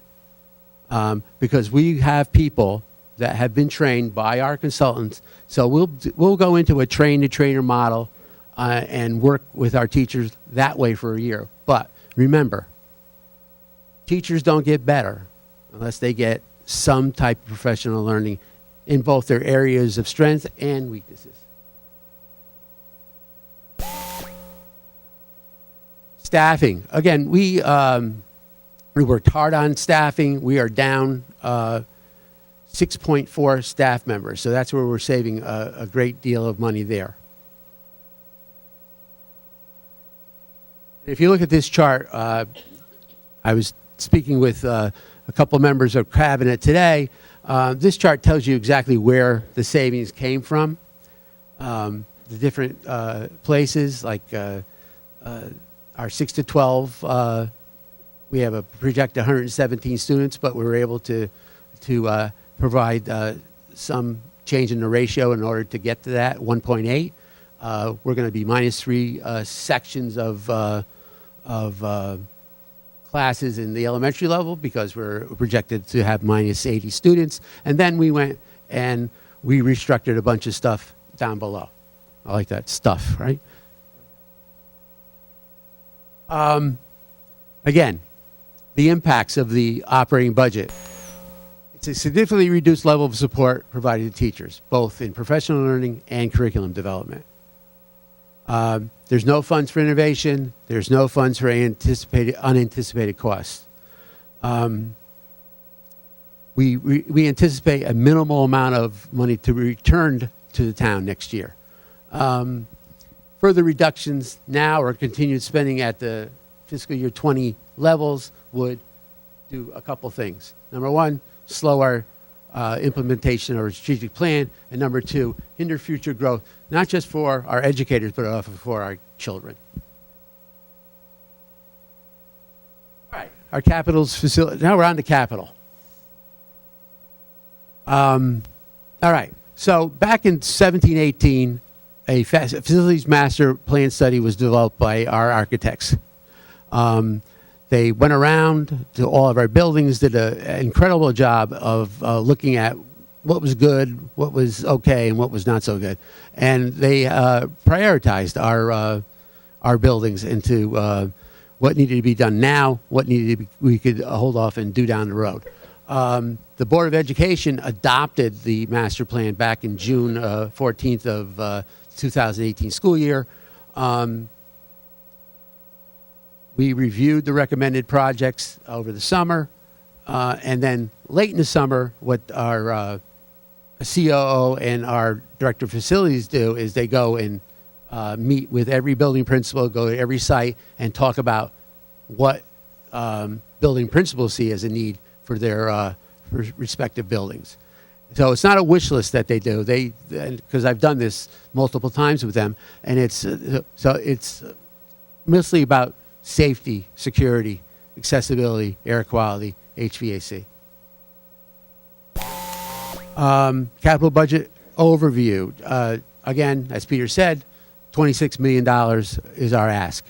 Because we have people that have been trained by our consultants. So we'll go into a train-the-trainer model and work with our teachers that way for a year. But remember, teachers don't get better unless they get some type of professional learning in both their areas of strength and weaknesses. Staffing. Again, we worked hard on staffing. We are down 6.4 staff members. So that's where we're saving a great deal of money there. If you look at this chart, I was speaking with a couple members of Cabinet today. This chart tells you exactly where the savings came from. The different places, like our 6 to 12, we have a projected 117 students, but we were able to provide some change in the ratio in order to get to that 1.8. We're going to be minus 3 sections of classes in the elementary level because we're projected to have minus 80 students. And then we went and we restructured a bunch of stuff down below. I like that stuff, right? Again, the impacts of the operating budget. It's a significantly reduced level of support provided to teachers, both in professional learning and curriculum development. There's no funds for innovation. There's no funds for unanticipated costs. We anticipate a minimal amount of money to be returned to the town next year. Further reductions now or continued spending at the fiscal year 20 levels would do a couple things. Number one, slow our implementation of our strategic plan, and number two, hinder future growth, not just for our educators, but also for our children. All right, our capital's facility. Now we're on to capital. All right, so back in 1718, a facilities master plan study was developed by our architects. They went around to all of our buildings, did an incredible job of looking at what was good, what was okay, and what was not so good. And they prioritized our buildings into what needed to be done now, what needed to be, we could hold off and do down the road. The Board of Education adopted the master plan back in June 14th of 2018 school year. We reviewed the recommended projects over the summer, and then late in the summer, what our COO and our Director of Facilities do is they go and meet with every building principal, go to every site, and talk about what building principals see as a need for their respective buildings. So it's not a wish list that they do. Because I've done this multiple times with them, and it's mostly about safety, security, accessibility, air quality, HVAC. Capital budget overview. Again, as Peter said, $26 million is our ask.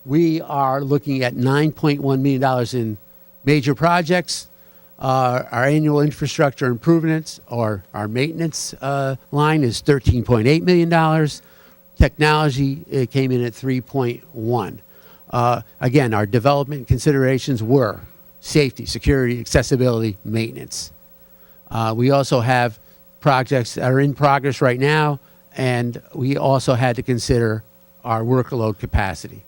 We are looking at $9.1 million in major projects. Our annual infrastructure improvements or our maintenance line is $13.8 million. Technology, it came in at 3.1. Again, our development considerations were safety, security, accessibility, maintenance. We also have projects that are in progress right now, and we also had to consider our workload capacity.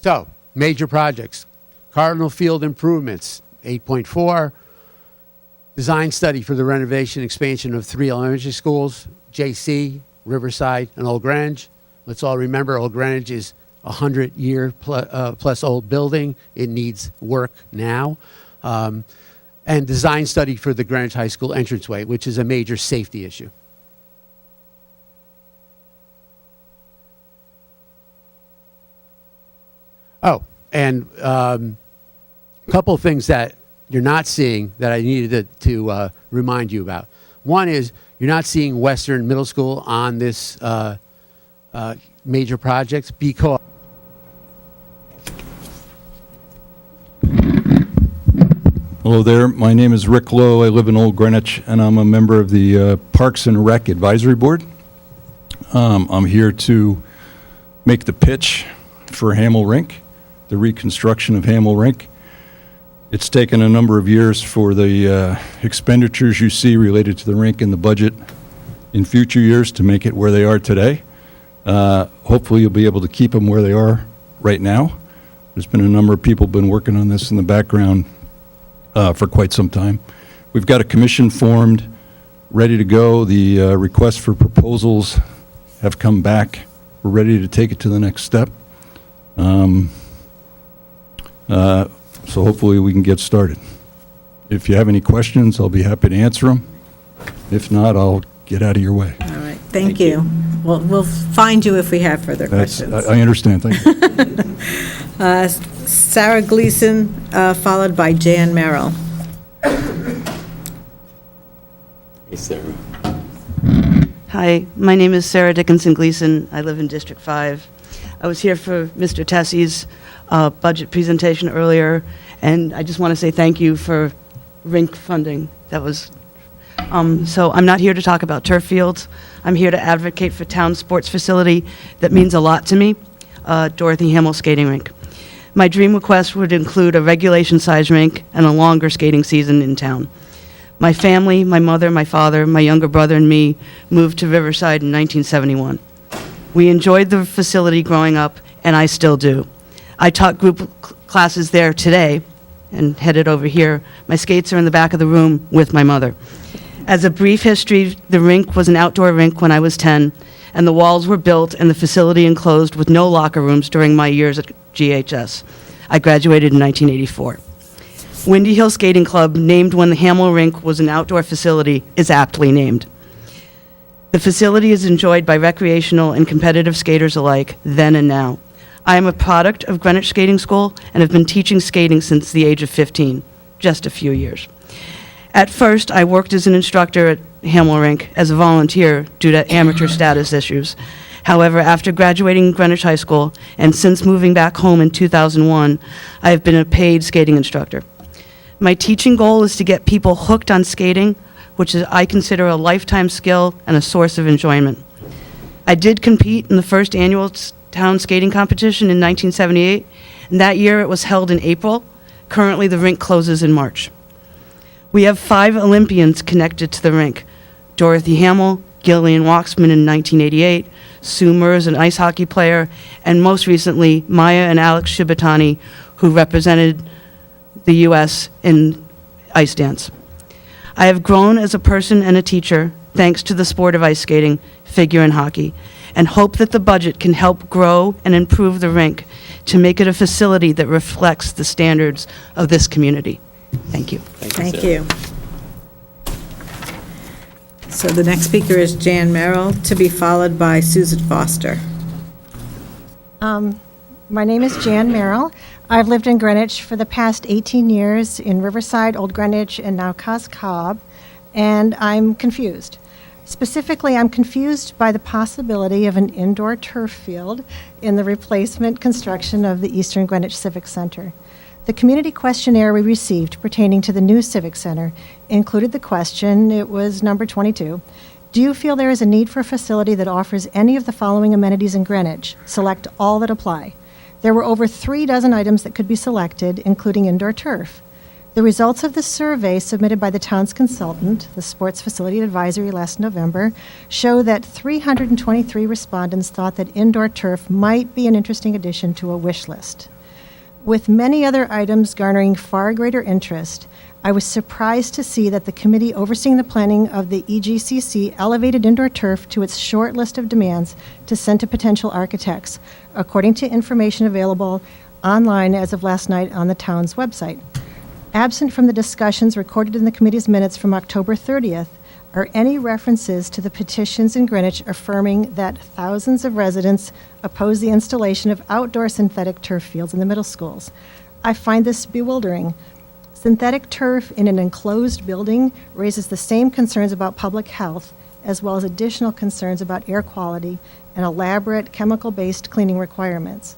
So, major projects. Cardinal Field improvements, 8.4. Design study for the renovation expansion of 3 elementary schools, JC, Riverside, and Old Greenwich. Let's all remember Old Greenwich is a 100-year plus old building. It needs work now. And design study for the Greenwich High School entranceway, which is a major safety issue. Oh, and a couple of things that you're not seeing that I needed to remind you about. One is you're not seeing Western Middle School on this major projects because Hello there. My name is Rick Lowe. I live in Old Greenwich, and I'm a member of the Parks and Rec Advisory Board. I'm here to make the pitch for Hamel Rink, the reconstruction of Hamel Rink. It's taken a number of years for the expenditures you see related to the rink in the budget in future years to make it where they are today. Hopefully you'll be able to keep them where they are right now. There's been a number of people been working on this in the background for quite some time. We've got a commission formed, ready to go. The requests for proposals have come back. We're ready to take it to the next step. So hopefully we can get started. If you have any questions, I'll be happy to answer them. If not, I'll get out of your way. All right, thank you. We'll find you if we have further questions. I understand, thank you. Sarah Gleason, followed by Jan Merrill. Hey, Sarah. Hi, my name is Sarah Dickinson Gleason. I live in District 5. I was here for Mr. Tessie's budget presentation earlier, and I just want to say thank you for rink funding. That was, so I'm not here to talk about turf fields. I'm here to advocate for town sports facility that means a lot to me, Dorothy Hamill Skating Rink. My dream request would include a regulation-size rink and a longer skating season in town. My family, my mother, my father, my younger brother, and me moved to Riverside in 1971. We enjoyed the facility growing up, and I still do. I taught group classes there today and headed over here. My skates are in the back of the room with my mother. As a brief history, the rink was an outdoor rink when I was 10, and the walls were built and the facility enclosed with no locker rooms during my years at GHS. I graduated in 1984. Windy Hill Skating Club, named when the Hamel Rink was an outdoor facility, is aptly named. The facility is enjoyed by recreational and competitive skaters alike, then and now. I am a product of Greenwich Skating School and have been teaching skating since the age of 15, just a few years. At first, I worked as an instructor at Hamel Rink as a volunteer due to amateur status issues. However, after graduating Greenwich High School and since moving back home in 2001, I have been a paid skating instructor. My teaching goal is to get people hooked on skating, which I consider a lifetime skill and a source of enjoyment. I did compete in the first annual town skating competition in 1978, and that year it was held in April. Currently, the rink closes in March. We have 5 Olympians connected to the rink: Dorothy Hamill, Gillian Waxman in 1988, Sue Murs, an ice hockey player, and most recently, Maya and Alex Shibatani, who represented the U.S. in ice dance. I have grown as a person and a teacher thanks to the sport of ice skating, figure, and hockey, and hope that the budget can help grow and improve the rink to make it a facility that reflects the standards of this community. Thank you. Thank you. So the next speaker is Jan Merrill, to be followed by Susan Foster. My name is Jan Merrill. I've lived in Greenwich for the past 18 years in Riverside, Old Greenwich, and now Cos Cob, and I'm confused. Specifically, I'm confused by the possibility of an indoor turf field in the replacement construction of the Eastern Greenwich Civic Center. The community questionnaire we received pertaining to the new Civic Center included the question, it was number 22, do you feel there is a need for a facility that offers any of the following amenities in Greenwich? Select all that apply. There were over 3 dozen items that could be selected, including indoor turf. The results of the survey submitted by the town's consultant, the Sports Facility Advisory, last November, show that 323 respondents thought that indoor turf might be an interesting addition to a wish list. With many other items garnering far greater interest, I was surprised to see that the committee overseeing the planning of the EGCC elevated indoor turf to its short list of demands to send to potential architects, according to information available online as of last night on the town's website. Absent from the discussions recorded in the committee's minutes from October 30th are any references to the petitions in Greenwich affirming that thousands of residents oppose the installation of outdoor synthetic turf fields in the middle schools. I find this bewildering. Synthetic turf in an enclosed building raises the same concerns about public health, as well as additional concerns about air quality and elaborate chemical-based cleaning requirements.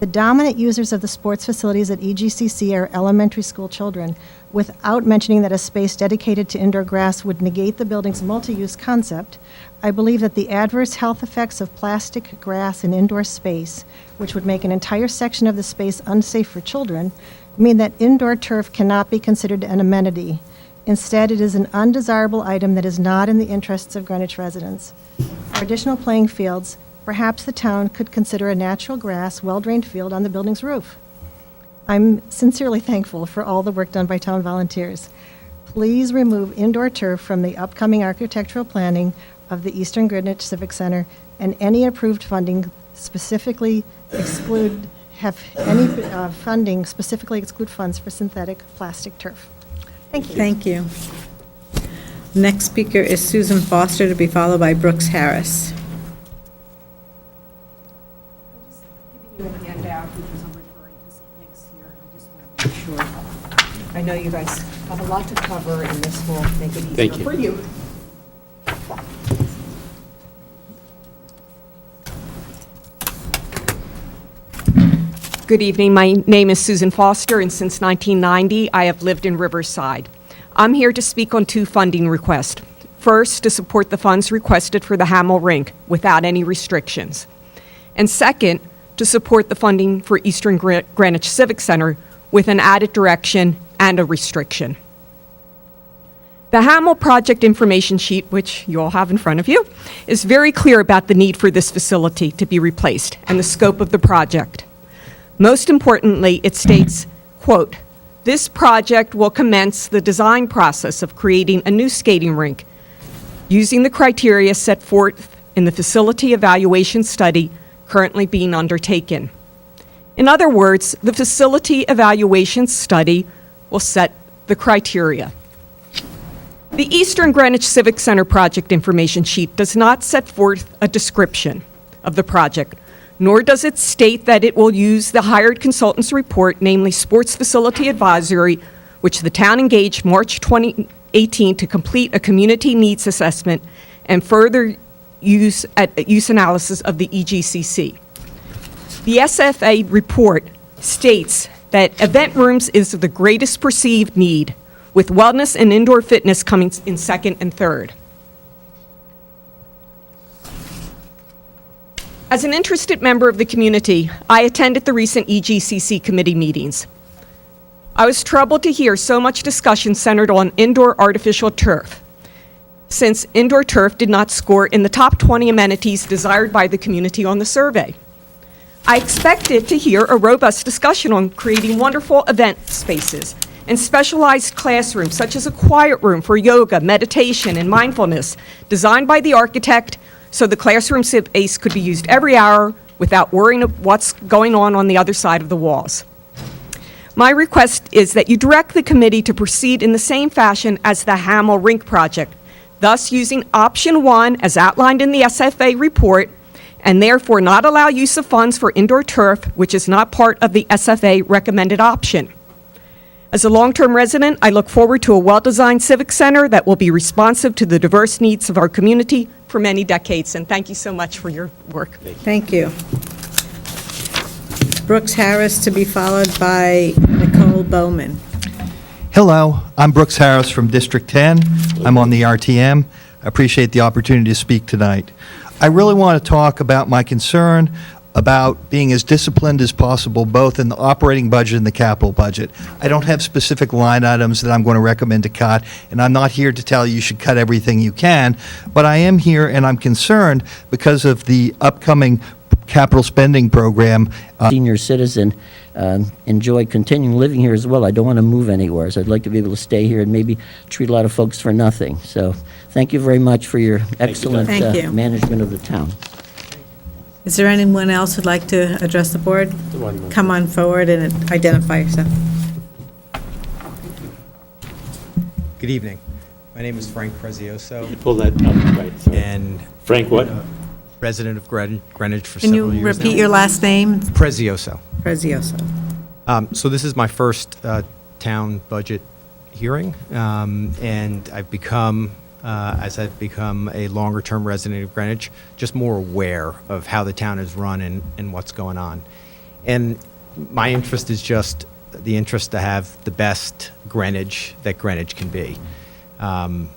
The dominant users of the sports facilities at EGCC are elementary school children, without mentioning that a space dedicated to indoor grass would negate the building's multi-use concept. I believe that the adverse health effects of plastic grass in indoor space, which would make an entire section of the space unsafe for children, mean that indoor turf cannot be considered an amenity. Instead, it is an undesirable item that is not in the interests of Greenwich residents. For additional playing fields, perhaps the town could consider a natural grass, well-drained field on the building's roof. I'm sincerely thankful for all the work done by town volunteers. Please remove indoor turf from the upcoming architectural planning of the Eastern Greenwich Civic Center, and any approved funding specifically exclude funds for synthetic plastic turf. Thank you. Thank you. Next speaker is Susan Foster, to be followed by Brooks Harris. A handout, because I'm referring to some things here, and I just want to make sure. I know you guys have a lot to cover, and this will make it Thank easier you. for you. Good evening. My name is Susan Foster, and since 1990, I have lived in Riverside. I'm here to speak on two funding requests. First, to support the funds requested for the Hamel Rink without any restrictions. And second, to support the funding for Eastern Greenwich Civic Center with an added direction and a restriction. The Hamel project information sheet, which you all have in front of you, is very clear about the need for this facility to be replaced and the scope of the project. Most importantly, it states, quote, "This project will commence the design process of creating a new skating rink using the criteria set forth in the facility evaluation study currently being undertaken." In other words, the facility evaluation study will set the criteria. The Eastern Greenwich Civic Center project information sheet does not set forth a description of the project, nor does it state that it will use the hired consultant's report, namely Sports Facility Advisory, which the town engaged March 2018 to complete a community needs assessment and further use analysis of the EGCC. The SFA report states that event rooms is the greatest perceived need, with wellness and indoor fitness coming in second and third. As an interested member of the community, I attended the recent EGCC committee meetings. I was troubled to hear so much discussion centered on indoor artificial turf, since indoor turf did not score in the top 20 amenities desired by the community on the survey. I expected to hear a robust discussion on creating wonderful event spaces and specialized classrooms, such as a quiet room for yoga, meditation, and mindfulness, designed by the architect so the classroom space could be used every hour without worrying of what's going on the other side of the walls. My request is that you direct the committee to proceed in the same fashion as the Hamel Rink project, thus using option 1 as outlined in the SFA report, and therefore not allow use of funds for indoor turf, which is not part of the SFA recommended option. As a long-term resident, I look forward to a well-designed civic center that will be responsive to the diverse needs of our community for many decades, and thank you so much for your work. Thank you. Brooks Harris, to be followed by Nicole Bowman. Hello, I'm Brooks Harris from District 10. I'm on the RTM. I appreciate the opportunity to speak tonight. I really want to talk about my concern about being as disciplined as possible, both in the operating budget and the capital budget. I don't have specific line items that I'm going to recommend to cut, and I'm not here to tell you should cut everything you can, but I am here and I'm concerned because of the upcoming capital spending program. Senior citizen enjoy continuing living here as well. I don't want to move anywhere, so I'd like to be able to stay here and maybe treat a lot of folks for nothing. So thank you very much for your excellent Thank you. management of the town. Is there anyone else who'd like to address the board? Come on forward and identify yourself. Good evening. My name is Frank Prezioso. Pull that up, right. Sorry. And Frank what? Resident of Greenwich for Can you several years repeat now. your last name? Prezioso. Prezioso. So this is my first town budget hearing, and I've become, as I've become a longer-term resident of Greenwich, just more aware of how the town is run and what's going on. And my interest is just the interest to have the best Greenwich that Greenwich can be. I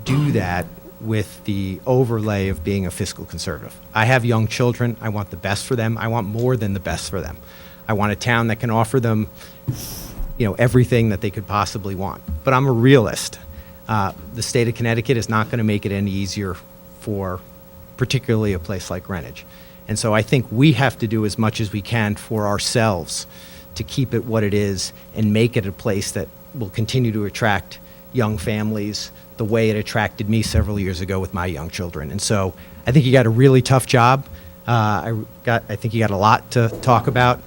do that with the overlay of being a fiscal conservative. I have young children. I want the best for them. I want more than the best for them. I want a town that can offer them, everything that they could possibly want. But I'm a realist. The state of Connecticut is not going to make it any easier for particularly a place like Greenwich. And so I think we have to do as much as we can for ourselves to keep it what it is and make it a place that will continue to attract young families the way it attracted me several years ago with my young children. And so I think you got a really tough job. I think you got a lot to talk about.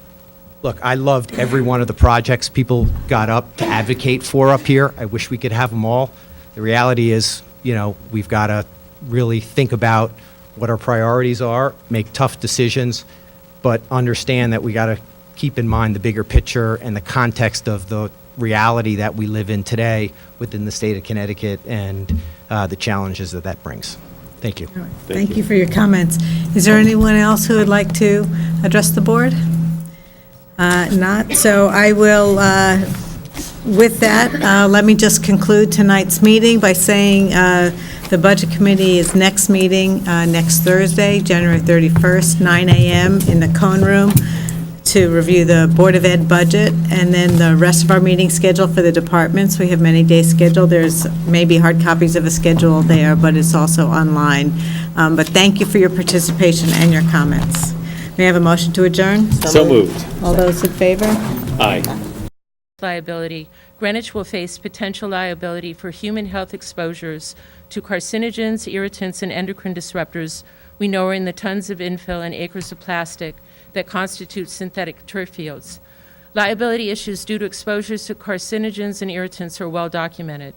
Look, I loved every one of the projects people got up to advocate for up here. I wish we could have them all. The reality is, we've got to really think about what our priorities are, make tough decisions, but understand that we got to keep in mind the bigger picture and the context of the reality that we live in today within the state of Connecticut and the challenges that brings. Thank you. Thank you for your comments. Is there anyone else who would like to address the board? Not, so I will, with that, let me just conclude tonight's meeting by saying the Budget Committee is next meeting next Thursday, January 31st, 9 a.m. in the Cone Room to review the Board of Ed budget, and then the rest of our meeting schedule for the departments. We have many days scheduled. There's maybe hard copies of a schedule there, but it's also online. But thank you for your participation and your comments. May I have a motion to adjourn? So moved. All those in favor? Aye. Liability. Greenwich will face potential liability for human health exposures to carcinogens, irritants, and endocrine disruptors we know are in the tons of infill and acres of plastic that constitute synthetic turf fields. Liability issues due to exposures to carcinogens and irritants are well documented.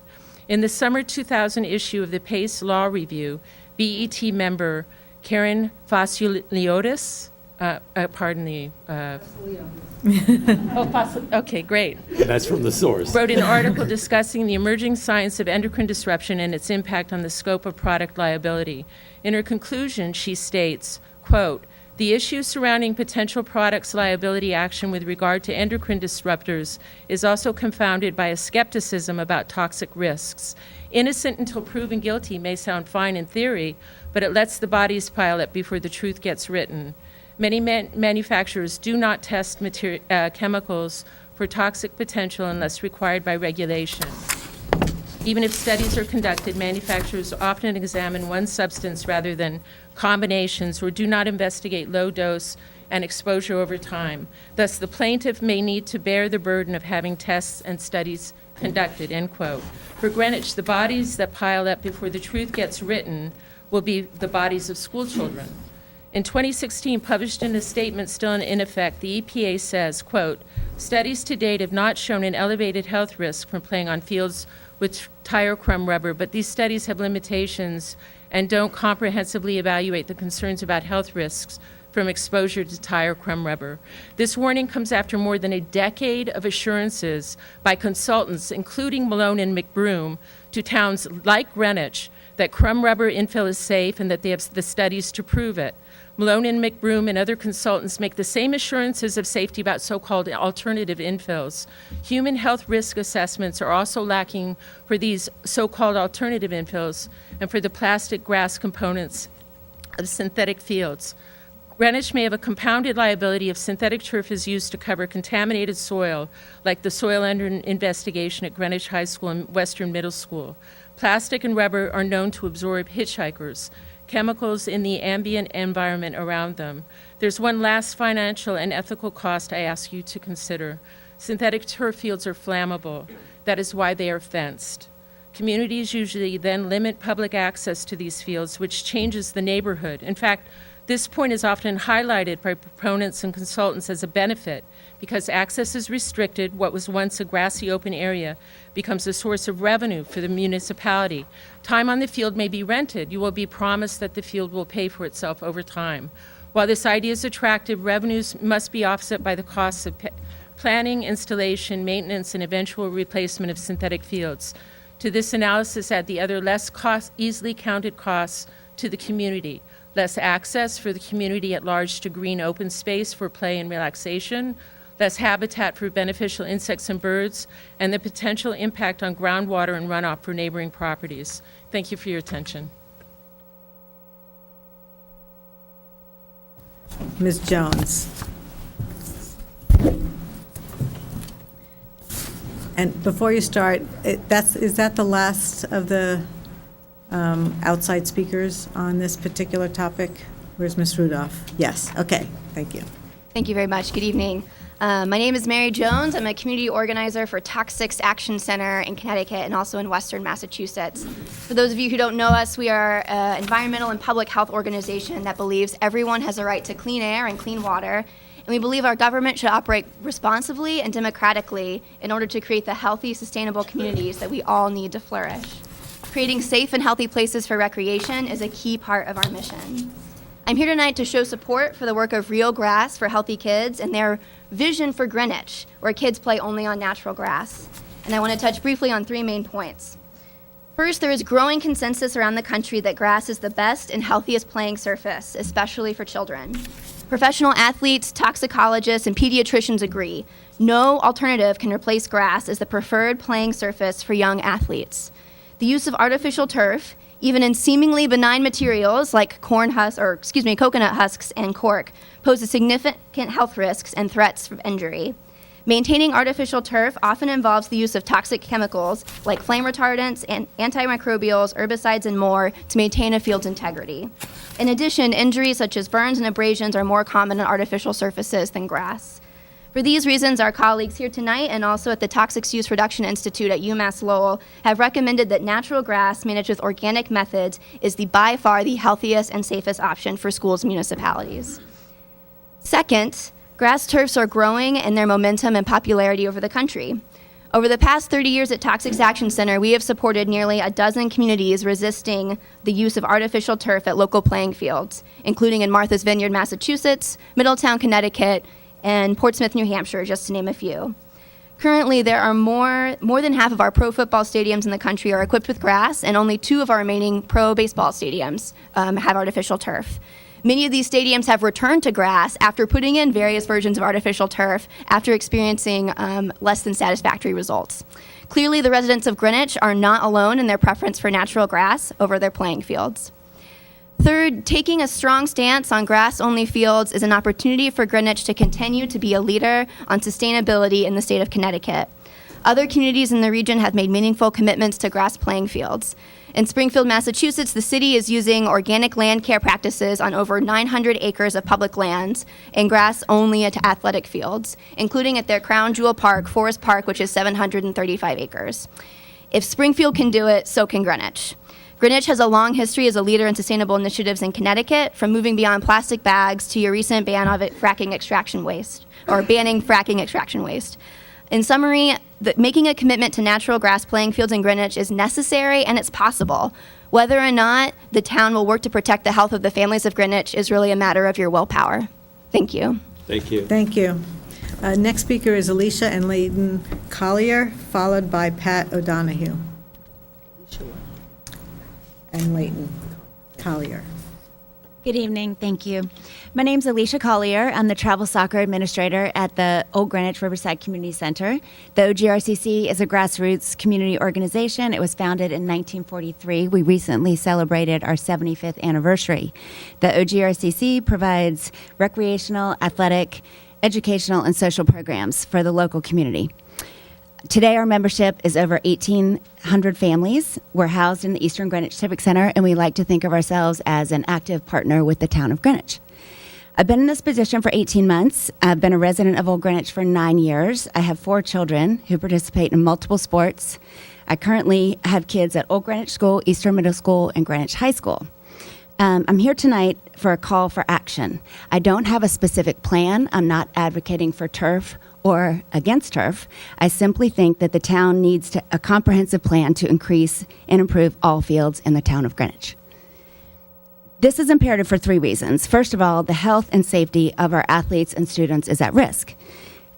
In the summer 2000 issue of the PACE Law Review, BET member Karen Fasuliotis, okay, great. That's from the source. Wrote an article discussing the emerging science of endocrine disruption and its impact on the scope of product liability. In her conclusion, she states, quote, "The issue surrounding potential products liability action with regard to endocrine disruptors is also confounded by a skepticism about toxic risks. Innocent until proven guilty may sound fine in theory, but it lets the bodies pile up before the truth gets written. Many manufacturers do not test chemicals for toxic potential unless required by regulation. Even if studies are conducted, manufacturers often examine one substance rather than combinations or do not investigate low dose and exposure over time. Thus, the plaintiff may need to bear the burden of having tests and studies conducted," end quote. For Greenwich, the bodies that pile up before the truth gets written will be the bodies of school children. In 2016, published in a statement still in effect, the EPA says, quote, "Studies to date have not shown an elevated health risk from playing on fields with tire crumb rubber, but these studies have limitations and don't comprehensively evaluate the concerns about health risks from exposure to tire crumb rubber. This warning comes after more than a decade of assurances by consultants, including Malone and McBroom, to towns like Greenwich that crumb rubber infill is safe and that they have the studies to prove it. Malone and McBroom and other consultants make the same assurances of safety about so-called alternative infills. Human health risk assessments are also lacking for these so-called alternative infills and for the plastic grass components of synthetic fields. Greenwich may have a compounded liability if synthetic turf is used to cover contaminated soil, like the soil investigation at Greenwich High School and Western Middle School. Plastic and rubber are known to absorb hitchhikers. chemicals in the ambient environment around them. There's one last financial and ethical cost I ask you to consider. Synthetic turf fields are flammable. That is why they are fenced. Communities usually then limit public access to these fields, which changes the neighborhood. In fact, this point is often highlighted by proponents and consultants as a benefit because access is restricted. What was once a grassy open area becomes a source of revenue for the municipality. Time on the field may be rented. You will be promised that the field will pay for itself over time. While this idea is attractive, revenues must be offset by the costs of planning, installation, maintenance, and eventual replacement of synthetic fields. To this analysis, add the other less easily counted costs to the community. Less access for the community at large to green open space for play and relaxation, less habitat for beneficial insects and birds, and the potential impact on groundwater and runoff for neighboring properties. Thank you for your attention. Ms. Jones. And before you start, is that the last of the outside speakers on this particular topic? Where's Ms. Rudolph? Yes, okay, thank you. Thank you very much. Good evening. My name is Mary Jones. I'm a community organizer for Toxics Action Center in Connecticut and also in Western Massachusetts. For those of you who don't know us, we are an environmental and public health organization that believes everyone has a right to clean air and clean water, and we believe our government should operate responsibly and democratically in order to create the healthy, sustainable communities that we all need to flourish. Creating safe and healthy places for recreation is a key part of our mission. I'm here tonight to show support for the work of Real Grass for Healthy Kids and their vision for Greenwich, where kids play only on natural grass. And I want to touch briefly on three main points. First, there is growing consensus around the country that grass is the best and healthiest playing surface, especially for children. Professional athletes, toxicologists, and pediatricians agree. No alternative can replace grass as the preferred playing surface for young athletes. The use of artificial turf, even in seemingly benign materials like coconut husks and cork, poses significant health risks and threats of injury. Maintaining artificial turf often involves the use of toxic chemicals like flame retardants and antimicrobials, herbicides, and more to maintain a field's integrity. In addition, injuries such as burns and abrasions are more common on artificial surfaces than grass. For these reasons, our colleagues here tonight and also at the Toxics Use Reduction Institute at UMass Lowell have recommended that natural grass managed with organic methods is by far the healthiest and safest option for schools and municipalities. Second, grass turfs are growing in their momentum and popularity over the country. Over the past 30 years at Toxics Action Center, we have supported nearly a dozen communities resisting the use of artificial turf at local playing fields, including in Martha's Vineyard, Massachusetts, Middletown, Connecticut, and Portsmouth, New Hampshire, just to name a few. Currently, there are more than half of our pro football stadiums in the country are equipped with grass, and only 2 of our remaining pro baseball stadiums have artificial turf. Many of these stadiums have returned to grass after putting in various versions of artificial turf after experiencing less than satisfactory results. Clearly, the residents of Greenwich are not alone in their preference for natural grass over their playing fields. Third, taking a strong stance on grass-only fields is an opportunity for Greenwich to continue to be a leader on sustainability in the state of Connecticut. Other communities in the region have made meaningful commitments to grass playing fields. In Springfield, Massachusetts, the city is using organic land care practices on over 900 acres of public lands and grass only at athletic fields, including at their Crown Jewel Park, Forest Park, which is 735 acres. If Springfield can do it, so can Greenwich. Greenwich has a long history as a leader in sustainable initiatives in Connecticut, from moving beyond plastic bags to your recent ban of banning fracking extraction waste. In summary, making a commitment to natural grass playing fields in Greenwich is necessary and it's possible. Whether or not the town will work to protect the health of the families of Greenwich is really a matter of your willpower. Thank you. Thank you. Thank you. Next speaker is Alicia and Layton Collier, followed by Pat O'Donohue. And Layton Collier. Good evening, thank you. My name's Alicia Collier. I'm the travel soccer administrator at the Old Greenwich Riverside Community Center. The OGRCC is a grassroots community organization. It was founded in 1943. We recently celebrated our 75th anniversary. The OGRCC provides recreational, athletic, educational, and social programs for the local community. Today, our membership is over 1,800 families. We're housed in the Eastern Greenwich Civic Center, and we like to think of ourselves as an active partner with the town of Greenwich. I've been in this position for 18 months. I've been a resident of Old Greenwich for 9 years. I have 4 children who participate in multiple sports. I currently have kids at Old Greenwich School, Eastern Middle School, and Greenwich High School. I'm here tonight for a call for action. I don't have a specific plan. I'm not advocating for turf or against turf. I simply think that the town needs a comprehensive plan to increase and improve all fields in the town of Greenwich. This is imperative for 3 reasons. First of all, the health and safety of our athletes and students is at risk.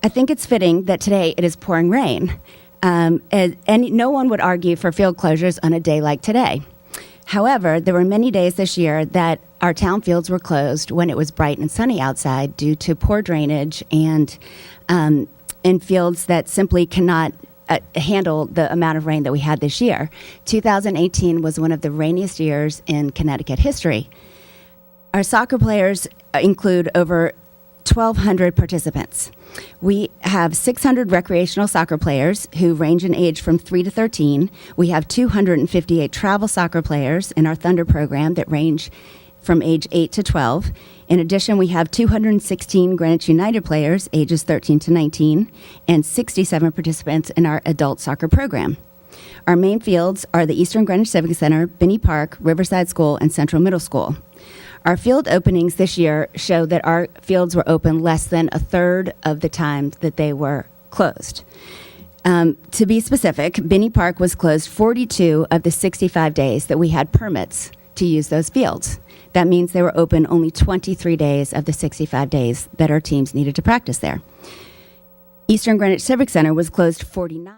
I think it's fitting that today it is pouring rain, and no one would argue for field closures on a day like today. However, there were many days this year that our town fields were closed when it was bright and sunny outside due to poor drainage and in fields that simply cannot handle the amount of rain that we had this year. 2018 was one of the rainiest years in Connecticut history. Our soccer players include over 1,200 participants. We have 600 recreational soccer players who range in age from 3 to 13. We have 258 travel soccer players in our Thunder program that range from age 8 to 12. In addition, we have 216 Greenwich United players ages 13 to 19 and 67 participants in our adult soccer program. Our main fields are the Eastern Greenwich Civic Center, Binney Park, Riverside School, and Central Middle School. Our field openings this year show that our fields were open less than a third of the time that they were closed. To be specific, Binney Park was closed 42 of the 65 days that we had permits to use those fields. That means they were open only 23 days of the 65 days that our teams needed to practice there. Eastern Greenwich Civic Center was closed 49.